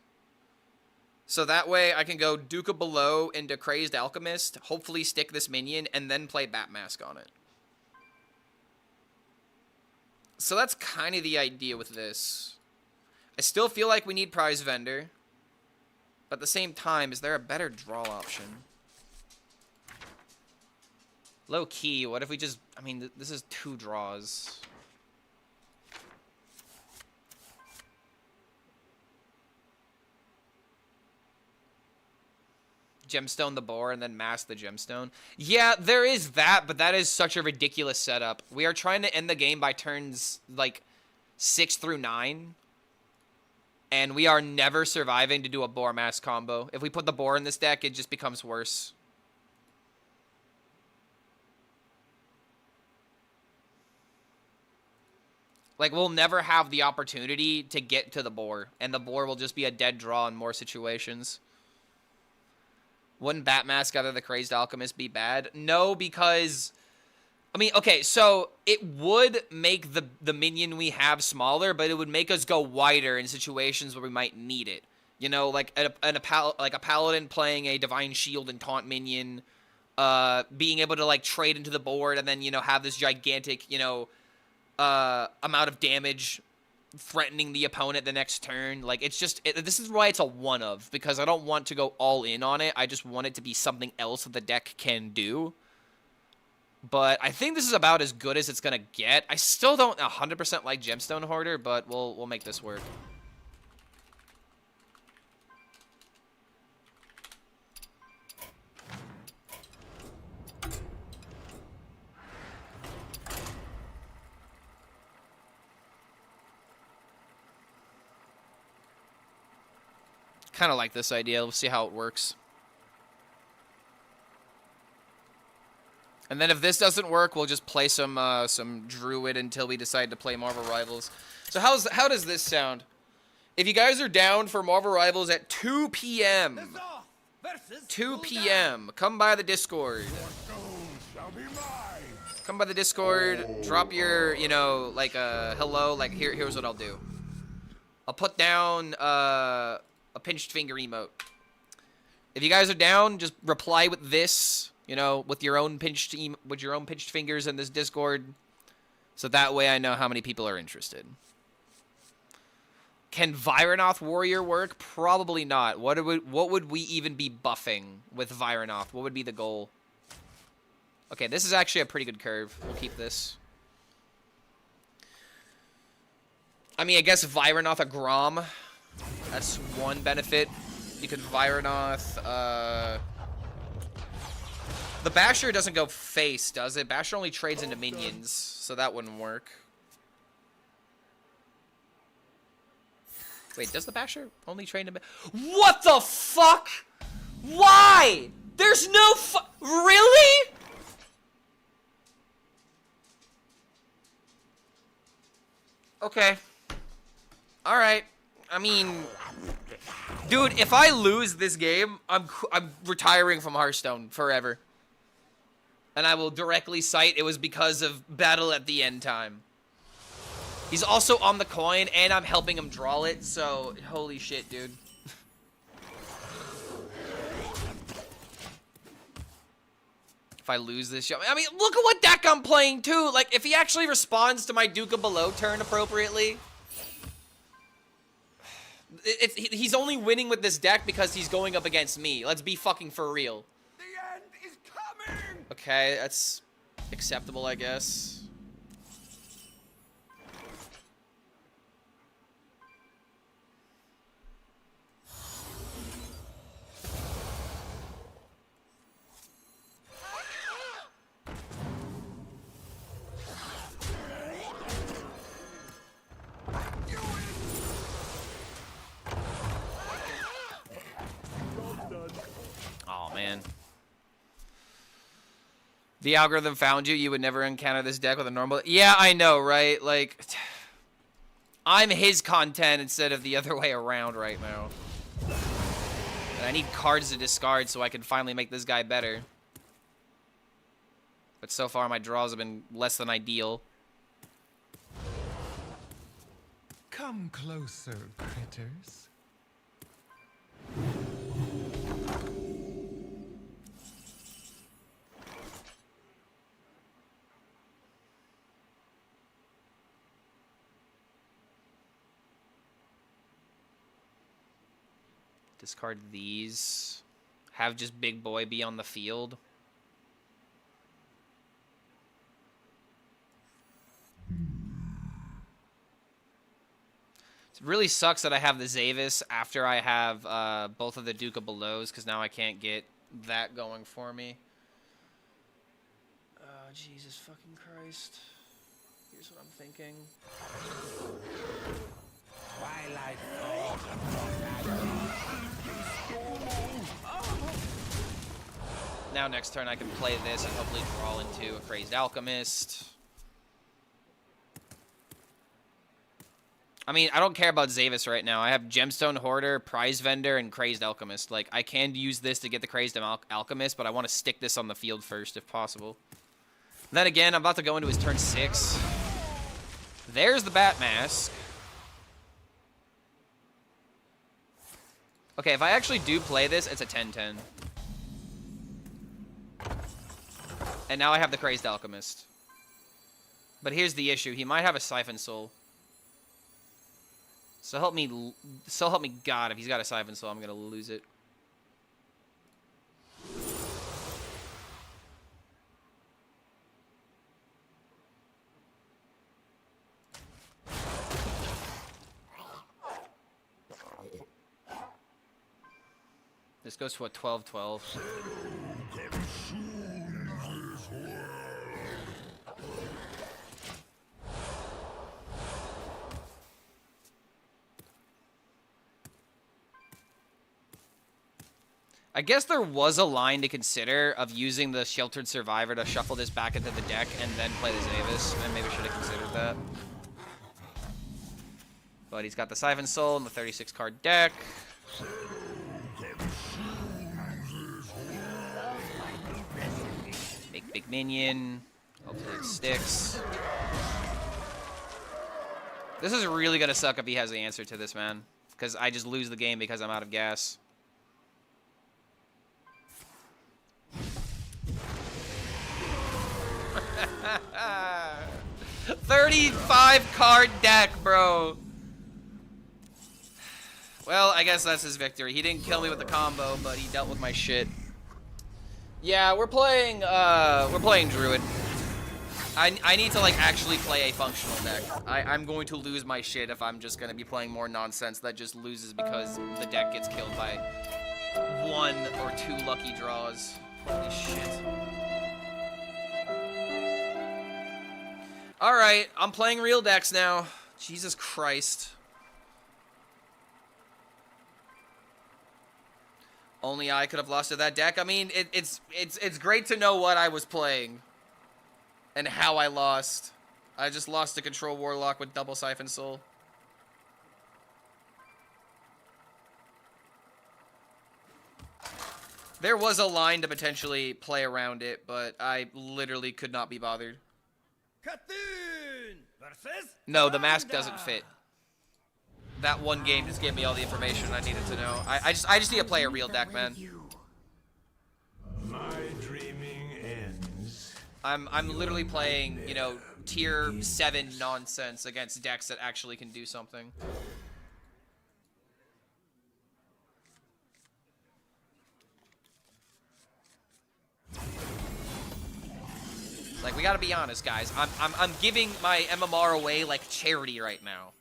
So that way I can go Duke of Below into Crazed Alchemist, hopefully stick this minion, and then play Bat Mask on it. So that's kind of the idea with this. I still feel like we need Prize Vendor. But at the same time, is there a better draw option? Low key, what if we just... I mean, this is 2 draws. Gemstone the boar and then mask the gemstone. Yeah, there is that, but that is such a ridiculous setup. We are trying to end the game by turns, like, 6 through 9. And we are never surviving to do a boar mask combo. If we put the boar in this deck, it just becomes worse. Like, we'll never have the opportunity to get to the boar. And the boar will just be a dead draw in more situations. Wouldn't Bat Mask out of the Crazed Alchemist be bad? No, because... I mean, okay, so it would make the minion we have smaller, but it would make us go wider in situations where we might need it. You know, like a Paladin playing a Divine Shield and Taunt minion, being able to, like, trade into the board and then, you know, have this gigantic, you know, amount of damage threatening the opponent the next turn. Like, it's just... this is why it's a one of, because I don't want to go all in on it. I just want it to be something else that the deck can do. But I think this is about as good as it's going to get. I still don't 100% like Gemstone Hoarder, but we'll make this work. Kind of like this idea. We'll see how it works. And then if this doesn't work, we'll just play some Druid until we decide to play Marvel Rivals. So how does this sound? If you guys are down for Marvel Rivals at 2 p.m. versus 2 p.m. Come by the Discord. Shall be mine. Come by the Discord. Drop your, you know, like hello. Like here's what I'll do. I'll put down a pinched finger emote. If you guys are down, just reply with this. You know, with your own pinched fingers in this Discord, so that way I know how many people are interested. Can Viranoth Warrior work? Probably not. What would we even be buffing with Viranoth? What would be the goal? Okay, this is actually a pretty good curve. We'll keep this. I mean, I guess Viranoth a Grom. That's one benefit. You could Viranoth. The Basher doesn't go face, does it? Basher only trades into minions, so that wouldn't work. Wait, does the Basher only trade into... What the fuck? Why? There's no Really? Okay. Alright. I mean... Dude, if I lose this game, I'm retiring from Hearthstone forever. And I will directly cite it was because of Battle at the End time. He's also on the coin, and I'm helping him draw it, so holy shit, dude. If I lose this show, I mean, look at what deck I'm playing too. Like, if he actually responds to my Duca Below turn appropriately, he's only winning with this deck because he's going up against me. Let's be fucking for real. the end is coming. Okay, that's acceptable, I guess. Oh, man. The algorithm found you. You would never encounter this deck with a normal... Yeah, I know, right? Like, I'm his content instead of the other way around right now. And I need cards to discard so I can finally make this guy better. But so far, my draws have been less than ideal. Come closer, critters. Discard these. Have just Big Boy be on the field. It really sucks that I have the Zavis after I have both of the Duca Belows, because now I can't get that going for me. Oh, Jesus fucking Christ. Here's what I'm thinking. Twilight. Now next turn I can play this and hopefully draw into a Crazed Alchemist. I mean, I don't care about Zavis right now. I have Gemstone Hoarder, Prize Vendor, and Crazed Alchemist. Like, I can use this to get the Crazed Alchemist, but I want to stick this on the field first if possible. And then again, I'm about to go into his turn 6. There's the Bat Mask. Okay, if I actually do play this, it's a 10-10. And now I have the Crazed Alchemist. But here's the issue. He might have a Siphon Soul. So help me God, if he's got a Siphon Soul, I'm going to lose it. This goes to a 12-12. I guess there was a line to consider of using the Sheltered Survivor to shuffle this back into the deck and then play the Zavis. I maybe should have considered that. But he's got the Siphon Soul and the 36-card deck. Big minion. Hopefully it sticks. This is really gonna suck if he has the answer to this, man. Because I just lose the game because I'm out of gas. $35 card deck, bro. Well, I guess that's his victory. He didn't kill me with the combo, but he dealt with my shit. Yeah, we're playing Druid. I need to, like, actually play a functional deck. I'm going to lose my shit if I'm just going to be playing more nonsense that just loses because the deck gets killed by 1 or 2 lucky draws. Holy shit. Alright, I'm playing real decks now. Jesus Christ. Only I could have lost to that deck. I mean, it's great to know what I was playing. And how I lost. I just lost to Control Warlock with double Siphon Soul. There was a line to potentially play around it, but I literally could not be bothered. No, the mask doesn't fit. That one game just gave me all the information I needed to know. I just need to play a real deck, man. My dreaming ends. I'm literally playing, you know, tier 7 nonsense against decks that actually can do something. Like, we gotta be honest, guys. I'm giving my MMR away like charity right now.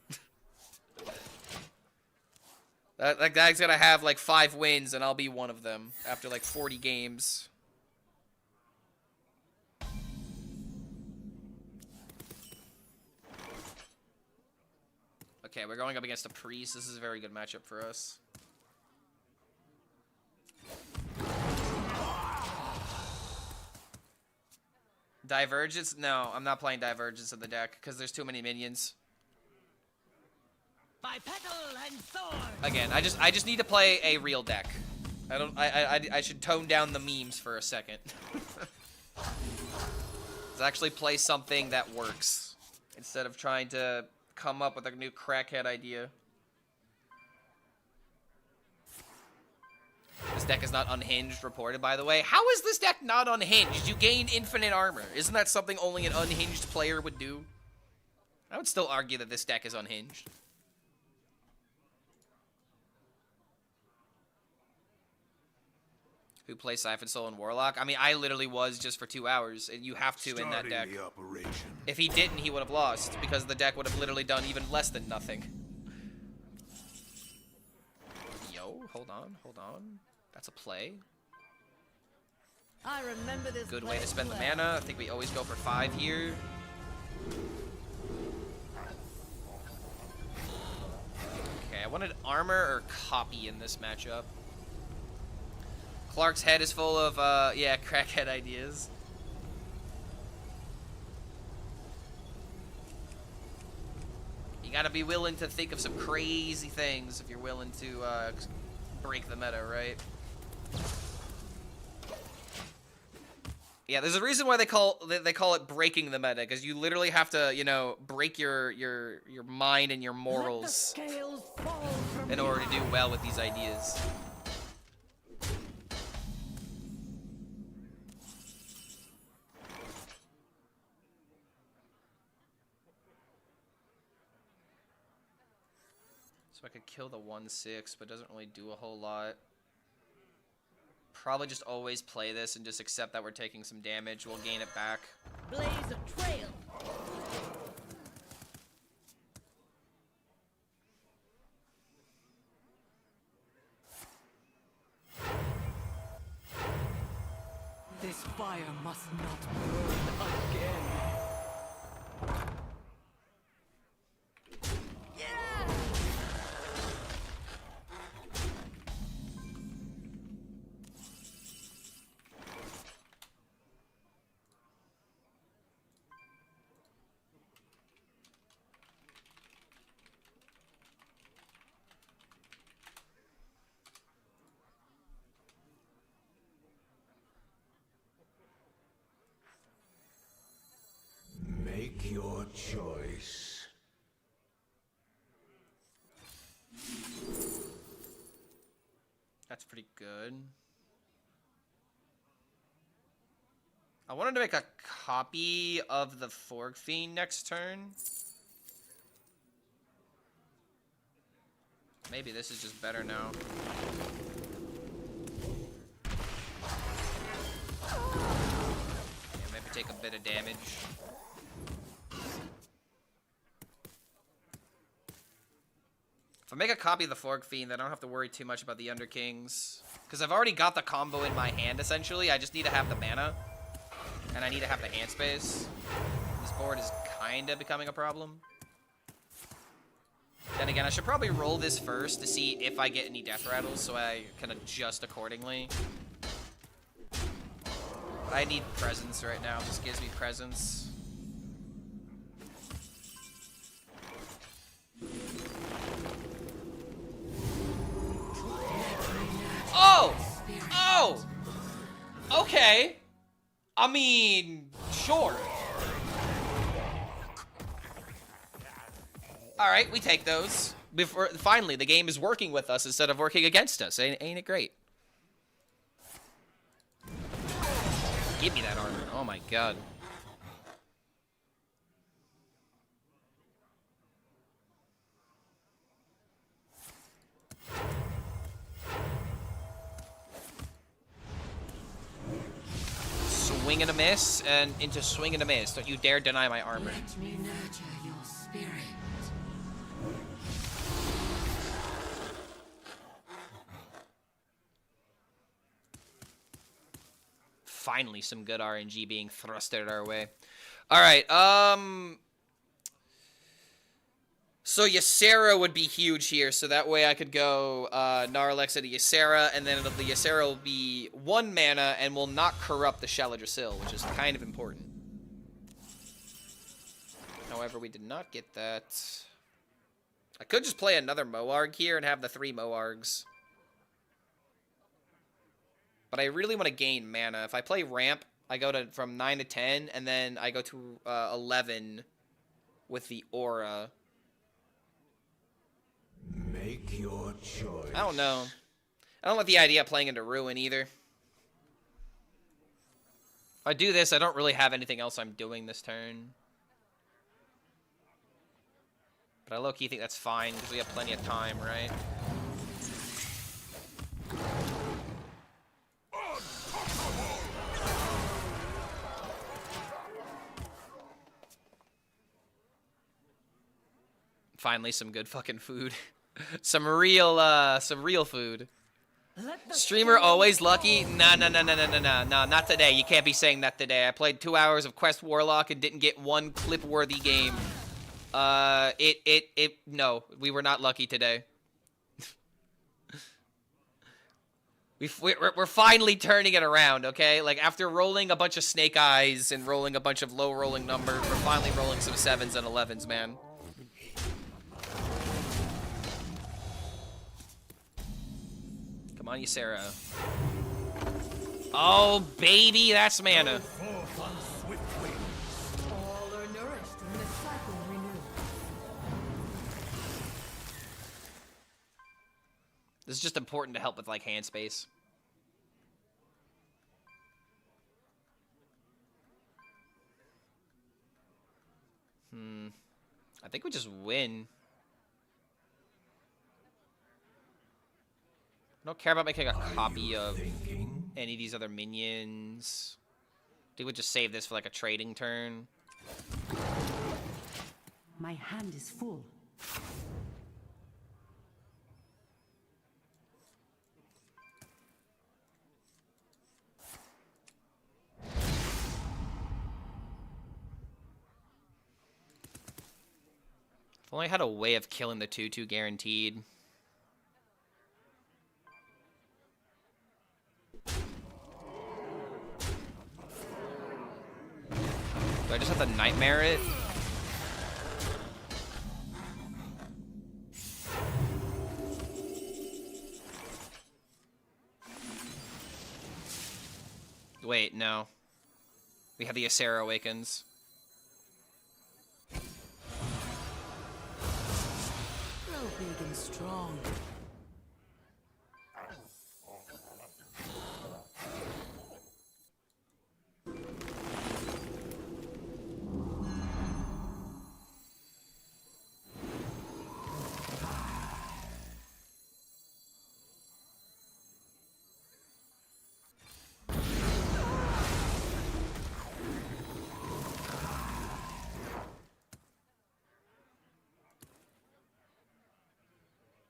That guy's gonna have like 5 wins, and I'll be one of them after like 40 games. Okay, we're going up against a priest. This is a very good matchup for us. Divergence? No, I'm not playing Divergence in the deck because there's too many minions. By petal and sword. Again, I just need to play a real deck. I should tone down the memes for a second. Let's actually play something that works instead of trying to come up with a new crackhead idea. This deck is not unhinged, reported, by the way. How is this deck not unhinged? You gain infinite armor. Isn't that something only an unhinged player would do? I would still argue that this deck is unhinged. Who plays Siphon Soul and Warlock? I mean, I literally was just for 2 hours, and you have to in that deck. If he didn't, he would have lost, because the deck would have literally done even less than nothing. Yo, hold on. That's a play. I remember this. Good way to spend the mana. I think we always go for 5 here. Okay, I wanted armor or copy in this matchup. Clark's head is full of, yeah, crackhead ideas. You gotta be willing to think of some crazy things if you're willing to, break the meta, right? Yeah, there's a reason why they call it breaking the meta, because you literally have to, you know, break your mind and your morals in order to do well with these ideas. So I could kill the 1/6, but it doesn't really do a whole lot. Probably just always play this and just accept that we're taking some damage. We'll gain it back. Blaze a trail. This fire must not burn again. choice. That's pretty good. I wanted to make a copy of the Fork Fiend next turn. Maybe this is just better now. Yeah, maybe take a bit of damage. If I make a copy of the Fork Fiend, then I don't have to worry too much about the Underkings. Because I've already got the combo in my hand, essentially. I just need to have the mana. And I need to have the hand space. This board is kind of becoming a problem. Then again, I should probably roll this first to see if I get any death rattles so I can adjust accordingly. But I need presence right now. This gives me presence. Oh! Oh! Okay. I mean, sure. Alright, we take those. Finally, the game is working with us instead of working against us. Ain't it great? Give me that armor. Oh my god. Swing and a miss, and into swing and a miss. Don't you dare deny my armor. Let me nurture your spirit. Finally, some good RNG being thrusted our way. All right, so Ysera would be huge here, so that way I could go Gnarlex at a Ysera, and then the Ysera will be 1 mana and will not corrupt the Shaladrasil, which is kind of important. However, we did not get that. I could just play another Moarg here and have the 3 Moargs. But I really want to gain mana. If I play Ramp, I go to from 9 to 10, and then I go to 11 with the Aura. Make your choice. I don't know. I don't like the idea of playing into Ruin either. If I do this, I don't really have anything else I'm doing this turn. But I low-key think that's fine, because we have plenty of time, right? Finally, some good fucking food. some real food. Streamer always lucky? Nah, not today. You can't be saying that today. I played 2 hours of Quest Warlock and didn't get one clip-worthy game. No, we were not lucky today. We're finally turning it around, okay? Like, after rolling a bunch of Snake Eyes and rolling a bunch of low-rolling numbers, we're finally rolling some 7s and 11s, man. Come on, Ysera. Oh, baby, that's mana. All are nourished and the cycle renewed. This is just important to help with, like, hand space. I think we just win. I don't care about making a copy of any of these other minions. I think we'll just save this for, like, a trading turn. My hand is full. If only I had a way of killing the 2/2 guaranteed. Do I just have to nightmare it? Wait, no. We have the Ysera Awakens. big and strong.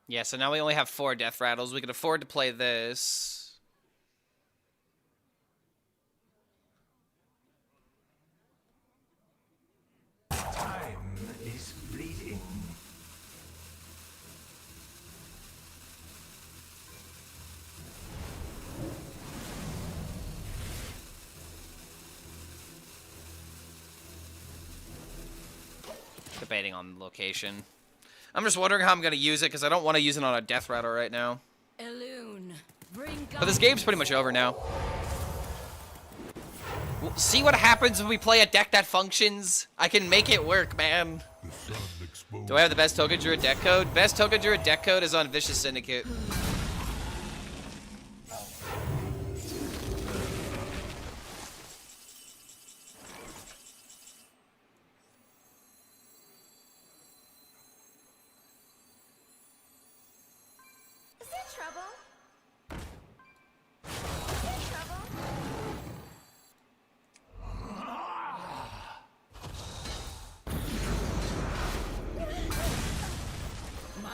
Yeah, so now we only have 4 death rattles. We can afford to play this. Time is fleeting. Debating on location. I'm just wondering how I'm going to use it, because I don't want to use it on a death rattle right now. Elune, bring But this game's pretty much over now. We'll see what happens when we play a deck that functions. I can make it work, man. Do I have the best token druid deck code? Best token druid deck code is on Vicious Syndicate. Is there trouble? Is there trouble?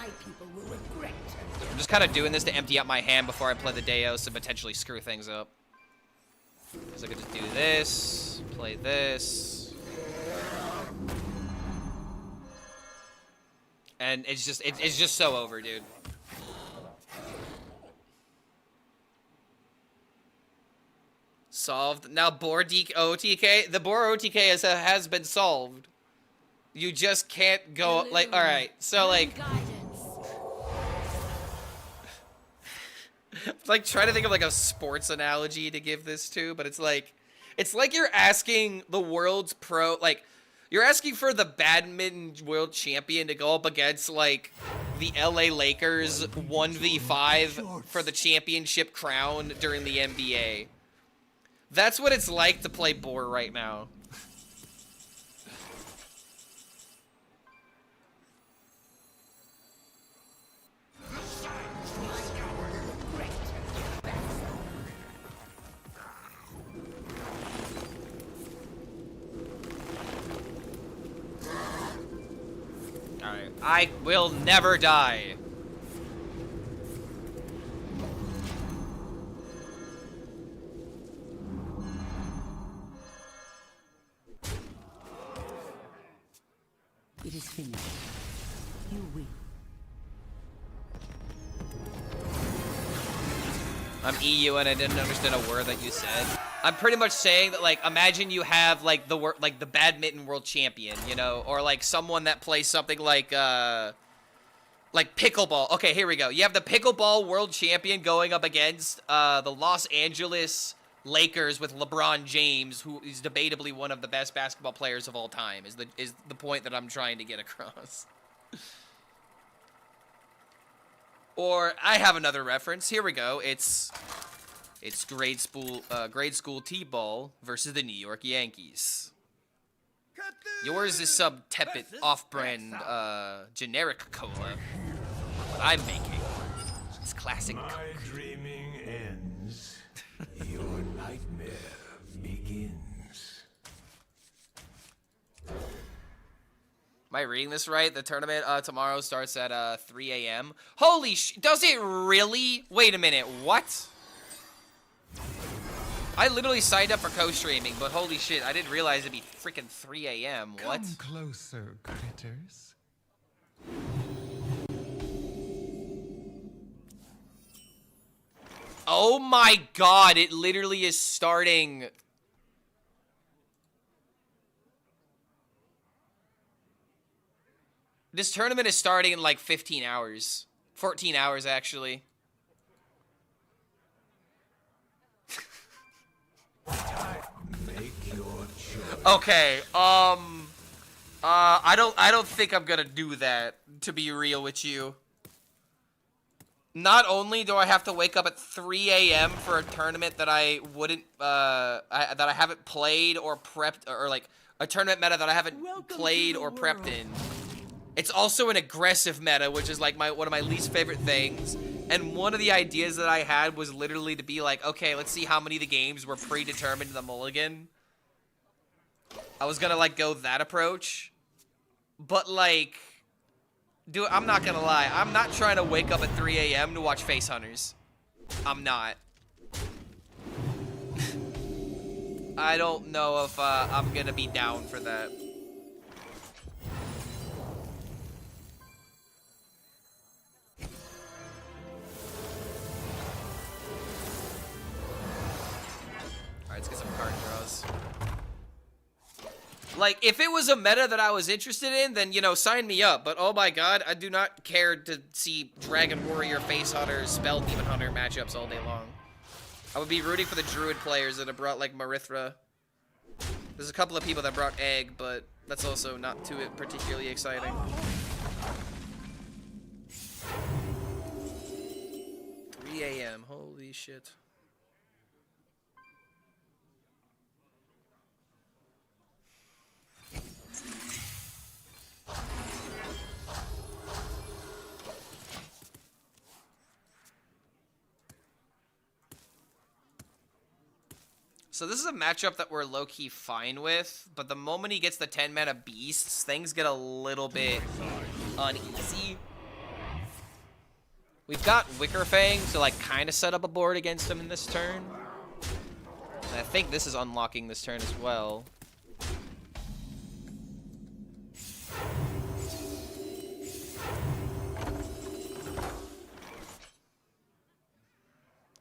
my people will regret. I'm just kind of doing this to empty out my hand before I play the Deos and potentially screw things up. So I could just do this, play this. And it's just so over, dude. Solved. Now Boar OTK. The Boar OTK has been solved. You just can't go like. All right, so like. Like trying to think of like a sports analogy to give this to, but it's like you're asking the world's pro, like you're asking for the badminton world champion to go up against like the LA Lakers 1v5 for the championship crown during the NBA. That's what it's like to play Boar right now. Alright, I will never die. It is finished. You win. I'm EU and I didn't understand a word that you said. I'm pretty much saying that, like, imagine you have like the badminton world champion, you know, or like someone that plays something like pickleball. Okay, here we go. You have the pickleball world champion going up against the Los Angeles Lakers with LeBron James, who is debatably one of the best basketball players of all time. Is the point that I'm trying to get across. Or I have another reference. Here we go. It's grade school T-ball versus the New York Yankees. Yours is some tepid off-brand generic cola. What I'm making is classic My Coke. dreaming ends. Your nightmare begins. Am I reading this right? The tournament tomorrow starts at 3 a.m. Holy sh! Does it really? Wait a minute. What? I literally signed up for co-streaming, but holy shit, I didn't realize it'd be freaking 3 a.m. What? Come closer, critters. Oh my god, it literally is starting. This tournament is starting in like 15 hours. 14 hours, actually. Make your choice. Okay, I don't think I'm gonna do that, to be real with you. Not only do I have to wake up at 3 a.m. for a tournament that I wouldn't, that I haven't played or prepped, or like a tournament meta that I haven't played or prepped in. It's also an aggressive meta, which is like one of my least favorite things. And one of the ideas that I had was literally to be like, okay, let's see how many of the games were predetermined in the mulligan. I was gonna like go that approach, but like, dude, I'm not gonna lie. I'm not trying to wake up at 3 a.m. to watch Face Hunters. I'm not. I don't know if I'm gonna be down for that. Alright, let's get some card draws. Like, if it was a meta that I was interested in, then, you know, sign me up. But, oh my god, I do not care to see Dragon Warrior, Face Hunter, Spell Demon Hunter matchups all day long. I would be rooting for the Druid players that have brought, like, Marithra. There's a couple of people that brought Egg, but that's also not too particularly exciting. 3 a.m. Holy shit. So this is a matchup that we're low-key fine with, but the moment he gets the 10-mana beasts, things get a little bit uneasy. We've got Wickerfang to like kind of set up a board against him in this turn. And I think this is unlocking this turn as well.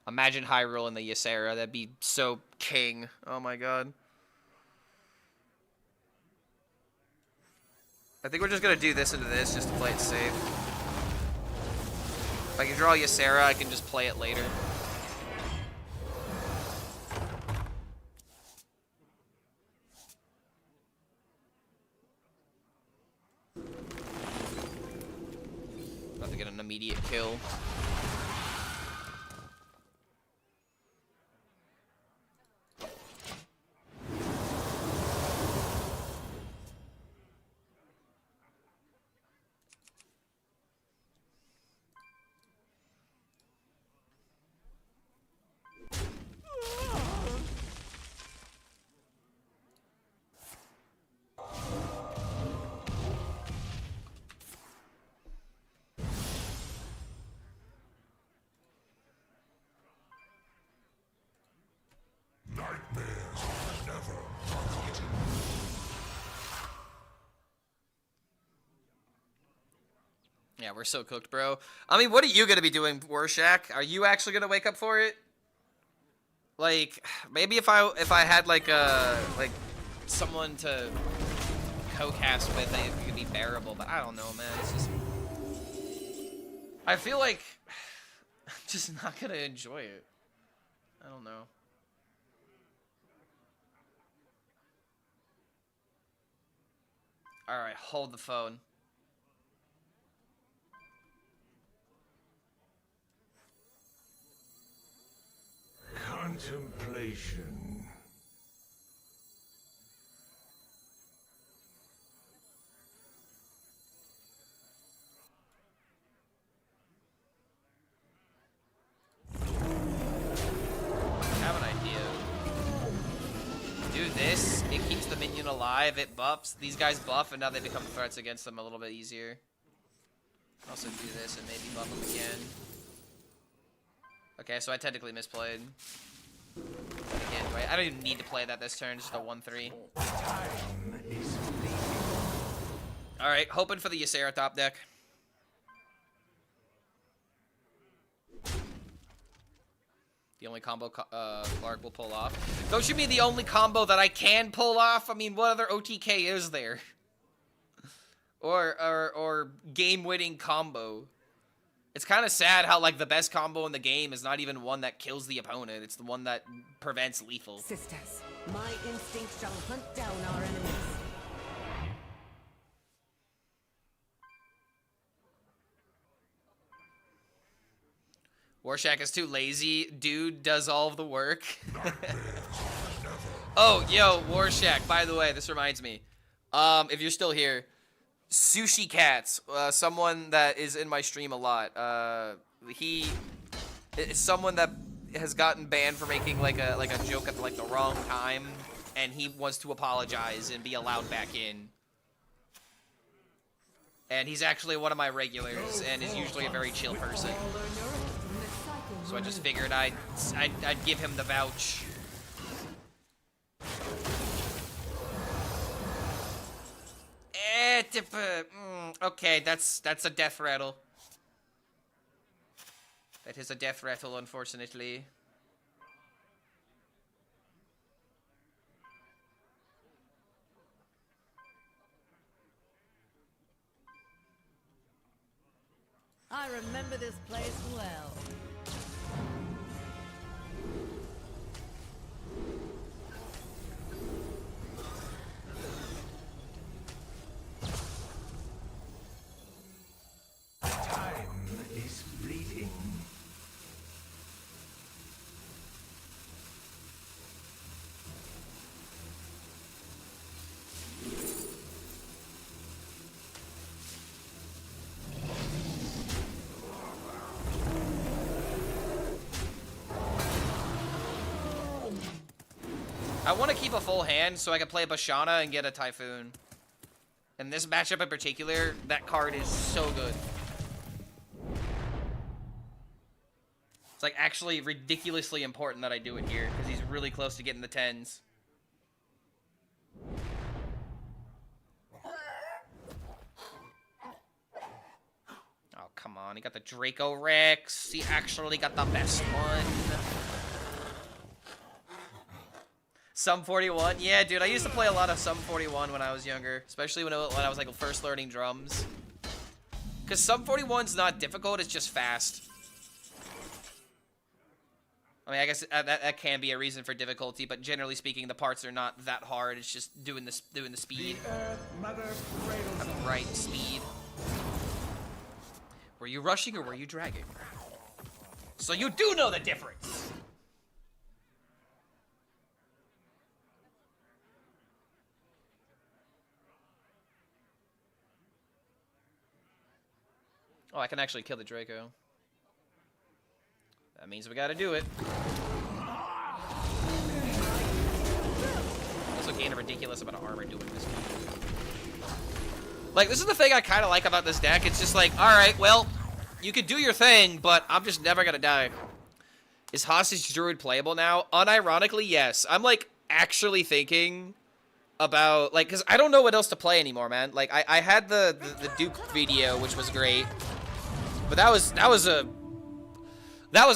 Imagine Hyrule in the Ysera. That'd be so king. Oh my god. I think we're just gonna do this into this just to play it safe. If I can draw Ysera, I can just play it later. About to get an immediate kill. Yeah, we're so cooked, bro. I mean, what are you gonna be doing, Warshak? Are you actually gonna wake up for it? Like, maybe if I had like someone to co-cast with, it could be bearable. But I don't know, man. It's just, I feel like I'm just not gonna enjoy it. I don't know. All right, hold the phone. Contemplation. I have an idea. Do this, it keeps the minion alive, it buffs. These guys buff, and now they become threats against them a little bit easier. Also do this and maybe buff them again. Okay, so I technically misplayed. Again, wait, I don't even need to play that this turn, just a 1-3. Alright, hoping for the Ysera top deck. The only combo Clark will pull off. Don't you mean the only combo that I can pull off? I mean, what other OTK is there? or game-winning combo? It's kind of sad how, like, the best combo in the game is not even one that kills the opponent. It's the one that prevents lethal. Sisters, my instinct shall hunt down our enemies. Warshak is too lazy. Dude does all of the work. Oh, yo, Warshak, by the way, this reminds me. If you're still here, Sushi Cats, someone that is in my stream a lot. He is someone that has gotten banned for making like a joke at like the wrong time, and he wants to apologize and be allowed back in. And he's actually one of my regulars, and is usually a very chill person. So I just figured I'd give him the vouch. Okay, that's a death rattle. That is a death rattle, unfortunately. I remember this place well. Time is fleeting. I want to keep a full hand so I can play Bashana and get a Typhoon. In this matchup in particular, that card is so good. It's like actually ridiculously important that I do it here because he's really close to getting the 10s. Oh, come on. He got the Draco Rex. He actually got the best one. Sum 41? Yeah, dude, I used to play a lot of Sum 41 when I was younger. Especially when I was like first learning drums. Because Sum 41's not difficult, it's just fast. I mean, I guess that can be a reason for difficulty, but generally speaking, the parts are not that hard. It's just doing the speed. At the right speed. Were you rushing or were you dragging? So you do know the difference! Oh, I can actually kill the Draco. That means we gotta do it. Also gain a ridiculous amount of armor doing this. Like, this is the thing I kind of like about this deck. It's just like, alright, well, you could do your thing, but I'm just never gonna die. Is Hostage Druid playable now? Unironically, yes. I'm, like, actually thinking about, like, because I don't know what else to play anymore, man. Like, I had the Duke video, which was great. But that was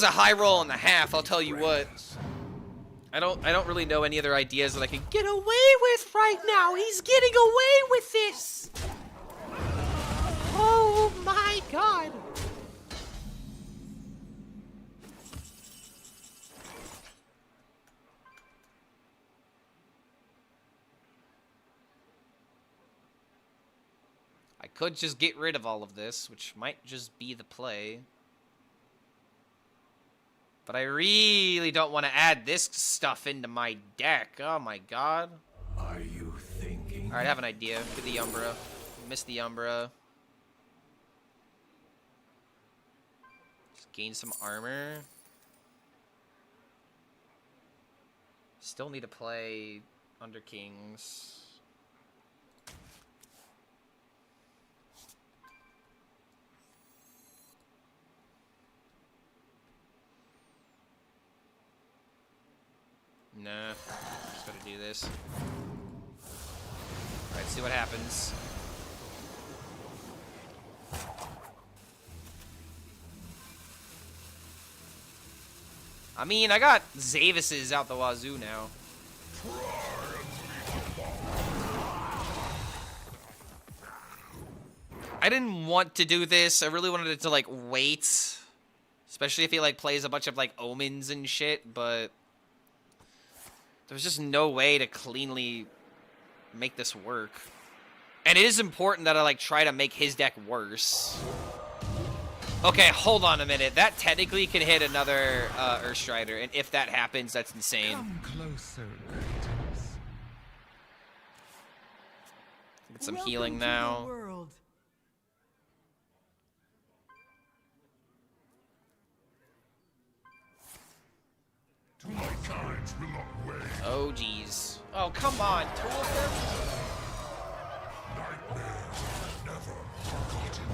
a high roll and a half, I'll tell you what. I don't really know any other ideas that I can get away with right now. He's getting away with this. Oh my god. I could just get rid of all of this, which might just be the play. But I really don't want to add this stuff into my deck. Oh my god. Are you thinking? Alright, I have an idea. Get the Umbra. Miss the Umbra. Just gain some armor. Still need to play Under Kings. Nah, just gotta do this. Alright, see what happens. I mean, I got Zavis's out the wazoo now. I didn't want to do this. I really wanted it to, like, wait. Especially if he, like, plays a bunch of, like, omens and shit, but there's just no way to cleanly make this work. And it is important that I, like, try to make his deck worse. Okay, hold on a minute. That technically can hit another Earthstrider, and if that happens, that's insane. Come closer, critters. Get some healing now. To my kind will not wait. Oh, jeez. Oh, come on. Two of them? Nightmares never forgotten.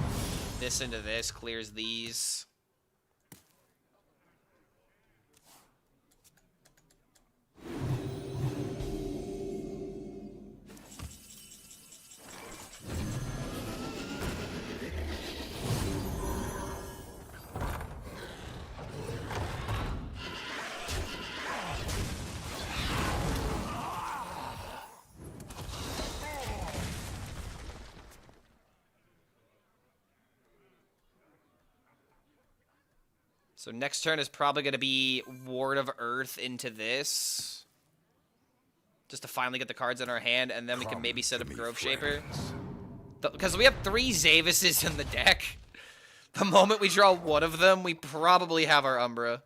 This into this clears these. So next turn is probably going to be Ward of Earth into this. Just to finally get the cards in our hand, and then we can maybe set up Grove Shaper. Because we have 3 Zavises in the deck. The moment we draw one of them, we probably have our Umbra.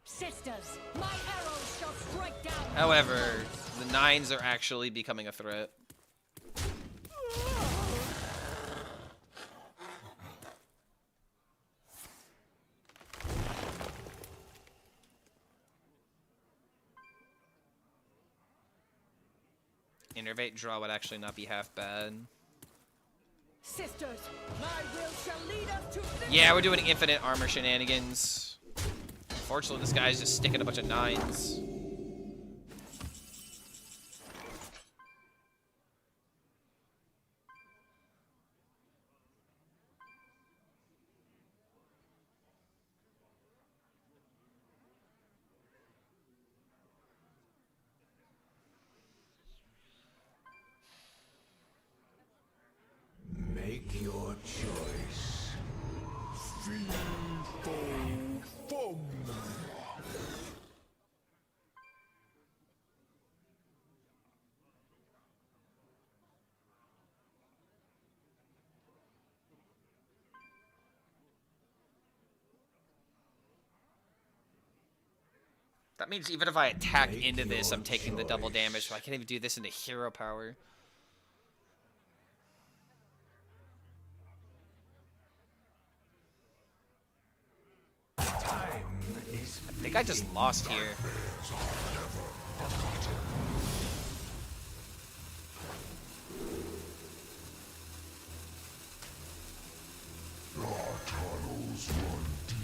Sisters, my arrows shall strike down. However, the 9s are actually becoming a threat. Innervate draw would actually not be half bad. Sisters, my will shall lead us to victory. Yeah, we're doing infinite armor shenanigans. Unfortunately, this guy's just sticking a bunch of 9s. Make your choice. That means even if I attack Make into this, your I'm taking the double choice. damage, so I can't even do this into hero power. Time is I think I just lost here. Our tunnels run deep.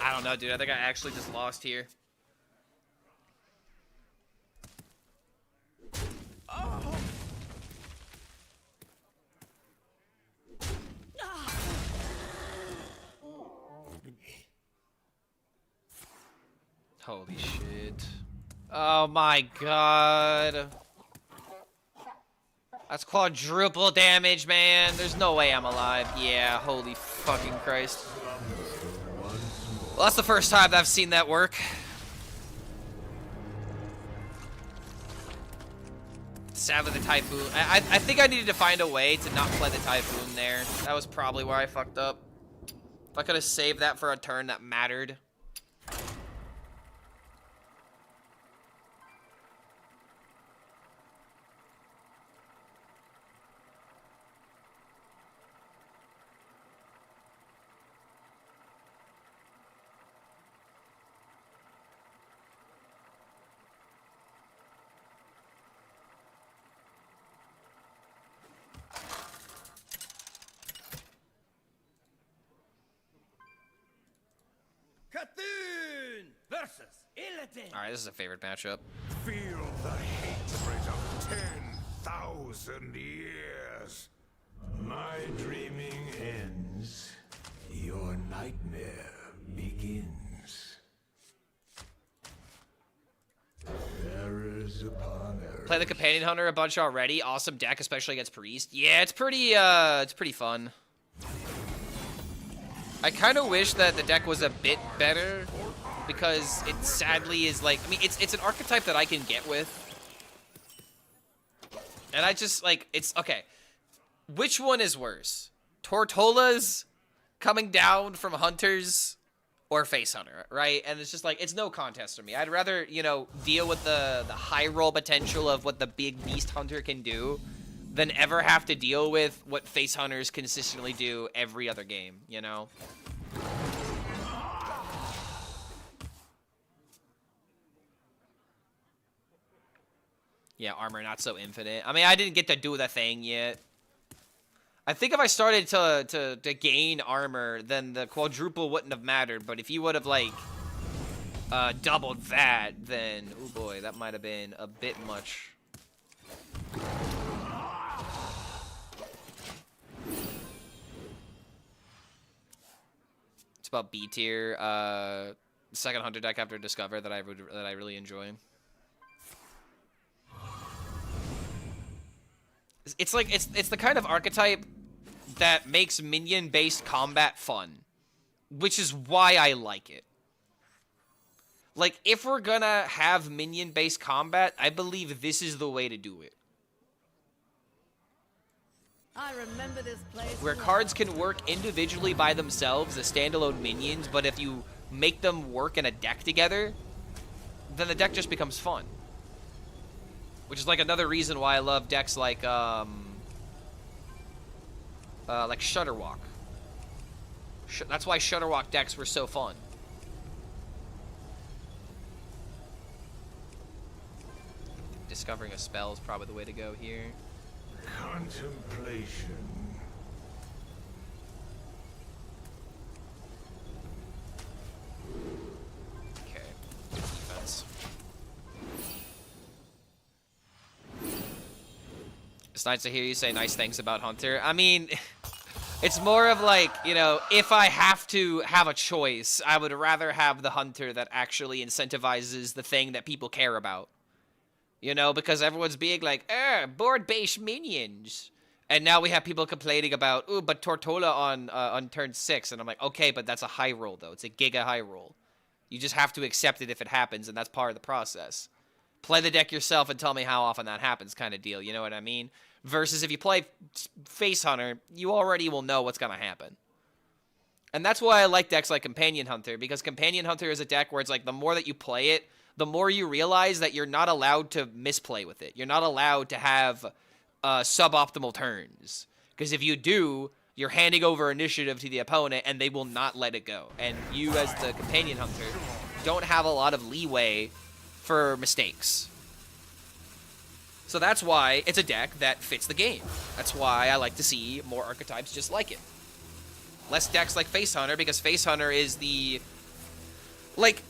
I don't know, dude. I think I actually just lost here. Holy shit. Oh my god. That's quadruple damage, man. There's no way I'm alive. Yeah, holy fucking Christ. Well, that's the first time that I've seen that work. Sadly, the Typhoon. I think I needed to find a way to not play the Typhoon there. That was probably where I fucked up. If I could have saved that for a turn that mattered. Cthulhu versus Illidan. Alright, this is a favorite matchup. Feel the hatred of 10,000 years. my dreaming ends. Your nightmare begins. Errors upon errors. Play the Companion Hunter a bunch already. Awesome deck, especially against Priest. Yeah, it's pretty fun. I kind of wish that the deck was a bit better, because it sadly is like, I mean, it's an archetype that I can get with. And I just, like, it's, okay. Which one is worse? Tortolas coming down from Hunters or Face Hunter, right? And it's just like, it's no contest for me. I'd rather, you know, deal with the high roll potential of what the big Beast Hunter can do than ever have to deal with what Face Hunters consistently do every other game, you know? Yeah, armor not so infinite. I mean, I didn't get to do the thing yet. I think if I started to gain armor, then the quadruple wouldn't have mattered. But if you would have, like, doubled that, then, oh boy, that might have been a bit much. It's about B tier, second hunter deck after Discover that I really enjoy. It's like, it's the kind of archetype that makes minion-based combat fun, which is why I like it. Like, if we're gonna have minion-based combat, I believe this is the way to do it. I remember this place. Where cards can work individually by themselves as standalone minions, but if you make them work in a deck together, then the deck just becomes fun. Which is like another reason why I love decks like Shutterwalk. That's why Shutterwalk decks were so fun. Discovering a spell is probably the way to go here. Contemplation. Okay, defense. It's nice to hear you say nice things about Hunter. I mean, it's more of like, you know, if I have to have a choice, I would rather have the Hunter that actually incentivizes the thing that people care about. You know, because everyone's being like, board-based minions. And now we have people complaining about, ooh, but Tortola on turn 6. And I'm like, okay, but that's a high roll, though. It's a giga high roll. You just have to accept it if it happens, and that's part of the process. Play the deck yourself and tell me how often that happens kind of deal, you know what I mean? Versus if you play Face Hunter, you already will know what's going to happen. And that's why I like decks like Companion Hunter, because Companion Hunter is a deck where it's like the more that you play it, the more you realize that you're not allowed to misplay with it. You're not allowed to have suboptimal turns. Because if you do, you're handing over initiative to the opponent, and they will not let it go. And you, as the Companion Hunter, don't have a lot of leeway for mistakes. So that's why it's a deck that fits the game. That's why I like to see more archetypes just like it. Less decks like Face Hunter, because Face Hunter is the... Like...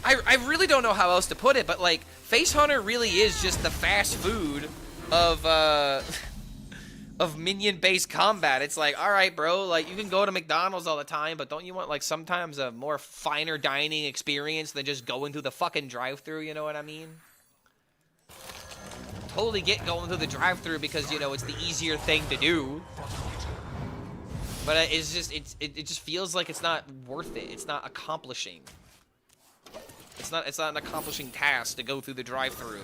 I really don't know how else to put it, but, like, Face Hunter really is just the fast food of minion-based combat. It's like, all right, bro, like, you can go to McDonald's all the time, but don't you want, like, sometimes a more finer dining experience than just going through the fucking drive-thru, you know what I mean? Totally get going through the drive-thru because, you know, it's the easier thing to do. But it's just, it just feels like it's not worth it. It's not accomplishing. It's not an accomplishing task to go through the drive-thru.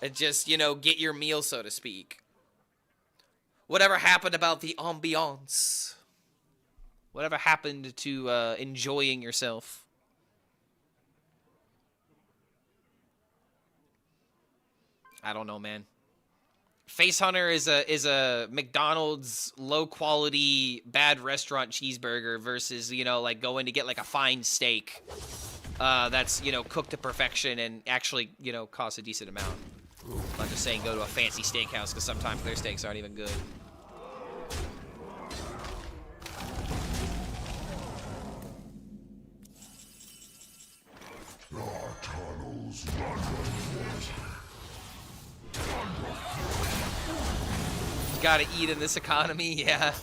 And just, you know, get your meal, so to speak. Whatever happened about the ambiance? Whatever happened to enjoying yourself? I don't know, man. Face Hunter is a McDonald's low quality bad restaurant cheeseburger versus, you know, like going to get like a fine steak that's, you know, cooked to perfection and actually, you know, costs a decent amount. I'm not just saying go to a fancy steakhouse because sometimes their steaks aren't even good. Our tunnels run with Gotta eat in this economy, yeah.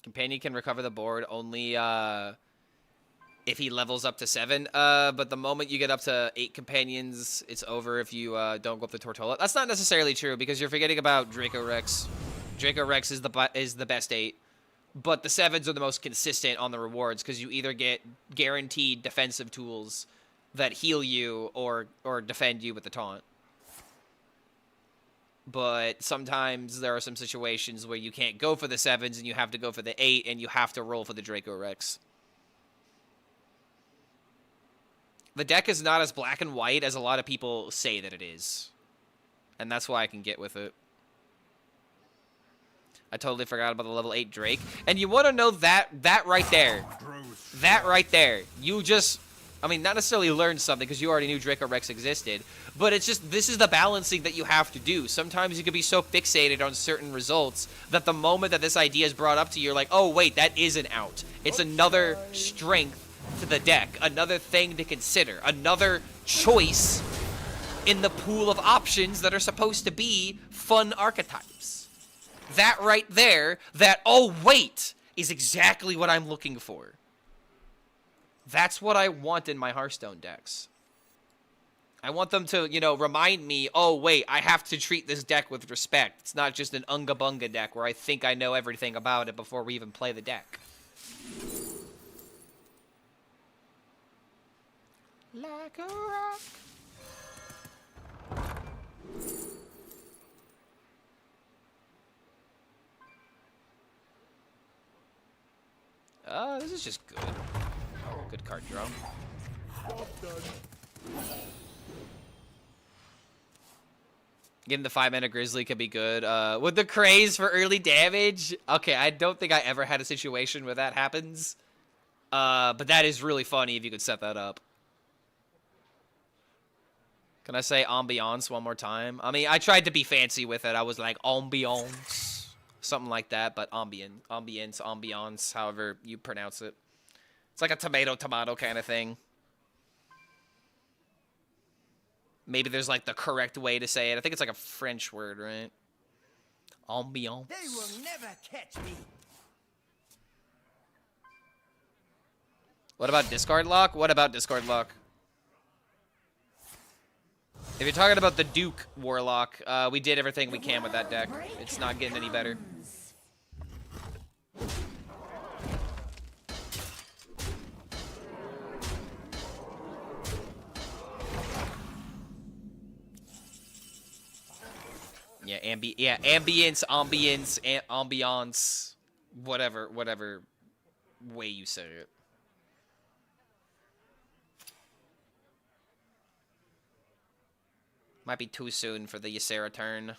Companion can recover the board only if he levels up to 7. But the moment you get up to 8 companions, it's over if you don't go up to Tortola. That's not necessarily true because you're forgetting about Draco Rex. Draco Rex is the best 8, but the 7s are the most consistent on the rewards because you either get guaranteed defensive tools that heal you or defend you with the taunt. But sometimes there are some situations where you can't go for the 7s and you have to go for the 8 and you have to roll for the Draco Rex. The deck is not as black and white as a lot of people say that it is. And that's why I can get with it. I totally forgot about the level 8 Drake. And you want to know that right there. That right there. You just, I mean, not necessarily learned something because you already knew Draco Rex existed. But it's just, this is the balancing that you have to do. Sometimes you can be so fixated on certain results that the moment that this idea is brought up to you, you're like, oh, wait, that is an out. It's another strength to the deck. Another thing to consider. Another choice in the pool of options that are supposed to be fun archetypes. That right there, that, oh, wait, is exactly what I'm looking for. That's what I want in my Hearthstone decks. I want them to, you know, remind me, oh, wait, I have to treat this deck with respect. It's not just an Unga Bunga deck where I think I know everything about it before we even play the deck. Like a rock. This is just good. Good card draw. Getting the 5-mana Grizzly could be good. With the craze for early damage, okay, I don't think I ever had a situation where that happens. But that is really funny if you could set that up. Can I say ambiance one more time? I mean, I tried to be fancy with it. I was like, ambiance. Something like that, but ambiance, however you pronounce it. It's like a tomato kind of thing. Maybe there's like the correct way to say it. I think it's like a French word, right? Ambiance. They will never catch me. What about discard lock? What about discard lock? If you're talking about the Duke Warlock, we did everything we can with that deck. It's not getting any better. Yeah, ambiance, whatever way you say it. Might be too soon for the Ysera turn.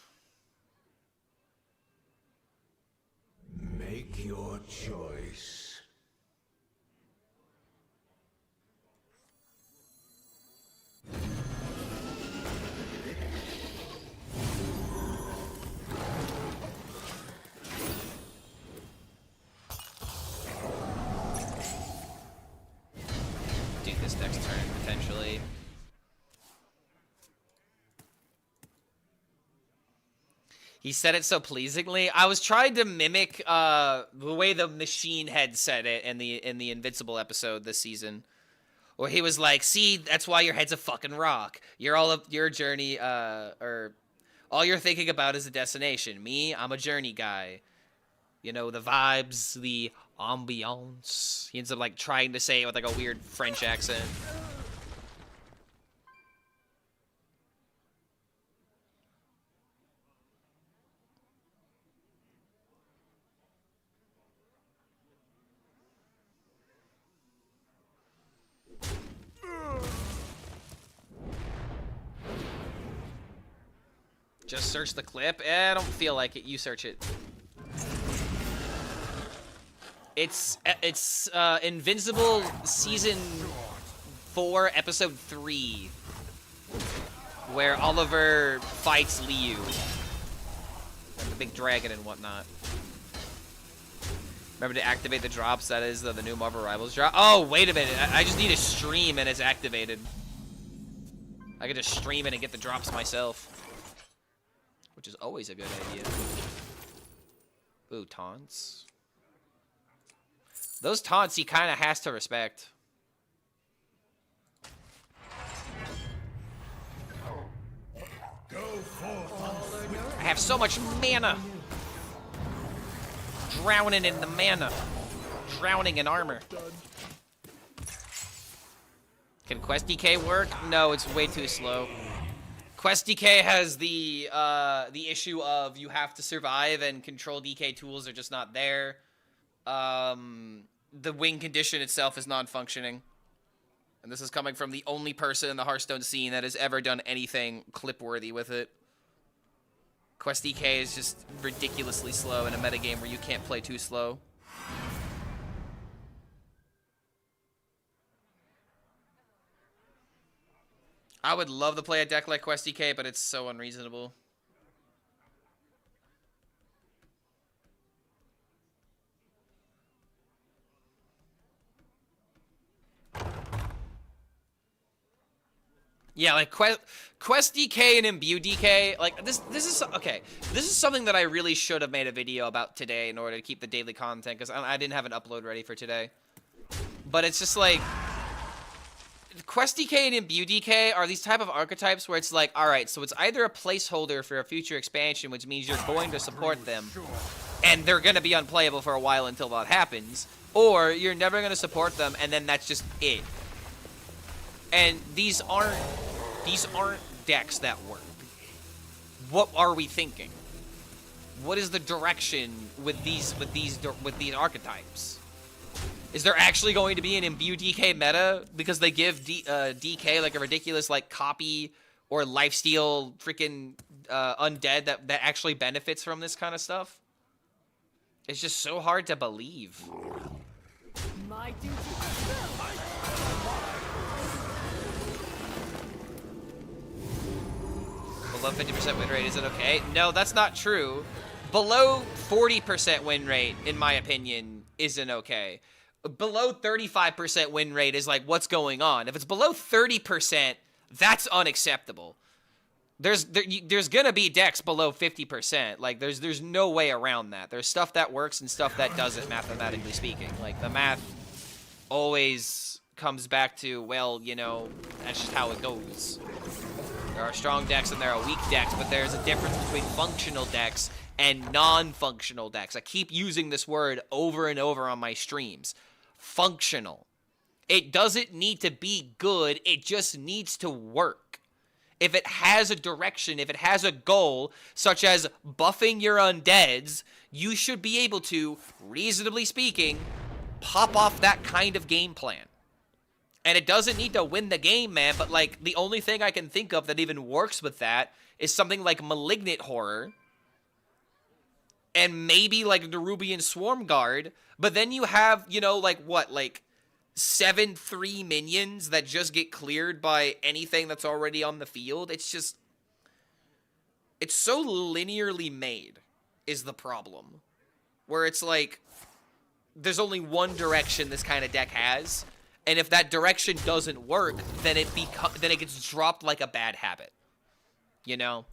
Make your choice. Do this next turn, potentially. He said it so pleasingly. I was trying to mimic the way the Machine Head said it in the Invincible episode this season, where he was like, "See, that's why your head's a fucking rock. You're all up your journey, or all you're thinking about is the destination. Me, I'm a journey guy. You know, the vibes, the ambiance." He ends up like trying to say it with like a weird French accent. Just search the clip? I don't feel like it. You search it. It's Invincible Season 4, Episode 3, where Oliver fights Liu and the big dragon and whatnot. Remember to activate the drops. That is the new Marvel Rivals drop. Oh, wait a minute. I just need to stream and it's activated. I can just stream it and get the drops myself. Which is always a good idea. Ooh, taunts. Those taunts he kind of has to respect. I have so much mana. Drowning in the mana. Drowning in armor. Can Quest DK work? No, it's way too slow. Quest DK has the issue of you have to survive and control DK tools are just not there. The wing condition itself is non-functioning. And this is coming from the only person in the Hearthstone scene that has ever done anything clip-worthy with it. Quest DK is just ridiculously slow in a metagame where you can't play too slow. I would love to play a deck like Quest DK, but it's so unreasonable. Yeah, like Quest DK and Imbue DK, like this is okay. This is something that I really should have made a video about today in order to keep the daily content because I didn't have an upload ready for today. But it's just like Quest DK and Imbue DK are these type of archetypes where it's like, all right, so it's either a placeholder for a future expansion, which means you're going to support them, and they're going to be unplayable for a while until that happens, or you're never going to support them, and then that's just it. And these aren't decks that work. What are we thinking? What is the direction with these archetypes? Is there actually going to be an Imbue DK meta because they give DK like a ridiculous like copy or lifesteal freaking undead that actually benefits from this kind of stuff? It's just so hard to believe. My duty. Below 50% win rate, is it okay? No, that's not true. Below 40% win rate, in my opinion, isn't okay. Below 35% win rate is like, what's going on? If it's below 30%, that's unacceptable. There's gonna be decks below 50%. Like, there's no way around that. There's stuff that works and stuff that doesn't, mathematically speaking. Like, the math always comes back to, well, you know, that's just how it goes. There are strong decks and there are weak decks, but there's a difference between functional decks and non-functional decks. I keep using this word over and over on my streams. Functional. It doesn't need to be good, it just needs to work. If it has a direction, if it has a goal, such as buffing your undeads, you should be able to, reasonably speaking, pop off that kind of game plan. And it doesn't need to win the game, man, but, like, the only thing I can think of that even works with that is something like Malignant Horror and maybe, like, Nerubian Swarm Guard, but then you have, you know, like, what, like, 7/3 minions that just get cleared by anything that's already on the field. It's just, it's so linearly made is the problem. Where it's like, there's only one direction this kind of deck has, and if that direction doesn't work, then it gets dropped like a bad habit. You know?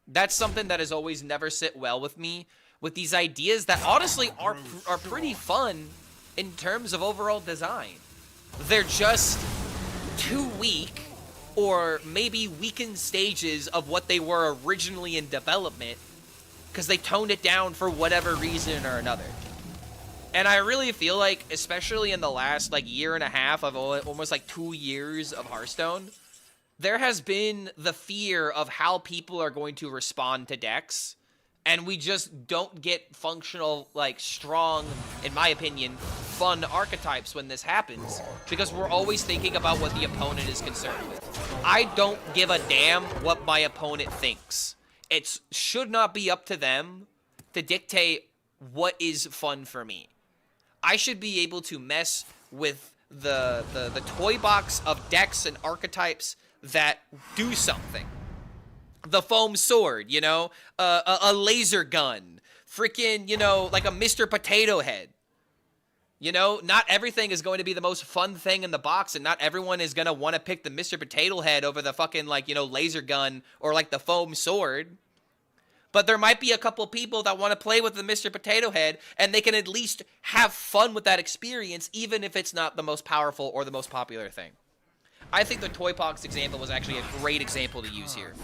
That's something that has always never sit well with me, with these ideas that honestly are pretty fun in terms of overall design. They're just too weak, or maybe weakened stages of what they were originally in development, because they toned it down for whatever reason or another. And I really feel like, especially in the last, like, year and a half of almost, like, 2 years of Hearthstone, there has been the fear of how people are going to respond to decks, and we just don't get functional, like, strong, in my opinion, fun archetypes when this happens, because we're always thinking about what the opponent is concerned with. I don't give a damn what my opponent thinks. It should not be up to them to dictate what is fun for me. I should be able to mess with the toy box of decks and archetypes that do something. The foam sword, you know, a laser gun, freaking, you know, like a Mr. Potato Head. You know, not everything is going to be the most fun thing in the box, and not everyone is going to want to pick the Mr. Potato Head over the fucking, like, you know, laser gun or, like, the foam sword. But there might be a couple people that want to play with the Mr. Potato Head, and they can at least have fun with that experience, even if it's not the most powerful or the most popular thing. I think the Toy Box example was actually a great example to use here.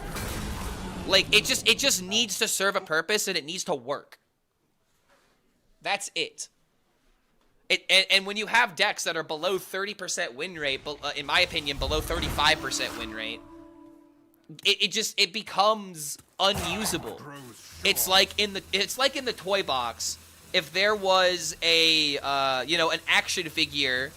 Like, it just needs to serve a purpose, and it needs to work. That's it. And when you have decks that are below 30% win rate, in my opinion, below 35% win rate, it becomes unusable. It's like in the toy box. If there was a you know, an action figure,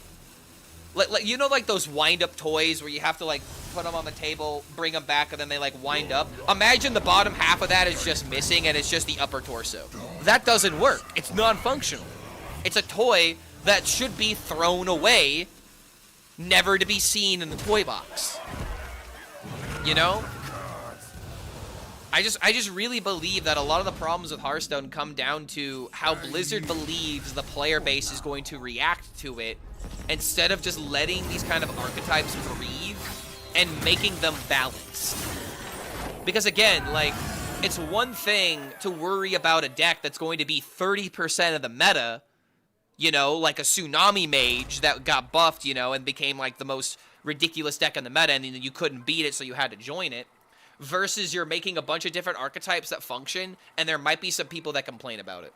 like you know, like those wind-up toys where you have to like put them on the table, bring them back, and then they like wind up. Imagine the bottom half of that is just missing, and it's just the upper torso. That doesn't work. It's non-functional. It's a toy that should be thrown away, never to be seen in the toy box. You know? I just really believe that a lot of the problems with Hearthstone come down to how Blizzard believes the player base is going to react to it, instead of just letting these kind of archetypes breathe and making them balanced. Because again, like, it's one thing to worry about a deck that's going to be 30% of the meta, you know, like a Tsunami Mage that got buffed, you know, and became like the most ridiculous deck in the meta, and then you couldn't beat it, so you had to join it, versus you're making a bunch of different archetypes that function, and there might be some people that complain about it.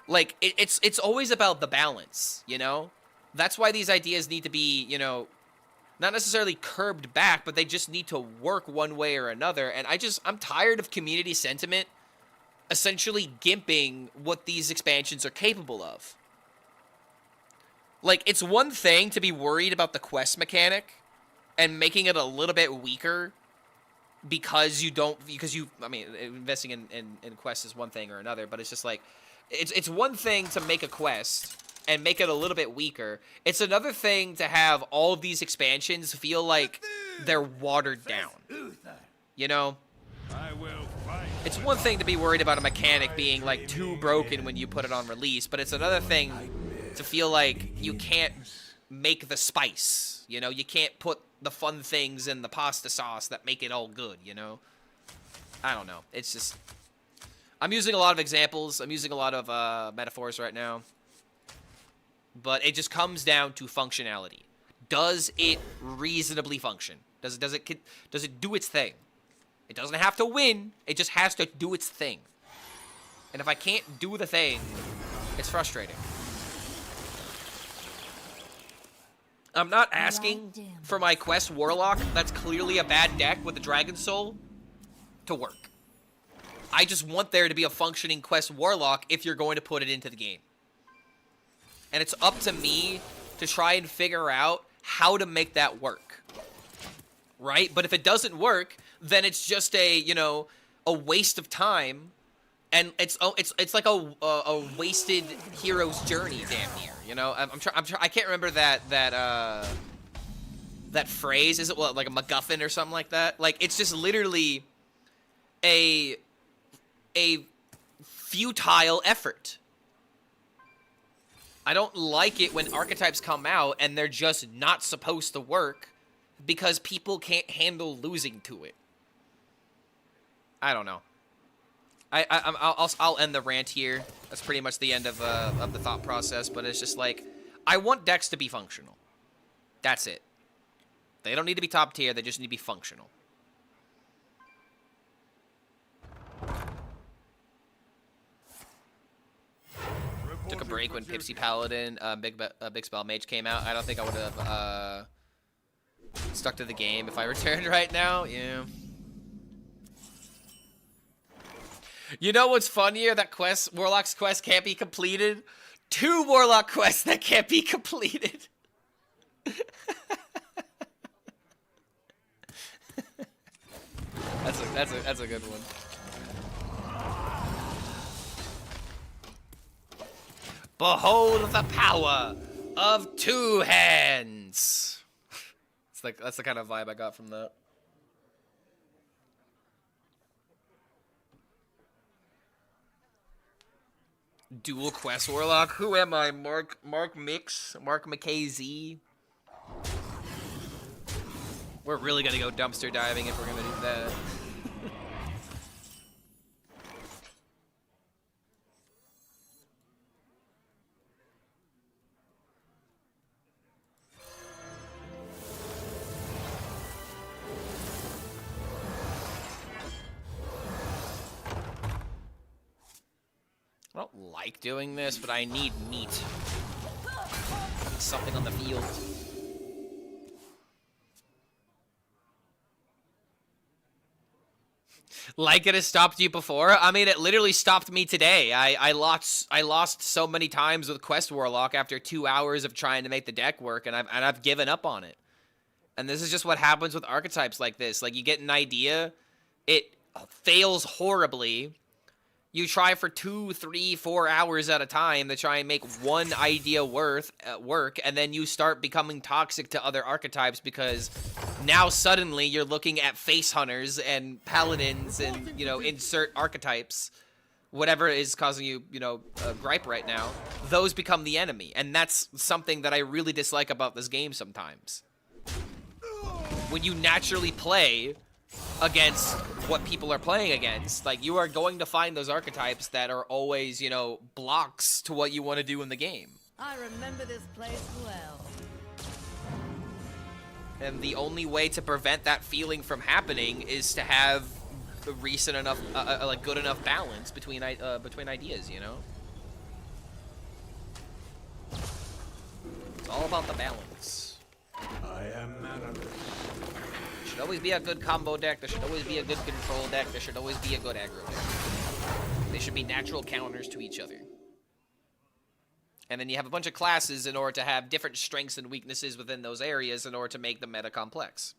Like, it's always about the balance, you know? That's why these ideas need to be, you know, not necessarily curbed back, but they just need to work one way or another. And I'm tired of community sentiment essentially gimping what these expansions are capable of. Like, it's one thing to be worried about the quest mechanic and making it a little bit weaker because I mean, investing in quests is one thing or another, but it's just like, it's one thing to make a quest and make it a little bit weaker. It's another thing to have all of these expansions feel like they're watered down. You know? It's one thing to be worried about a mechanic being, like, too broken when you put it on release, but it's another thing to feel like you can't make the spice, you know? You can't put the fun things in the pasta sauce that make it all good, you know? I don't know. It's just... I'm using a lot of examples. I'm using a lot of metaphors right now. But it just comes down to functionality. Does it reasonably function? Does it do its thing? It doesn't have to win. It just has to do its thing. And if I can't do the thing, it's frustrating. I'm not asking for my Quest Warlock, that's clearly a bad deck with the Dragon Soul, to work. I just want there to be a functioning Quest Warlock if you're going to put it into the game. And it's up to me to try and figure out how to make that work. Right? But if it doesn't work, then it's just a, you know, a waste of time. And it's like a wasted hero's journey, damn near. You know, I can't remember that phrase. Is it like a MacGuffin or something like that? Like, it's just literally a futile effort. I don't like it when archetypes come out and they're just not supposed to work because people can't handle losing to it. I don't know. I'll end the rant here. That's pretty much the end of the thought process. But it's just like, I want decks to be functional. That's it. They don't need to be top tier. They just need to be functional. Took a break when Pipsy Paladin, Big Spell Mage came out. I don't think I would have stuck to the game if I returned right now. Yeah. You know what's funnier? That Warlock's quest can't be completed. 2 Warlock quests that can't be completed. That's a good one. Behold the power of 2 hands. It's like, that's the kind of vibe I got from that. Dual Quest Warlock? Who am I? Mark McKay-Z? We're really gonna go dumpster diving if we're gonna do that. I don't like doing this, but I need meat. I need something on the field. Like it has stopped you before? I mean, it literally stopped me today. I lost so many times with Quest Warlock after 2 hours of trying to make the deck work, and I've given up on it. And this is just what happens with archetypes like this. Like, you get an idea, it fails horribly. You try for 2, 3, 4 hours at a time to try and make one idea work, and then you start becoming toxic to other archetypes because now suddenly you're looking at face hunters and paladins and, you know, insert archetypes, whatever is causing you, you know, a gripe right now. Those become the enemy, and that's something that I really dislike about this game sometimes. When you naturally play against what people are playing against, like, you are going to find those archetypes that are always, you know, blocks to what you want to do in the game. I remember this place well. And the only way to prevent that feeling from happening is to have a recent enough, like, good enough balance between ideas, you know? It's all about the balance. I am mannerless. Should always be a good combo deck. There should always be a good control deck. There should always be a good aggro deck. They should be natural counters to each other. And then you have a bunch of classes in order to have different strengths and weaknesses within those areas in order to make the meta complex.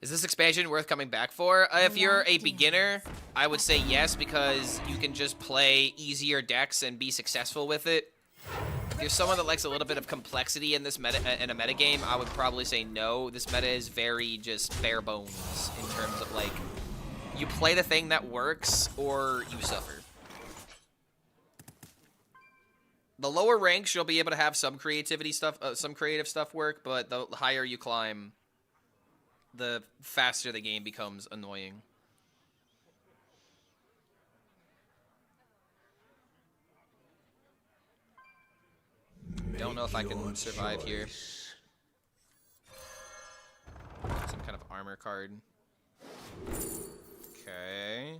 Is this expansion worth coming back for? If you're a beginner, I would say yes, because you can just play easier decks and be successful with it. If you're someone that likes a little bit of complexity in this meta, in a metagame, I would probably say no. This meta is very just bare bones in terms of, like, you play the thing that works or you suffer. The lower ranks, you'll be able to have some creativity stuff, some creative stuff work, but the higher you climb, the faster the game becomes annoying. Don't know if I can survive here. Some kind of armor card. Okay.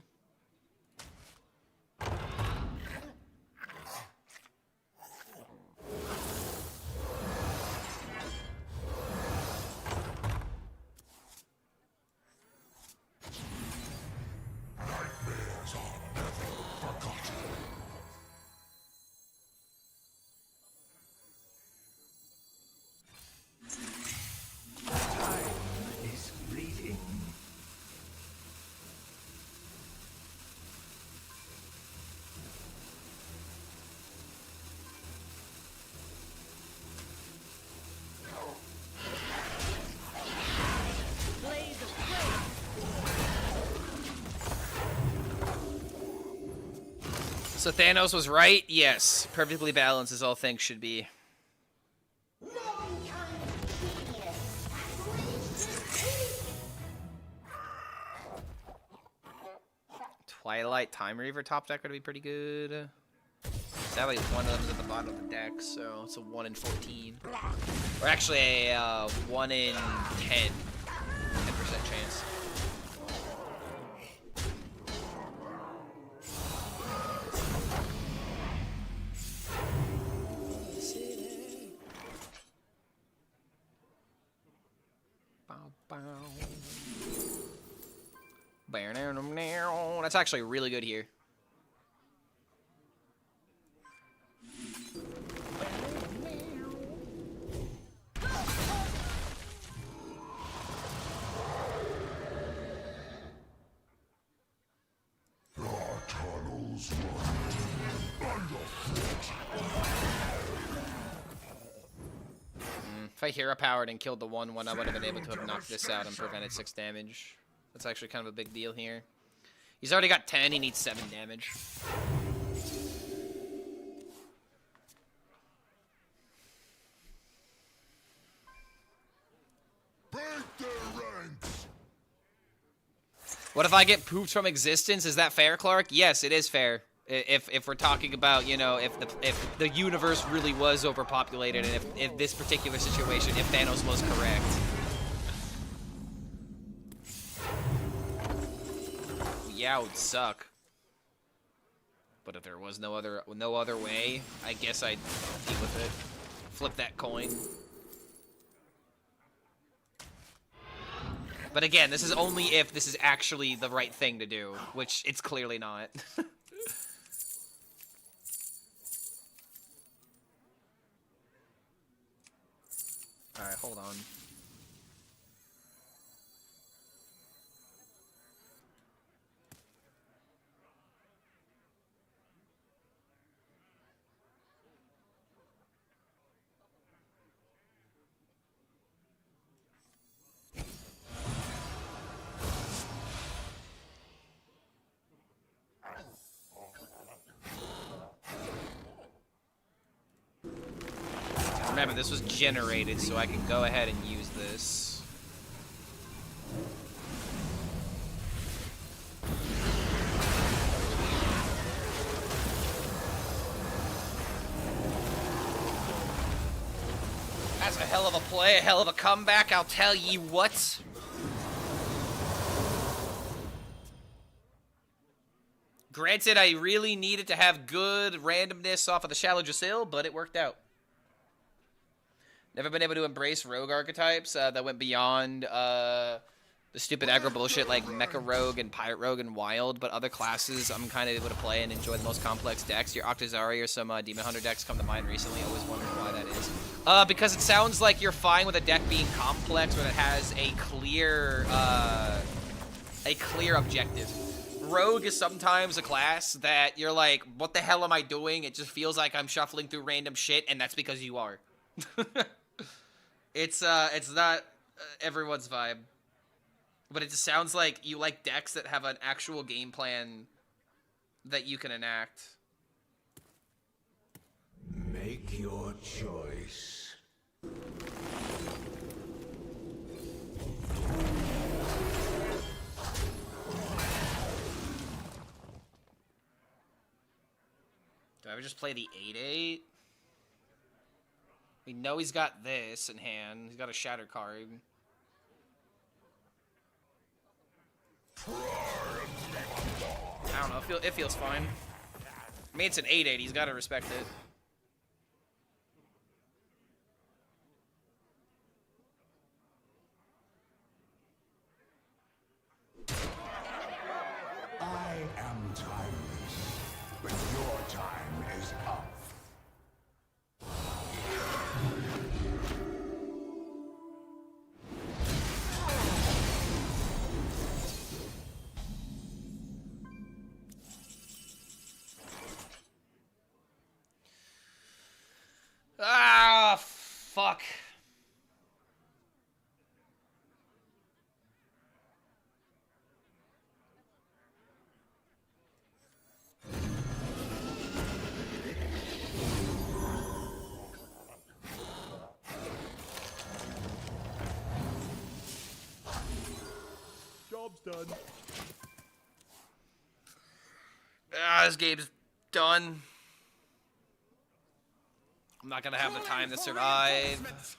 So Thanos was right? Yes. Perfectly balanced as all things should be. Twilight Time Reaver top deck would be pretty good. Sadly, one of them is at the bottom of the deck, so it's a 1 in 14. Or actually a 1 in 10. 10% chance. That's actually really good here. Our tunnels run underfoot. If I hero powered and killed the 1/1, I would have been able to have knocked this out and prevented 6 damage. That's actually kind of a big deal here. He's already got 10, he needs 7 damage. Break their ranks. What if I get pooped from existence? Is that fair, Clark? Yes, it is fair. If we're talking about, you know, if the universe really was overpopulated, and if this particular situation, if Thanos was correct. Yeah, it would suck. But if there was no other way, I guess I'd deal with it. Flip that coin. But again, this is only if this is actually the right thing to do, which it's clearly not. Alright, hold on. Remember, this was generated, so I can go ahead and use this. That's a hell of a play, a hell of a comeback, I'll tell ye what. Granted, I really needed to have good randomness off of the Shallow Drasil, but it worked out. Never been able to embrace rogue archetypes that went beyond the stupid aggro bullshit like Mecha Rogue and Pirate Rogue and Wild, but other classes I'm kind of able to play and enjoy the most complex decks. Your Octazari or some Demon Hunter decks come to mind recently. Always wondered why that is. Because it sounds like you're fine with a deck being complex when it has a clear objective. Rogue is sometimes a class that you're like, what the hell am I doing? It just feels like I'm shuffling through random shit, and that's because you are. It's not everyone's vibe, but it just sounds like you like decks that have an actual game plan that you can enact. Make your choice. Do I ever just play the 8/8? We know he's got this in hand. He's got a Shatter card. I don't know. It feels fine. I mean, it's an 8/8. He's got to respect it. I am timeless, but your time is up. Ah, fuck. Job's done. Ah, this game's done. I'm not gonna have the time to survive.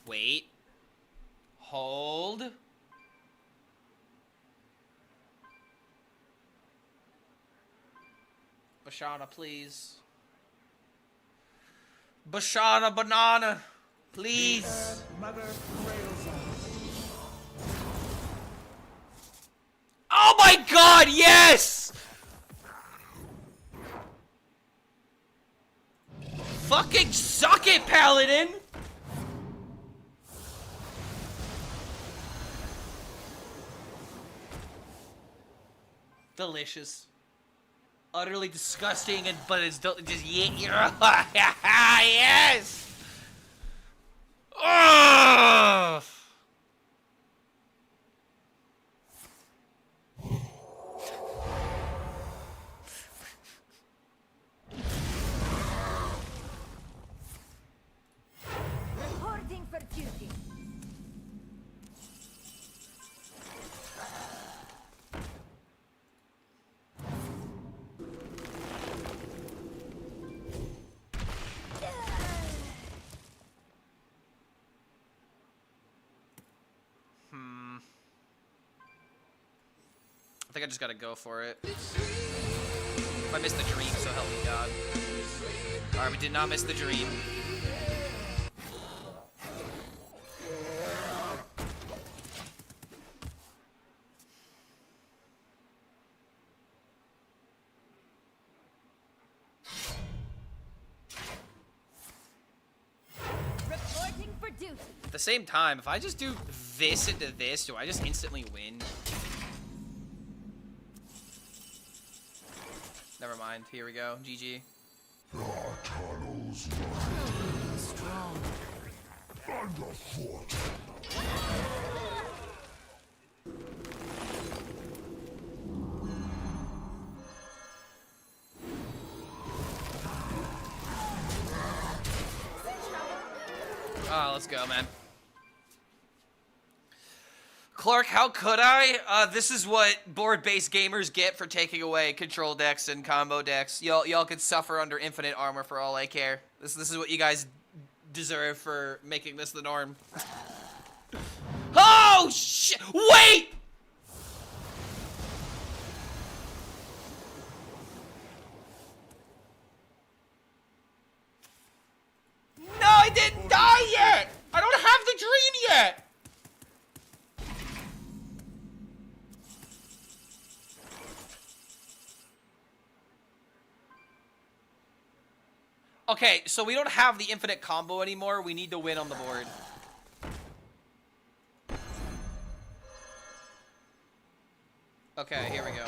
Wait. Hold. Bashana, please. Bashana banana, please. Oh my god, yes! Fucking suck it, Paladin! Delicious. Utterly disgusting, but it's just yes. Ugh. Reporting for duty. I think I just gotta go for it. If I miss the dream, so help me God. Alright, we did not miss the dream. Reporting for duty. At the same time, if I just do this into this, do I just instantly win? Never mind. Here we go. GG. There are tunnels Strong. underfoot. Oh, let's go, man. Clark, how could I? This is what board-based gamers get for taking away control decks and combo decks. Y'all could suffer under infinite armor for all I care. This is what you guys deserve for making this the norm. Oh shit! Wait! No, I didn't die yet! I don't have the dream yet! Okay, so we don't have the infinite combo anymore. We need to win on the board. Okay, here we go.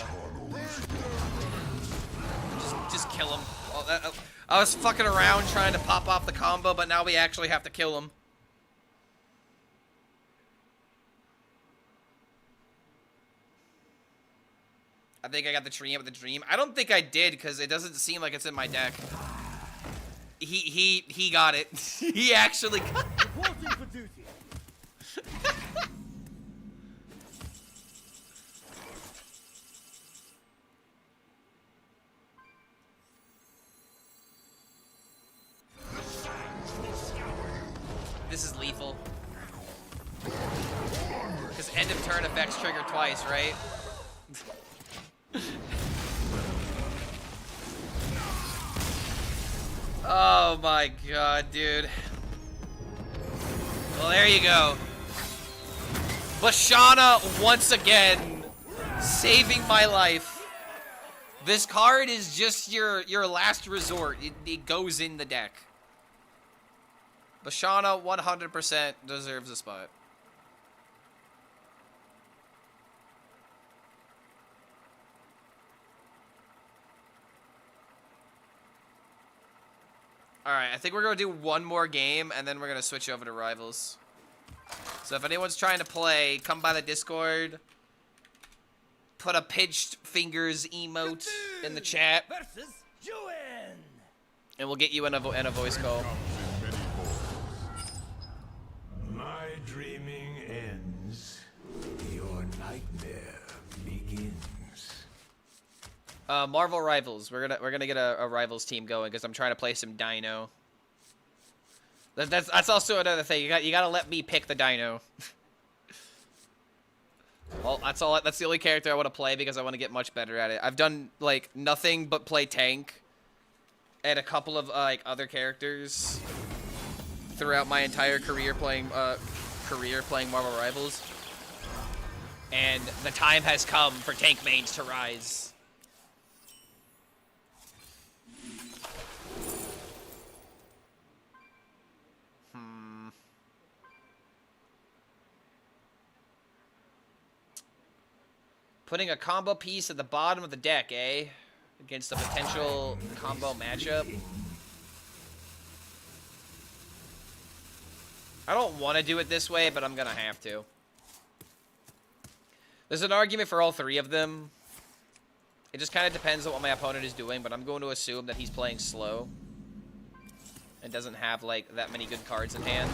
Just kill him. Oh, I was fucking around trying to pop off the combo, but now we actually have to kill him. I think I got the tree up with the dream. I don't think I did because it doesn't seem like it's in my deck. He got it. He actually got it. Reporting for duty. This is lethal. Because end of turn effects trigger twice, right? Oh my god, dude. Well, there you go. Bashana once again saving my life. This card is just your last resort. It goes in the deck. Bashana 100% deserves a spot. Alright, I think we're going to do one more game, and then we're going to switch over to Rivals. So if anyone's trying to play, come by the Discord. Put a pinched fingers emote in the chat. Versus Juin. And we'll get you in a voice call. My dreaming ends. Your nightmare begins. Marvel Rivals. We're gonna get a Rivals team going because I'm trying to play some Dino. That's also another thing. You gotta let me pick the Dino. Well, that's the only character I want to play because I want to get much better at it. I've done like nothing but play tank and a couple of like other characters throughout my entire career playing Marvel Rivals. And the time has come for tank mains to rise. Putting a combo piece at the bottom of the deck, eh? Against a potential combo matchup. I don't want to do it this way, but I'm gonna have to. There's an argument for all three of them. It just kind of depends on what my opponent is doing, but I'm going to assume that he's playing slow. And doesn't have, like, that many good cards in hand.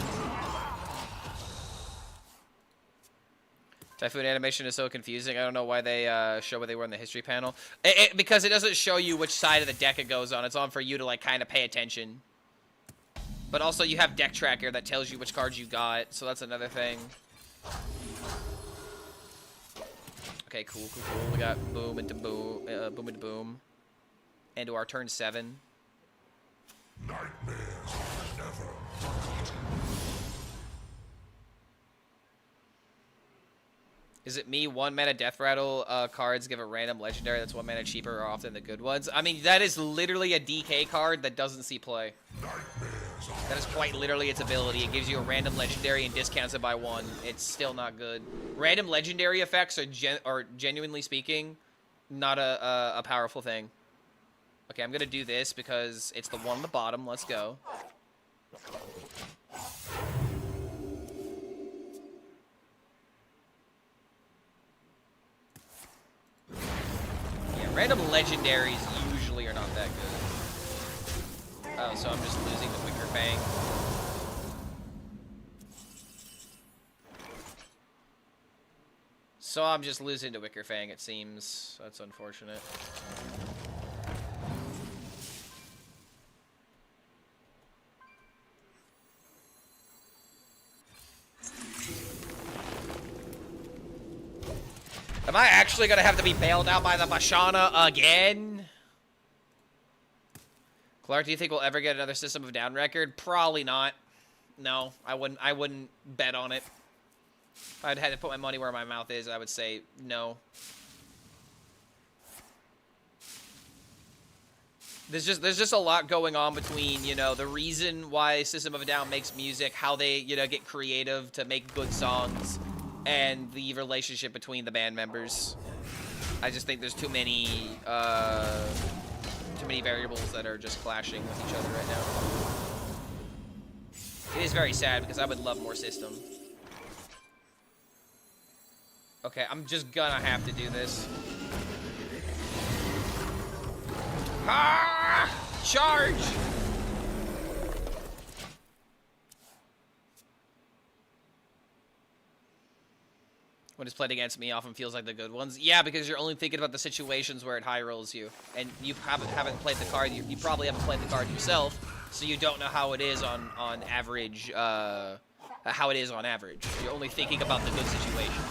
Typhoon animation is so confusing. I don't know why they show where they were in the history panel. Because it doesn't show you which side of the deck it goes on. It's on for you to, like, kind of pay attention. But also, you have Deck Tracker that tells you which cards you got, so that's another thing. Okay, cool. We got boom into boom, boom into boom. And to our turn 7. Nightmares are never forgotten. Is it me? 1 mana Death Rattle cards give a random legendary that's 1 mana cheaper are often the good ones. I mean, that is literally a DK card that doesn't see play. That is quite literally its ability. It gives you a random legendary and discounts it by 1. It's still not good. Random legendary effects are genuinely speaking, not a powerful thing. Okay, I'm gonna do this because it's the one on the bottom. Let's go. Yeah, random legendaries usually are not that good. Oh, so I'm just losing the Wicker Fang. So I'm just losing to Wicker Fang, it seems. That's unfortunate. Am I actually gonna have to be bailed out by the Bashana again? Clark, do you think we'll ever get another System of Down record? Probably not. No, I wouldn't bet on it. If I'd had to put my money where my mouth is, I would say no. There's just a lot going on between, you know, the reason why System of a Down makes music, how they, you know, get creative to make good songs, and the relationship between the band members. I just think there's too many variables that are just clashing with each other right now. It is very sad because I would love more System. Okay, I'm just gonna have to do this. Ah! Charge! When it's played against me, often feels like the good ones. Yeah, because you're only thinking about the situations where it high rolls you, and you haven't played the card. You probably haven't played the card yourself, so you don't know how it is on average. How it is on average. You're only thinking about the good situation,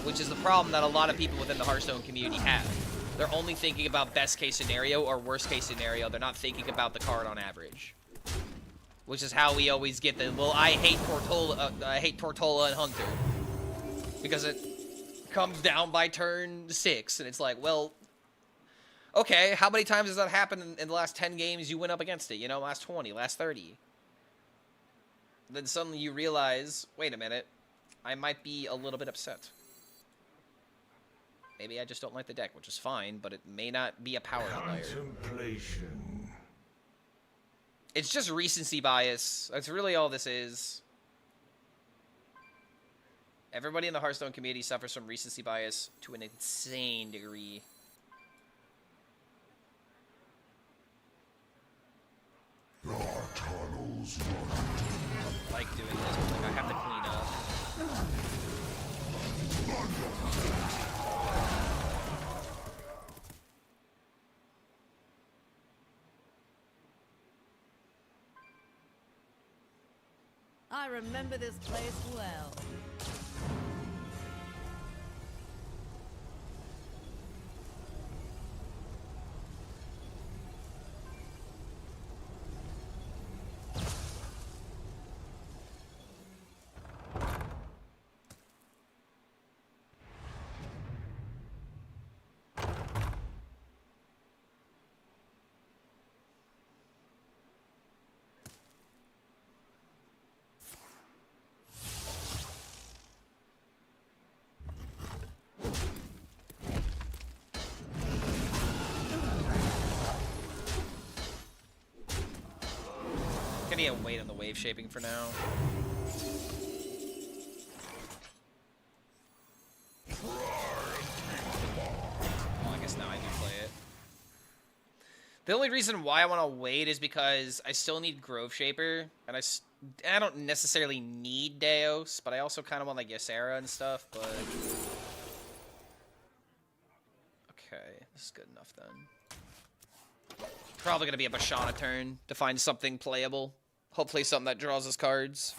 which is the problem that a lot of people within the Hearthstone community have. They're only thinking about best case scenario or worst case scenario. They're not thinking about the card on average. Which is how we always get the, well, I hate Tortola and Hunter. Because it comes down by turn 6, and it's like, well, okay, how many times has that happened in the last 10 games you went up against it? You know, last 20, last 30. Then suddenly you realize, wait a minute, I might be a little bit upset. Maybe I just don't like the deck, which is fine, but it may not be a power outlier. Contemplation. It's just recency bias. That's really all this is. Everybody in the Hearthstone community suffers from recency bias to an insane degree. Our tunnels run. I like doing this, but like I have to clean up. I remember this place well. Gonna wait on the wave shaping for now. Well, I guess now I do play it. The only reason why I want to wait is because I still need Grove Shaper, and I don't necessarily need Deos, but I also kind of want like Ysera and stuff, but... Okay, this is good enough then. Probably gonna be a Bashana turn to find something playable. Hopefully something that draws us cards.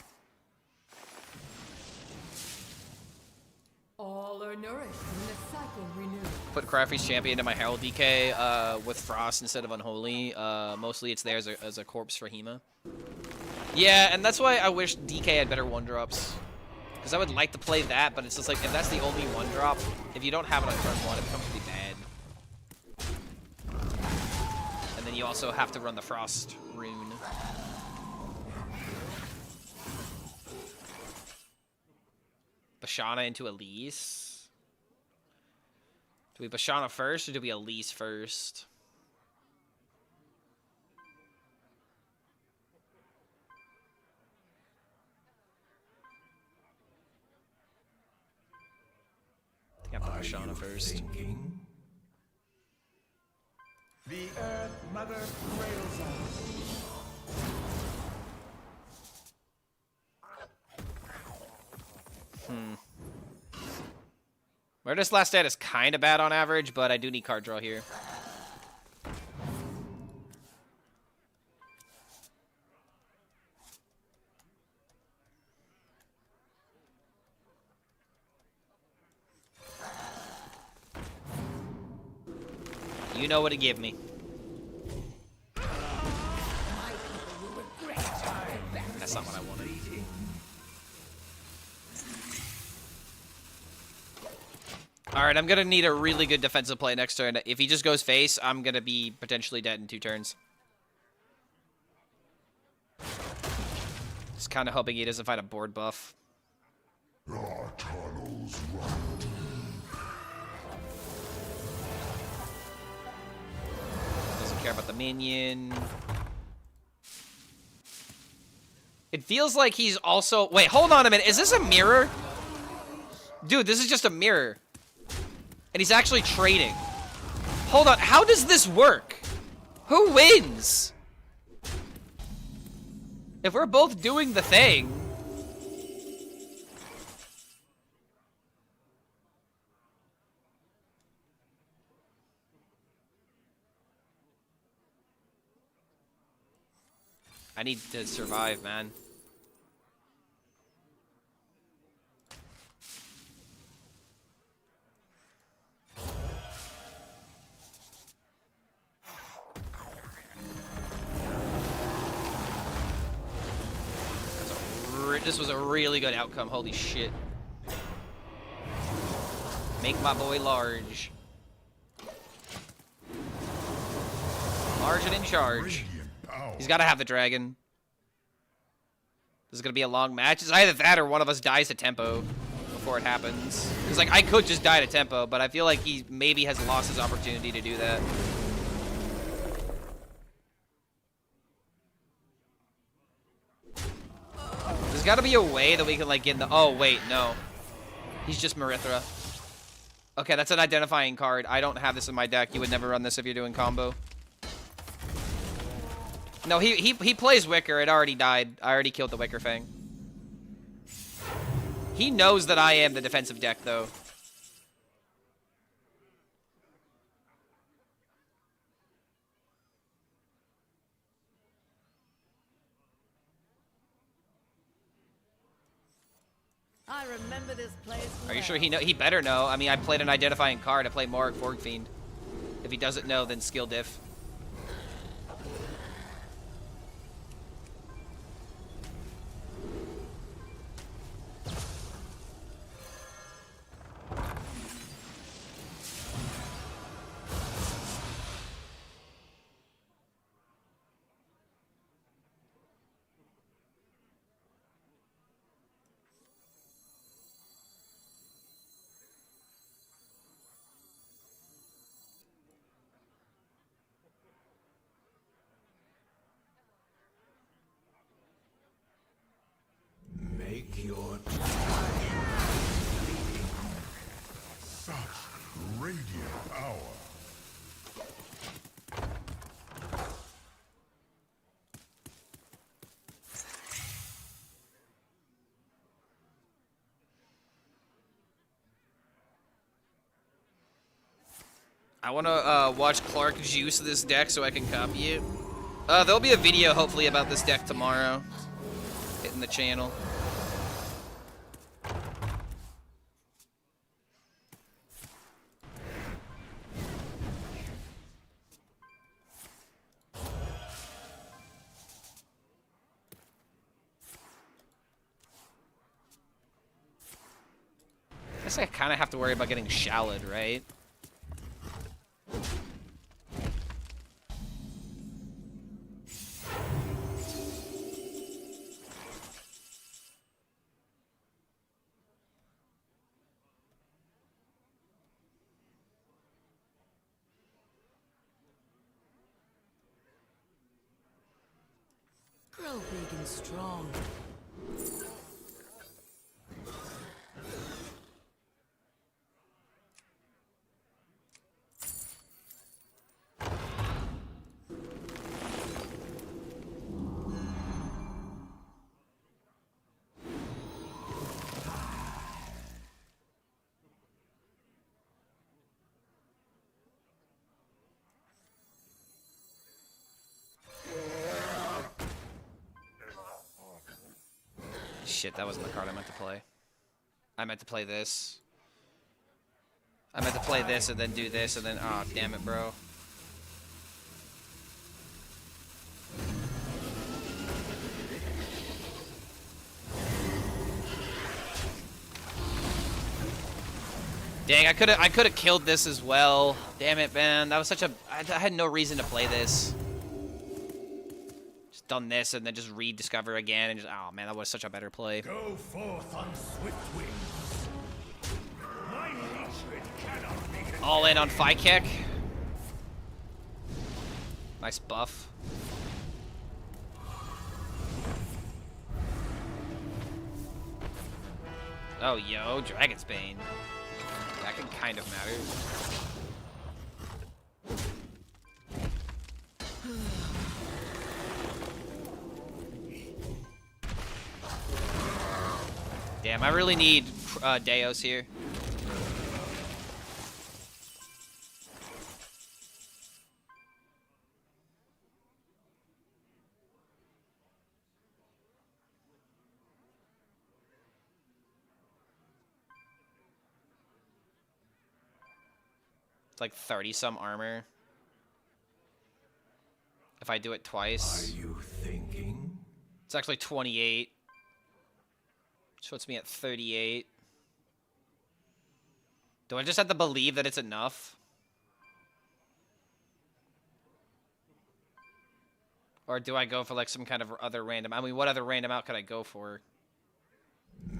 All or nourished when the cycle renews. Put Crafty's champion in my Herald DK with Frost instead of Unholy. Mostly it's there as a corpse for Hema. Yeah, and that's why I wish DK had better 1-drops. Because I would like to play that, but it's just like, if that's the only 1-drop, if you don't have it on turn 1, it becomes pretty bad. And then you also have to run the Frost rune. Bashana into Elise. Do we Bashana first, or do we Elise first? I think I have to Bashana first. Thinking? The Earth Mother cradles us. Murder's last stat is kind of bad on average, but I do need card draw here. You know what to give me. That's not what I wanted. Alright, I'm gonna need a really good defensive play next turn. If he just goes face, I'm gonna be potentially dead in 2 turns. Just kind of hoping he doesn't find a board buff. Our tunnels run deep. Doesn't care about the minion. It feels like he's also... Wait, hold on a minute. Is this a mirror? Dude, this is just a mirror. And he's actually trading. Hold on, how does this work? Who wins? If we're both doing the thing. I need to survive, man. This was a really good outcome. Holy shit. Make my boy large. Large and in charge. He's got to have the dragon. This is going to be a long match. It's either that or one of us dies to tempo before it happens. Because, like, I could just die to tempo, but I feel like he maybe has lost his opportunity to do that. There's got to be a way that we can, like, get in the... Oh, wait, no. He's just Marithra. Okay, that's an identifying card. I don't have this in my deck. You would never run this if you're doing combo. No, he plays Wicker. It already died. I already killed the Wicker Fang. He knows that I am the defensive deck, though. I remember this place. Are you sure he know? He better know. I mean, I played an identifying card. I played Morg Forg Fiend. If he doesn't know, then skill diff. Make your time. Such radiant power. I want to watch Clark juice this deck so I can copy it. There'll be a video, hopefully, about this deck tomorrow. Hitting the channel. guess I kind of have to worry about getting shallowed, right? Grow big and strong. Shit, that wasn't the card I meant to play. I meant to play this. I meant to play this and then do this and then... Oh, damn it, bro. Dang, I could have killed this as well. Damn it, man. That was such a... I had no reason to play this. Just done this and then just rediscover again and just... Oh, man, that was such a better play. Go forth on swift wings. My hatred cannot be contained. All in on Phi Kick. Nice buff. Oh, yo, Dragon's Bane. That can kind of matter. Damn, I really need Deos here. It's like 30-some armor. If I do it twice. Are you thinking? It's actually 28. Which puts me at 38. Do I just have to believe that it's enough? Or do I go for like some kind of other random... I mean, what other random out could I go for?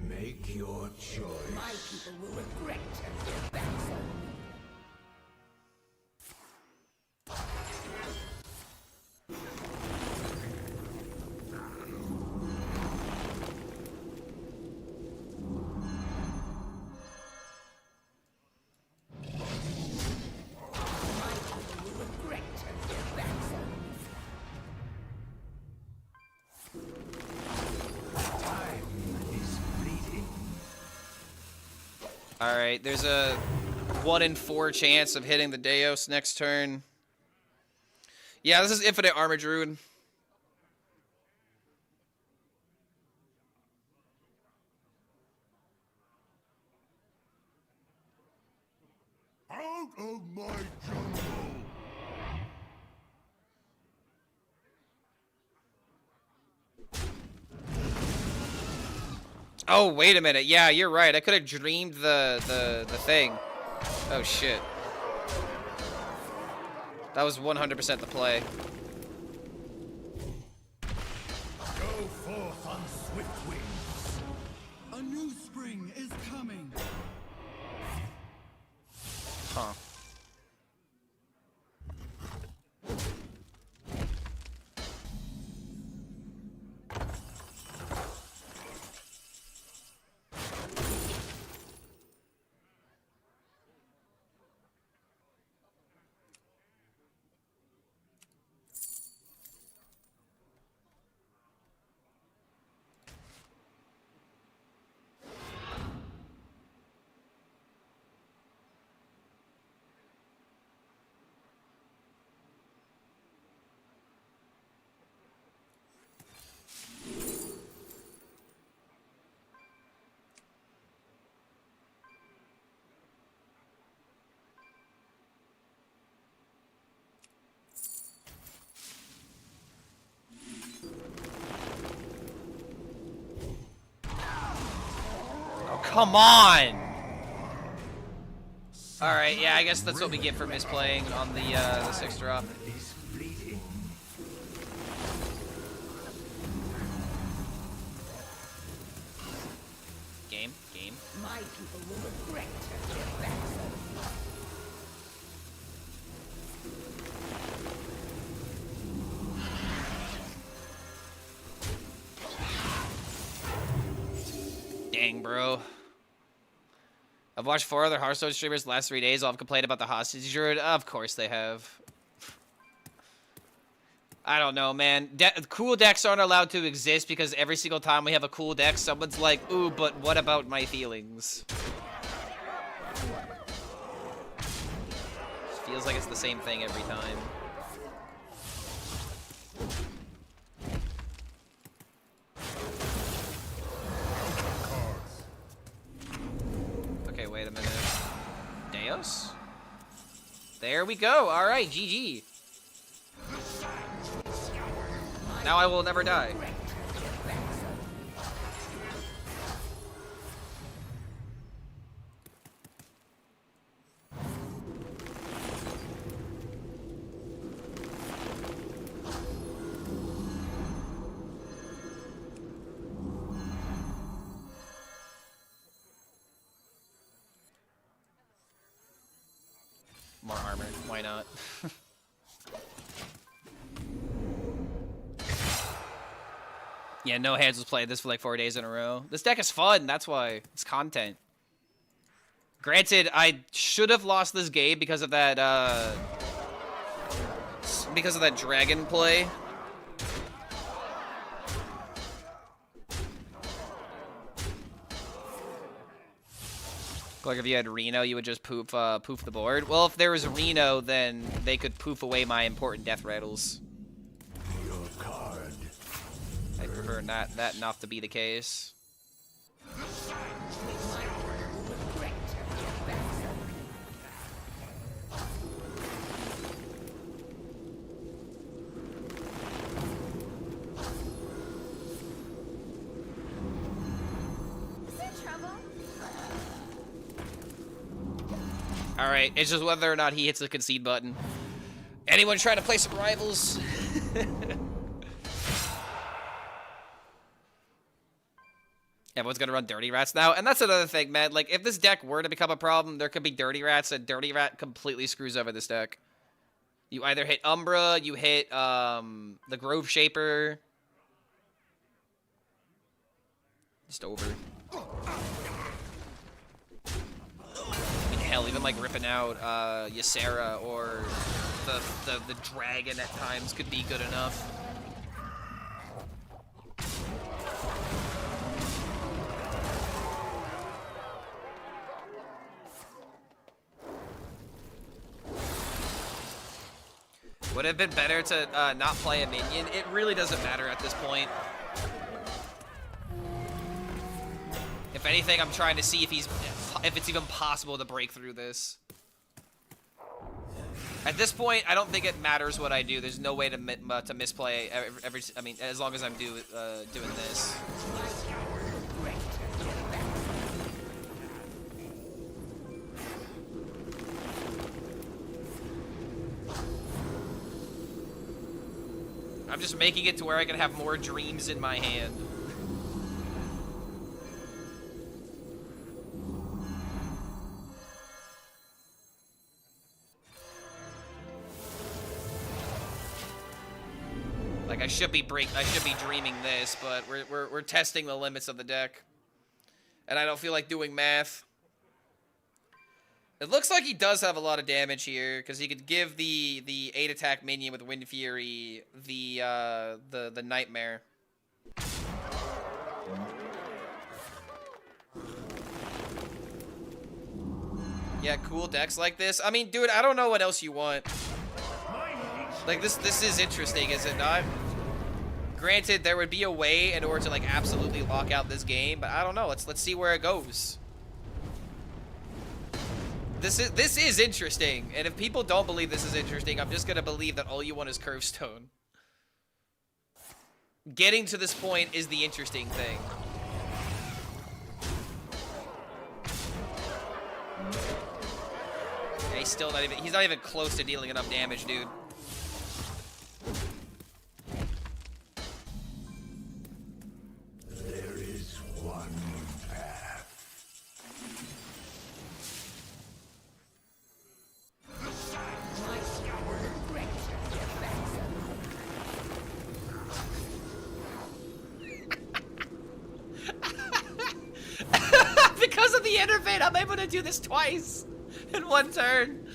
Make your choice. My people will regret their backs on me. Alright, there's a 1 in 4 chance of hitting the Deos next turn. Yeah, this is Infinite Armor Druid. Out of my jungle! Oh, wait a minute. Yeah, you're right. I could have dreamed the thing. Oh, shit. That was 100% the play. Go forth on swift wings. A new spring is coming. Huh. Come on! Alright, yeah, I guess that's what we get for misplaying on the 6th drop. Is fleeting. Game. My people will regret their backs. Dang, bro. I've watched 4 other Hearthstone streamers the last 3 days. All have complained about the hostage druid. Of course they have. I don't know, man. Cool decks aren't allowed to exist because every single time we have a cool deck, someone's like, ooh, but what about my feelings? Just feels like it's the same thing every time. Okay, wait a minute. Deos? There we go. All right, GG. Now I will never die. More armor. Why not? Yeah, no hands was playing this for like 4 days in a row. This deck is fun, that's why. It's content. Granted, I should have lost this game because of that dragon play. Like if you had Reno, you would just poof the board. Well, if there was Reno, then they could poof away my important death rattles. Your card. I prefer that not to be the case. Alright, it's just whether or not he hits the concede button. Anyone trying to play some rivals? Everyone's gonna run Dirty Rats now, and that's another thing, man. Like, if this deck were to become a problem, there could be Dirty Rats, and Dirty Rat completely screws over this deck. You either hit Umbra, you hit the Grove Shaper. Just over. I mean, hell, even like ripping out Ysera or the Dragon at times could be good enough. Would it have been better to not play a minion? It really doesn't matter at this point. If anything, I'm trying to see if it's even possible to break through this. At this point, I don't think it matters what I do. There's no way to misplay I mean, as long as I'm doing this. I'm just making it to where I can have more dreams in my hand. Like I should be dreaming this, but we're testing the limits of the deck. And I don't feel like doing math. It looks like he does have a lot of damage here, because he could give the 8 attack minion with Wind Fury the Nightmare. Yeah, cool decks like this. I mean, dude, I don't know what else you want. Like this is interesting, is it not? Granted, there would be a way in order to like absolutely lock out this game, but I don't know. Let's see where it goes. This is interesting, and if people don't believe this is interesting, I'm just gonna believe that all you want is Curve Stone. Getting to this point is the interesting thing. he's still not even, he's not even close to dealing enough damage, dude. There is one path. Because of the intervene, I'm able to do this twice in one turn.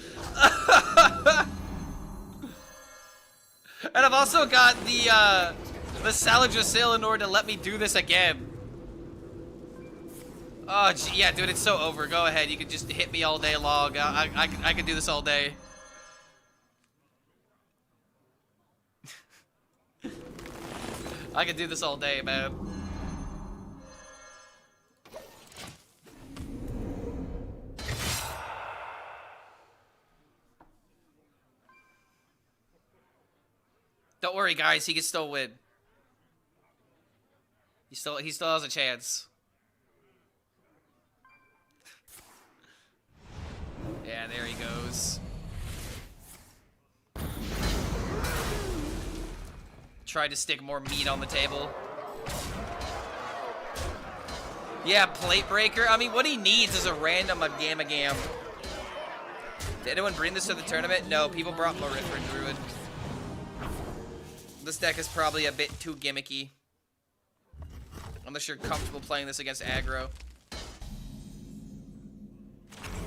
And I've also got the Salager Sail in order to let me do this again. Oh, gee, yeah, dude, it's so over. Go ahead, you can just hit me all day long. I can do this all day. I can do this all day, man. Don't worry, guys. He can still win. He still has a chance. Yeah, there he goes. Tried to stick more meat on the table. Yeah, plate breaker. I mean, what he needs is a random Gamma Gam. Did anyone bring this to the tournament? No, people brought Moriffer Druid. This deck is probably a bit too gimmicky. Unless you're comfortable playing this against aggro.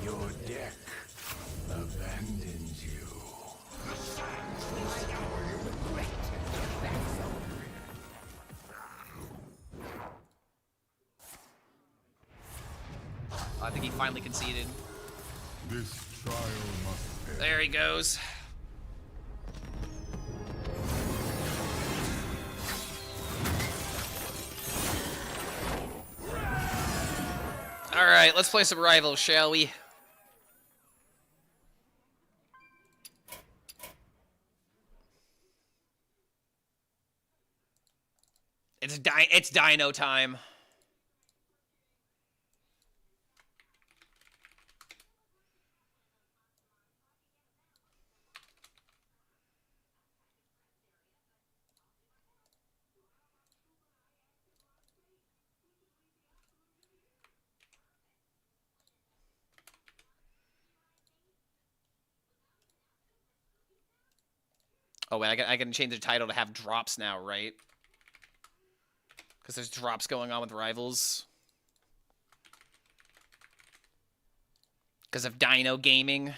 Your deck abandons you. I think he finally conceded. This trial must end. There he goes. Alright, let's play some rivals, shall we? It's dino time. Oh wait, I can change the title to have drops now, right? Because there's drops going on with rivals. Because of Dino Gaming.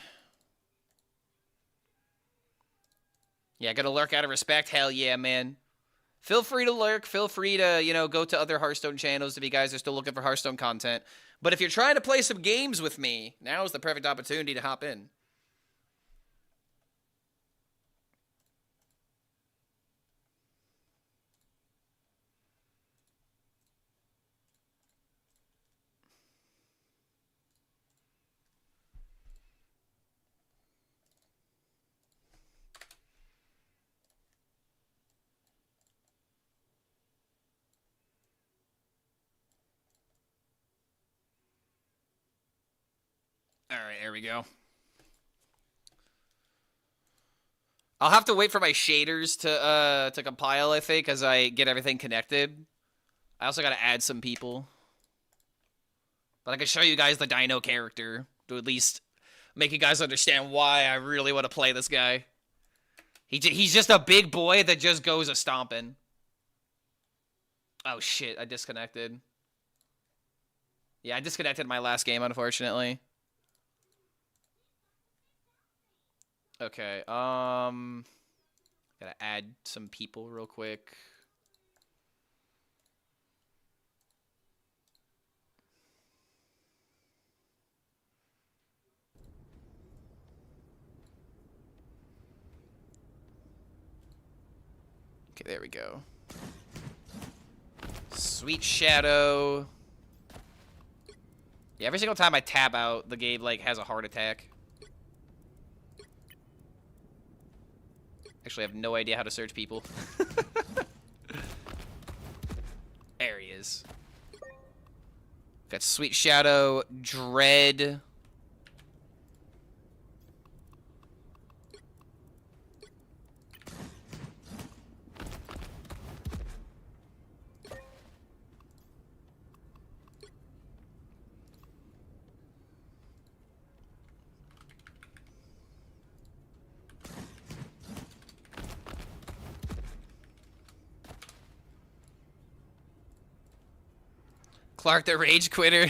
Yeah, gonna lurk out of respect? Hell yeah, man. Feel free to lurk. Feel free to, you know, go to other Hearthstone channels if you guys are still looking for Hearthstone content. But if you're trying to play some games with me, now is the perfect opportunity to hop in. Alright, there we go. I'll have to wait for my shaders to compile, I think, as I get everything connected. I also gotta add some people. But I can show you guys the Dino character to at least make you guys understand why I really want to play this guy. He's just a big boy that just goes a-stomping. Oh shit, I disconnected. Yeah, I disconnected my last game, unfortunately. Okay, gotta add some people real quick. Okay, there we go. Sweet Shadow. Yeah, every single time I tab out, the game, like, has a heart attack. Actually, I have no idea how to search people. There he is. Got Sweet Shadow, Dread. Clark the Rage Quitter.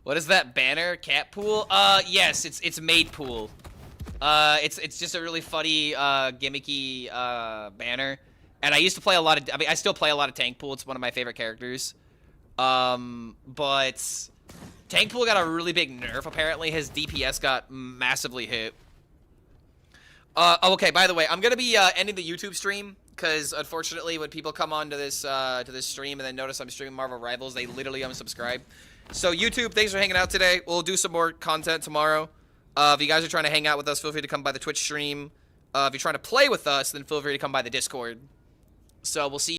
What is that banner? Cat pool? Yes, it's Maid Pool. It's just a really funny, gimmicky, banner. And I used to play a lot of, I mean, I still play a lot of Tank Pool. It's one of my favorite characters. But Tank Pool got a really big nerf, apparently. His DPS got massively hit. Okay, by the way, I'm gonna be, ending the YouTube stream. Because, unfortunately, when people come on to this stream and then notice I'm streaming Marvel Rivals, they literally unsubscribe. So, YouTube, thanks for hanging out today. We'll do some more content tomorrow. If you guys are trying to hang out with us, feel free to come by the Twitch stream. If you're trying to play with us, then feel free to come by the Discord. So, we'll see you.